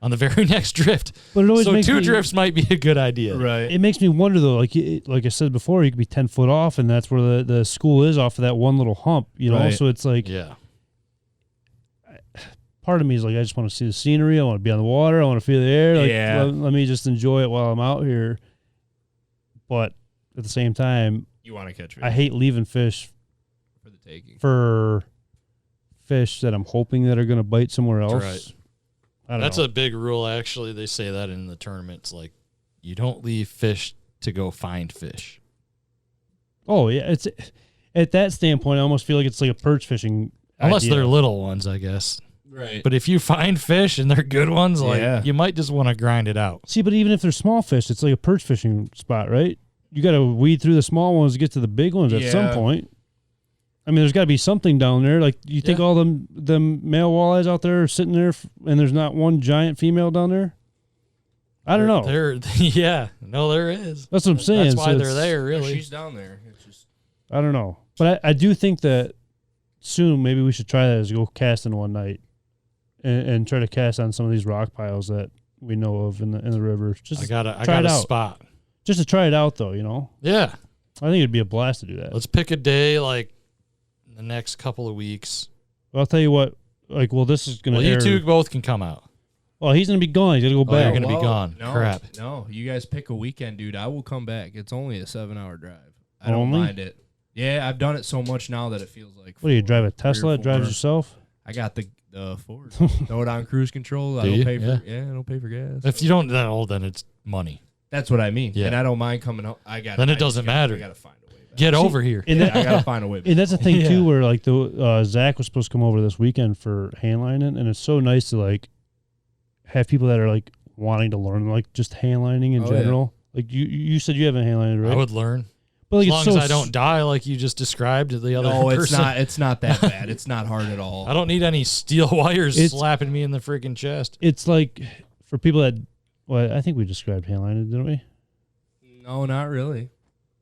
on the very next drift. But it always so makes 2 drifts might be a good idea, Right. It makes me wonder though. Like I said before, you could be 10 foot off, and that's where the school is off of that one little hump. You know, Right. so it's like part of me is like, I just want to see the scenery. I want to be on the water. I want to feel the air. Like, let me just enjoy it while I'm out here. But at the same time, You want to catch fish. I hate leaving fish for the taking. for fish that I'm hoping that are going to bite somewhere else. That's right. That's a big rule, actually. They say that in the tournaments. Like, you don't leave fish to go find fish. Oh, yeah. It's at that standpoint, I almost feel like it's like a perch fishing Unless idea. they're little ones, I guess. Right. But if you find fish and they're good ones, like Yeah. you might just want to grind it out. See, but even if they're small fish, it's like a perch fishing spot, right? You got to weed through the small ones to get to the big ones at some point. I mean, there's got to be something down there. Like, you think all them male walleyes out there are sitting there, and there's not one giant female down there? I don't know. There is. That's what I'm saying. That's why So they're there, really. She's down there. It's just I don't know, but I do think that soon maybe we should try that, is go casting one night, and try to cast on some of these rock piles that we know of in the river. Just I got a spot. Just to try it out, though, you know? Yeah. I think it'd be a blast to do that. Let's pick a day, like, in the next couple of weeks. Well, I'll tell you what, like, this is going to you two both can come out. Well, he's going to be gone. He's going to go back. You're going to be gone. No, Crap. No, you guys pick a weekend, dude. I will come back. It's only a 7-hour drive. I don't Only? mind it. Yeah, I've done it so much now that it feels like. What do you drive, a 3 or Tesla? It drives 4. yourself? I got the Ford. Throw it on cruise control. I Do don't you? pay for. Yeah. Yeah, I don't pay for gas. If you don't know, then it's money. That's what I mean. Yeah. And I don't mind coming home. Then it doesn't matter. I gotta find a way back. Get over here. And I gotta find a way back. And that's the thing, Yeah. too, where, like, Zach was supposed to come over this weekend for handlining, and it's so nice to, like, have people that are, like, wanting to learn, like, just handlining in general. Like, you said you haven't handlined, right? I would learn. But, like, As it's long so as I don't die like you just described the other No, person. it's not that bad. It's not hard at all. I don't need any steel wires It's- slapping me in the freaking chest. It's like, for people that, well, I think we described handlining, didn't we? No, not really.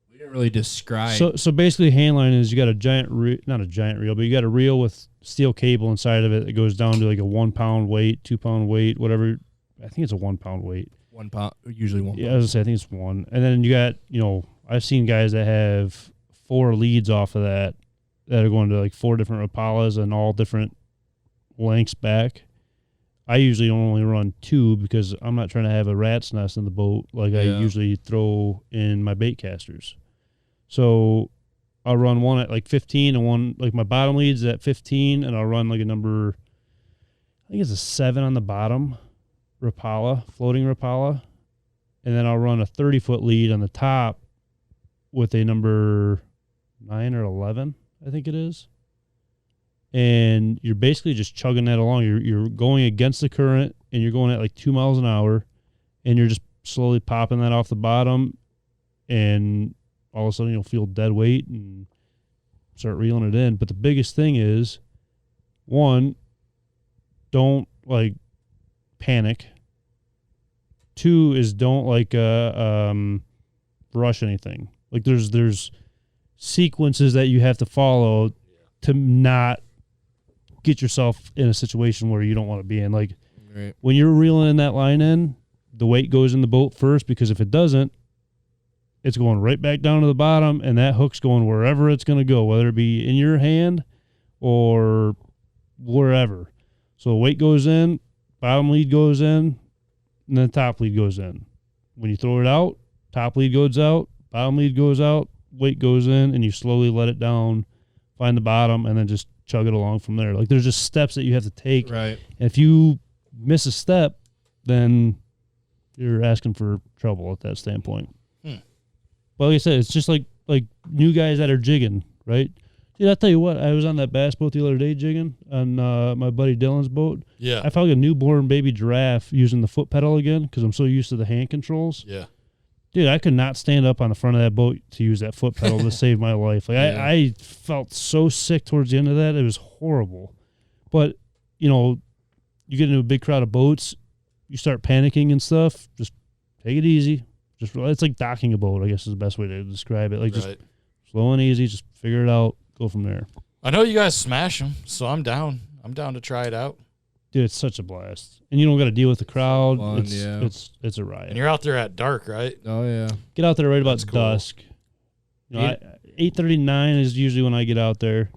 We didn't really describe. So basically, handlining is you got a giant, not a giant reel, but you got a reel with steel cable inside of it that goes down to like a 1 pound weight, 2 pound weight, whatever. I think it's a 1 pound weight. 1 pound, usually 1 pound. Yeah, I was gonna say, I think it's 1. And then you got, I've seen guys that have 4 leads off of that are going to like 4 different Rapalas and all different lengths back. I usually only run 2 because I'm not trying to have a rat's nest in the boat like I usually throw in my bait casters. So I'll run one at like 15 and one, like my bottom lead's at 15, and I'll run like a number, I think it's a 7 on the bottom Rapala, floating Rapala. And then I'll run a 30-foot lead on the top with a number 9 or 11, I think it is. And you're basically just chugging that along. You're going against the current, and you're going at like 2 miles an hour, and you're just slowly popping that off the bottom, and all of a sudden you'll feel dead weight and start reeling it in. But the biggest thing is, 1, don't like panic. 2 is don't like rush anything. Like there's sequences that you have to follow to not get yourself in a situation where you don't want to be in. Like when you're reeling in that line in, the weight goes in the boat first, because if it doesn't, it's going right back down to the bottom, and that hook's going wherever it's going to go, whether it be in your hand or wherever. So the weight goes in, bottom lead goes in, and then the top lead goes in. When you throw it out, top lead goes out, bottom lead goes out, weight goes in, and you slowly let it down, find the bottom, and then just chug it along from there. Like there's just steps that you have to take. Right. And if you miss a step, then you're asking for trouble at that standpoint. But like I said, it's just like new guys that are jigging, right? Dude, I'll tell you what, I was on that bass boat the other day jigging on my buddy Dylan's boat. Yeah. I found like a newborn baby giraffe using the foot pedal again because I'm so used to the hand controls. Yeah. Dude, I could not stand up on the front of that boat to use that foot pedal to save my life. Like I felt so sick towards the end of that. It was horrible. But, you get into a big crowd of boats, you start panicking and stuff, just take it easy. It's like docking a boat, I guess is the best way to describe it. Like just slow and easy, just figure it out, go from there. I know you guys smash them, so I'm down. I'm down to try it out. Dude, it's such a blast. And you don't got to deal with the crowd. Fun, it's a riot. And you're out there at dark, right? Oh, yeah. Get out there right about That's cool. dusk. 8:39 is usually when I get out there.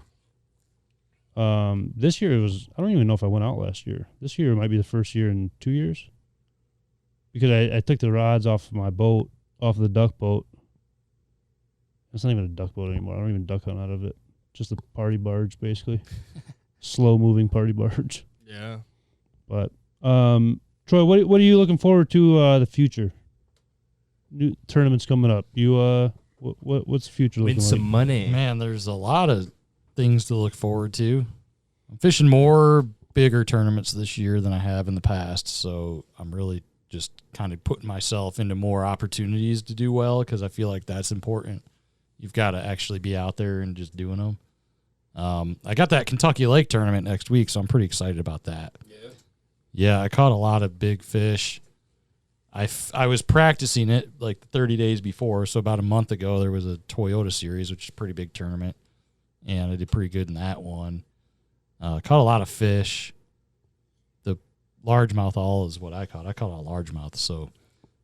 This year I don't even know if I went out last year. This year might be the first year in 2 years. Because I took the rods off of my boat, off of the duck boat. It's not even a duck boat anymore. I don't even duck hunt out of it. Just a party barge, basically. Slow-moving party barge. Yeah. But, Troy, what are you looking forward to the future? New tournaments coming up. You what's the future looking Win like? some money. Man, there's a lot of things to look forward to. I'm fishing more bigger tournaments this year than I have in the past, so I'm really just kind of putting myself into more opportunities to do well, because I feel like that's important. You've got to actually be out there and just doing them. I got that Kentucky Lake tournament next week, so I'm pretty excited about that. Yeah, I caught a lot of big fish. I was practicing it like 30 days before, so about a month ago there was a Toyota Series, which is a pretty big tournament, and I did pretty good in that one. Caught a lot of fish. The largemouth all is what I caught. I caught a largemouth, so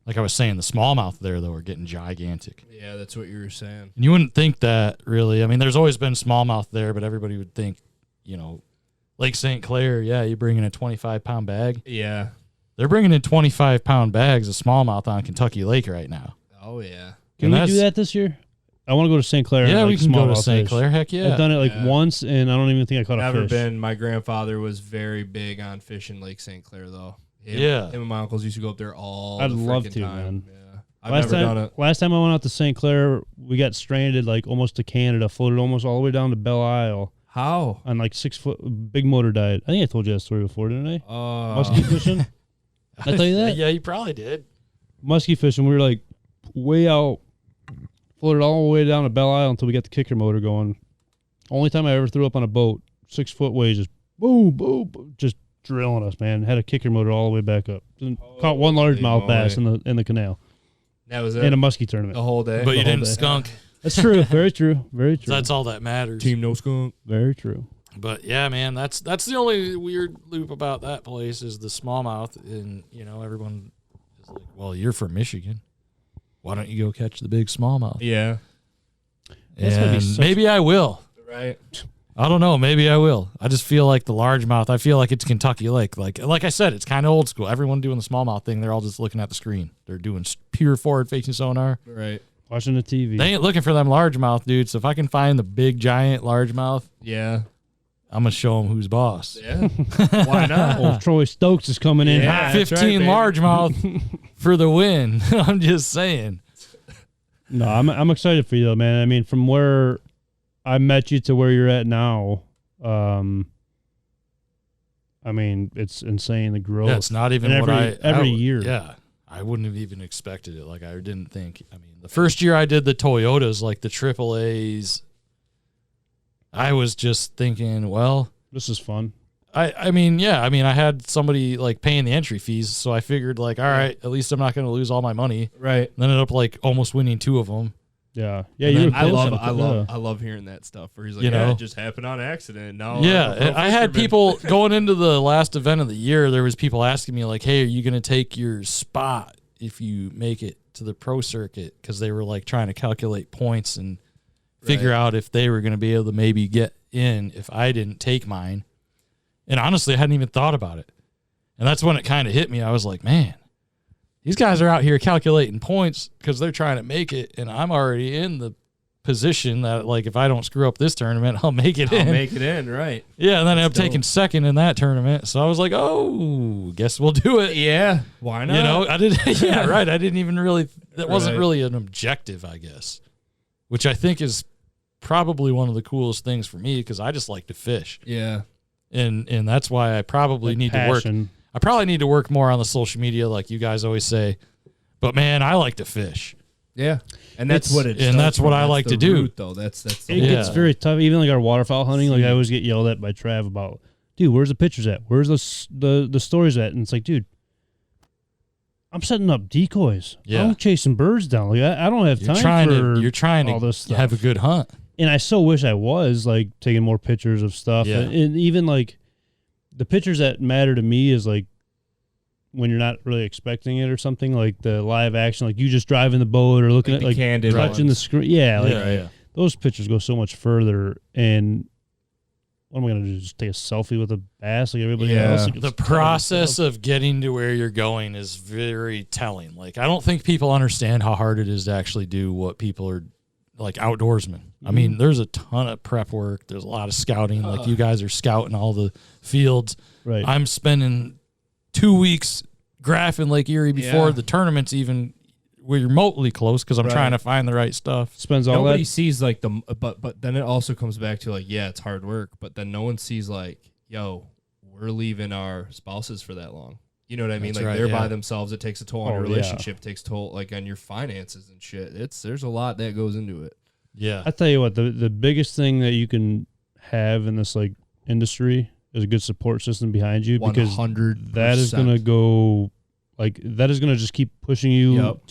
like I was saying, the smallmouth there, though, are getting gigantic. Yeah, that's what you were saying. And you wouldn't think that, really. I mean, there's always been smallmouth there, but everybody would think, Lake St. Clair, yeah, you bring in a 25-pound bag. Yeah. They're bringing in 25-pound bags of smallmouth on Kentucky Lake right now. Oh, yeah. Can we do that this year? I want to go to St. Clair. Yeah, and, we can go to St. Clair. Heck yeah. I've done it once, and I don't even think I caught a Never fish. been. My grandfather was very big on fishing Lake St. Clair, though. Him and my uncles used to go up there all I'd the love freaking to, time. man. Yeah. I've never done it. Last time I went out to St. Clair, we got stranded like almost to Canada, floated almost all the way down to Belle Isle. How? On like 6 foot, big motor died. I think I told you that story before, didn't I? Muskie fishing. I tell you that? Yeah, you probably did. Muskie fishing. We were like way out, floated all the way down to Belle Isle until we got the kicker motor going. Only time I ever threw up on a boat, 6 foot waves, just boom, boom, boom, just drilling us, man. Had a kicker motor all the way back up. Caught one largemouth bass in the canal. That was it. In a muskie tournament. The whole day. But you didn't day. skunk. That's true. Very true. Very true. So that's all that matters. Team no skunk. Very true. But yeah, man, that's the only weird loop about that place is the smallmouth, and everyone is like, well, you're from Michigan. Why don't you go catch the big smallmouth? Yeah. And maybe I will. Right. I don't know. Maybe I will. I just feel like the largemouth. I feel like it's Kentucky Lake. Like I said, it's kind of old school. Everyone doing the smallmouth thing, they're all just looking at the screen. They're doing pure forward-facing sonar. Right. Watching the TV. They ain't looking for them largemouth, dude. So if I can find the big, giant largemouth, Yeah. I'm going to show them who's boss. Yeah. Why not? Old Troy Stokes is coming in. Yeah. hot. 15 right, largemouth for the win. I'm just saying. No, I'm excited for you though, man. I mean, from where I met you to where you're at now, I mean, it's insane the growth. Yeah, it's not even And what every year. Yeah. I wouldn't have even expected it. Like, I didn't think. I mean, the first year I did the Toyotas, like the AAAs, I was just thinking, well, This is fun. I mean, yeah. I mean, I had somebody like paying the entry fees, so I figured, like, all right, at least I'm not going to lose all my money. Right. And then ended up like almost winning 2 of them. Yeah, yeah. And You then were I close. love hearing that stuff where he's like, You yeah, know? it just happened on accident. No. Yeah, and I had people going into the last event of the year. There was people asking me like, "Hey, are you going to take your spot if you make it to the pro circuit?" Because they were like trying to calculate points and figure out if they were going to be able to maybe get in if I didn't take mine. And honestly, I hadn't even thought about it. And that's when it kind of hit me. I was like, man, these guys are out here calculating points because they're trying to make it, and I'm already in the position that, like, if I don't screw up this tournament, I'll make it in. Make it in, right. Yeah, and then I That's ended up taking second in that tournament. So I was like, oh, guess we'll do it. Yeah. Why not? You know, I didn't, yeah, right. I didn't even really, that wasn't Right. really an objective, I guess, which I think is probably one of the coolest things for me because I just like to fish. Yeah. And that's why I probably need to work. I probably need to work more on the social media, like you guys always say. But man, I like to fish. Yeah. And that's what it and that's what I like to do. root, though. That's the It gets very tough. Even like our waterfowl hunting, like I always get yelled at by Trav about, dude, where's the pictures at? Where's the stories at? And it's like, dude, I'm setting up decoys. Yeah. I'm chasing birds down. Like I don't have time you're trying all to this stuff. have a good hunt. And I so wish I was like taking more pictures of stuff. Yeah. And even like the pictures that matter to me is like when you're not really expecting it or something, like the live action, like you just driving the boat or looking Like at the like candid touching ones. the screen. Yeah, like Yeah. those pictures go so much further. And what am I gonna do? Just take a selfie with a bass like everybody Yeah. else? Like, The it's process of getting to where you're going is very telling. Like, I don't think people understand how hard it is to actually do what people are like outdoorsmen. I mean, there's a ton of prep work. There's a lot of scouting. Like, you guys are scouting all the fields. right. I'm spending 2 weeks graphing Lake Erie before Yeah. the tournament's even remotely close because I'm Right. trying to find the right stuff. Spends all Nobody that. sees like but then it also comes back to like, yeah, it's hard work, but then no one sees like, yo, we're leaving our spouses for that long. You know what I mean? That's Like right, they're yeah. by themselves. It takes a toll on your Oh, yeah. relationship, takes toll like on your finances and shit. There's a lot that goes into it. Yeah. I tell you what, the biggest thing that you can have in this like industry is a good support system behind you because 100%. that is gonna go like that is gonna just keep pushing you Yep.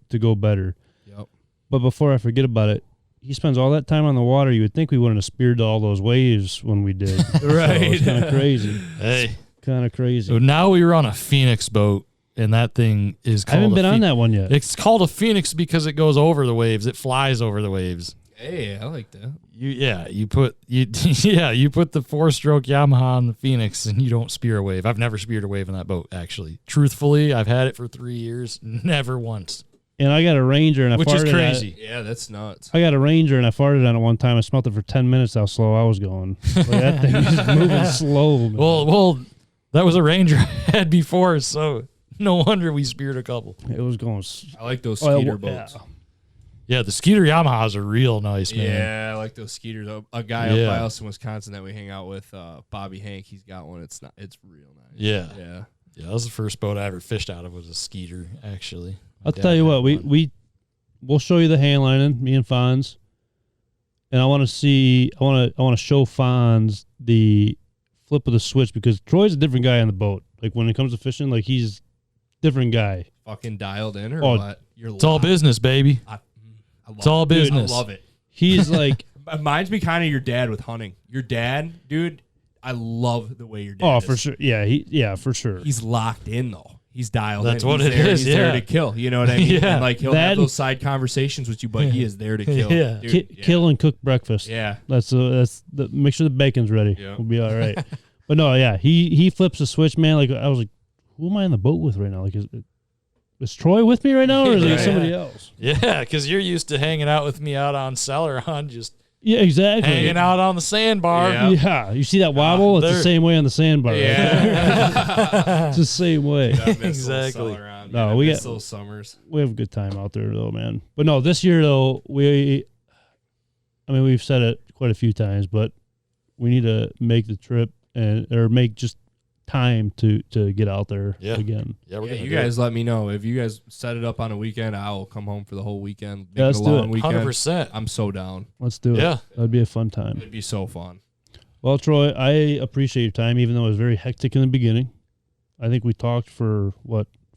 to go better. Yep. But before I forget about it, he spends all that time on the water. You would think we wouldn't have speared all those waves when we did. Right. So it's kind of crazy. Hey. Kind of crazy. So now we were on a Phoenix boat, and that thing is I called haven't been on that one yet. It's called a Phoenix because it goes over the waves. It flies over the waves. Hey, I like that. You put the 4-stroke Yamaha on the Phoenix and you don't spear a wave. I've never speared a wave in that boat, actually. Truthfully, I've had it for 3 years, never once. And I got a Ranger, and I Which farted is crazy. Yeah, that's nuts. I got a Ranger, and I farted on it one time. I smelled it for 10 minutes. How slow I was going. Like, that thing was moving slow. Man. Well, that was a Ranger I had before, so no wonder we speared a couple. It was going. I like those Oh, skeeter yeah. boats. Yeah, the Skeeter Yamahas are real nice, man. Yeah, I like those skeeters. A guy up by us in Wisconsin that we hang out with, Bobby Hank, he's got one. It's real nice. Yeah. Yeah. Yeah, that was the first boat I ever fished out of was a Skeeter, actually. I'll tell you what, we'll show you the hand lining, me and Fonz, and I want to show Fonz the flip of the switch because Troy's a different guy on the boat. Like when it comes to fishing, like he's different guy. Fucking dialed in or what? It's all business, baby. It's all business. I love it. He's like, Reminds me kind of your dad with hunting. Your dad, dude, I love the way your dad is. for sure. Yeah, for sure. He's locked in, though. he's dialed That's in. what He's it there, is, He's there yeah. to kill. You know what I mean? Yeah. And like he'll have those side conversations with you, but he is there to kill. Yeah. Dude, Kill and cook breakfast. Yeah. That's the make sure the bacon's ready. Yeah. We'll be all right. But no, yeah, he flips a switch, man. Like I was like, who am I on the boat with right now? Like is Troy with me right now, or is it somebody else? Yeah, because you're used to hanging out with me out on Celeron, just Yeah, exactly. hanging out on the sandbar. Yeah. Yeah, you see that wobble? It's the same way on the sandbar. Yeah. It's the same way. I miss Exactly. those around, No, man. we I miss got- those summers. We have a good time out there though, man. But no, this year though, we've said it quite a few times, but we need to make the trip or make just time to get out there again. Yeah, we're Yeah, gonna you do guys let me know. If you guys set it up on a weekend, I will come home for the whole weekend. Make Yeah, let's it a do long it. weekend. 100%. I'm so down. Let's do it. Yeah. That'd be a fun time. It'd be so fun. Well, Troy, I appreciate your time, even though it was very hectic in the beginning. I think we talked for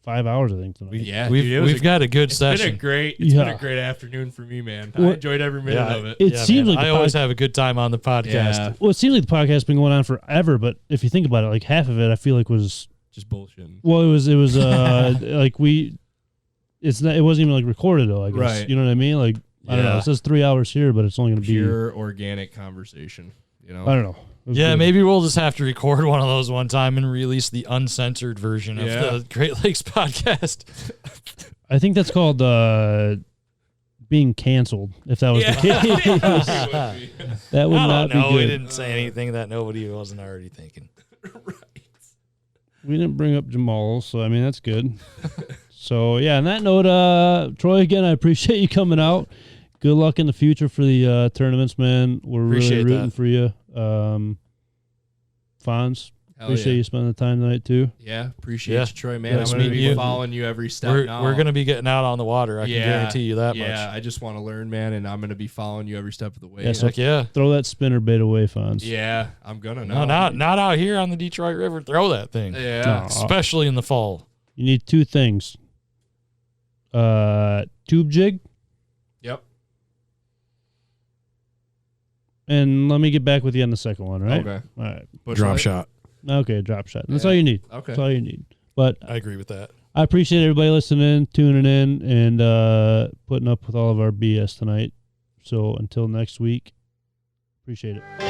5 hours, I think, tonight. Yeah, We've got a good It's session. been a great afternoon for me, man. I Well, enjoyed every minute of it. It seems man. like I always have a good time on the podcast. Yeah, well, it seems like the podcast has been going on forever, but if you think about it, like half of it, I feel like was just bullshit. well, it was like it wasn't even like recorded though. I guess Right. you know what I mean. Like I don't know. Yeah. It says 3 hours here, but it's only going to be Pure organic conversation. You know. I don't know. It was Yeah, good. maybe we'll just have to record one of those one time and release the uncensored version of Yeah. the Great Lakes podcast. I think that's called being canceled. If that was the case, that would I not don't know. be We good. didn't say anything that nobody wasn't already thinking. We didn't bring up Jamal, so I mean that's good. So yeah, on that note, Troy, again, I appreciate you coming out. Good luck in the future for the tournaments, man. We're Appreciate really rooting that. for you. Fonz, Hell appreciate yeah. you spending the time tonight too. Yeah, appreciate Yeah. you, Troy, man. Nice I'm gonna meeting be you. following you every step We're now. going to be getting out on the water. I can guarantee you that Yeah, much. I just want to learn, man, and I'm gonna be following you every step of the way. Yeah, so Heck yeah. throw that spinner bait away, Fonz. Yeah, I'm gonna No, know. not out here on the Detroit River. Throw that thing. Yeah. No. Especially in the fall. You need 2 things. Tube jig, Yep. and let me get back with you on the second one, right? Okay. All right. Bush Drop light? shot. Okay, drop shot. That's Yeah. all you need. Okay. That's all you need. But I agree with that. I appreciate everybody listening, tuning in, and putting up with all of our BS tonight. So until next week, appreciate it.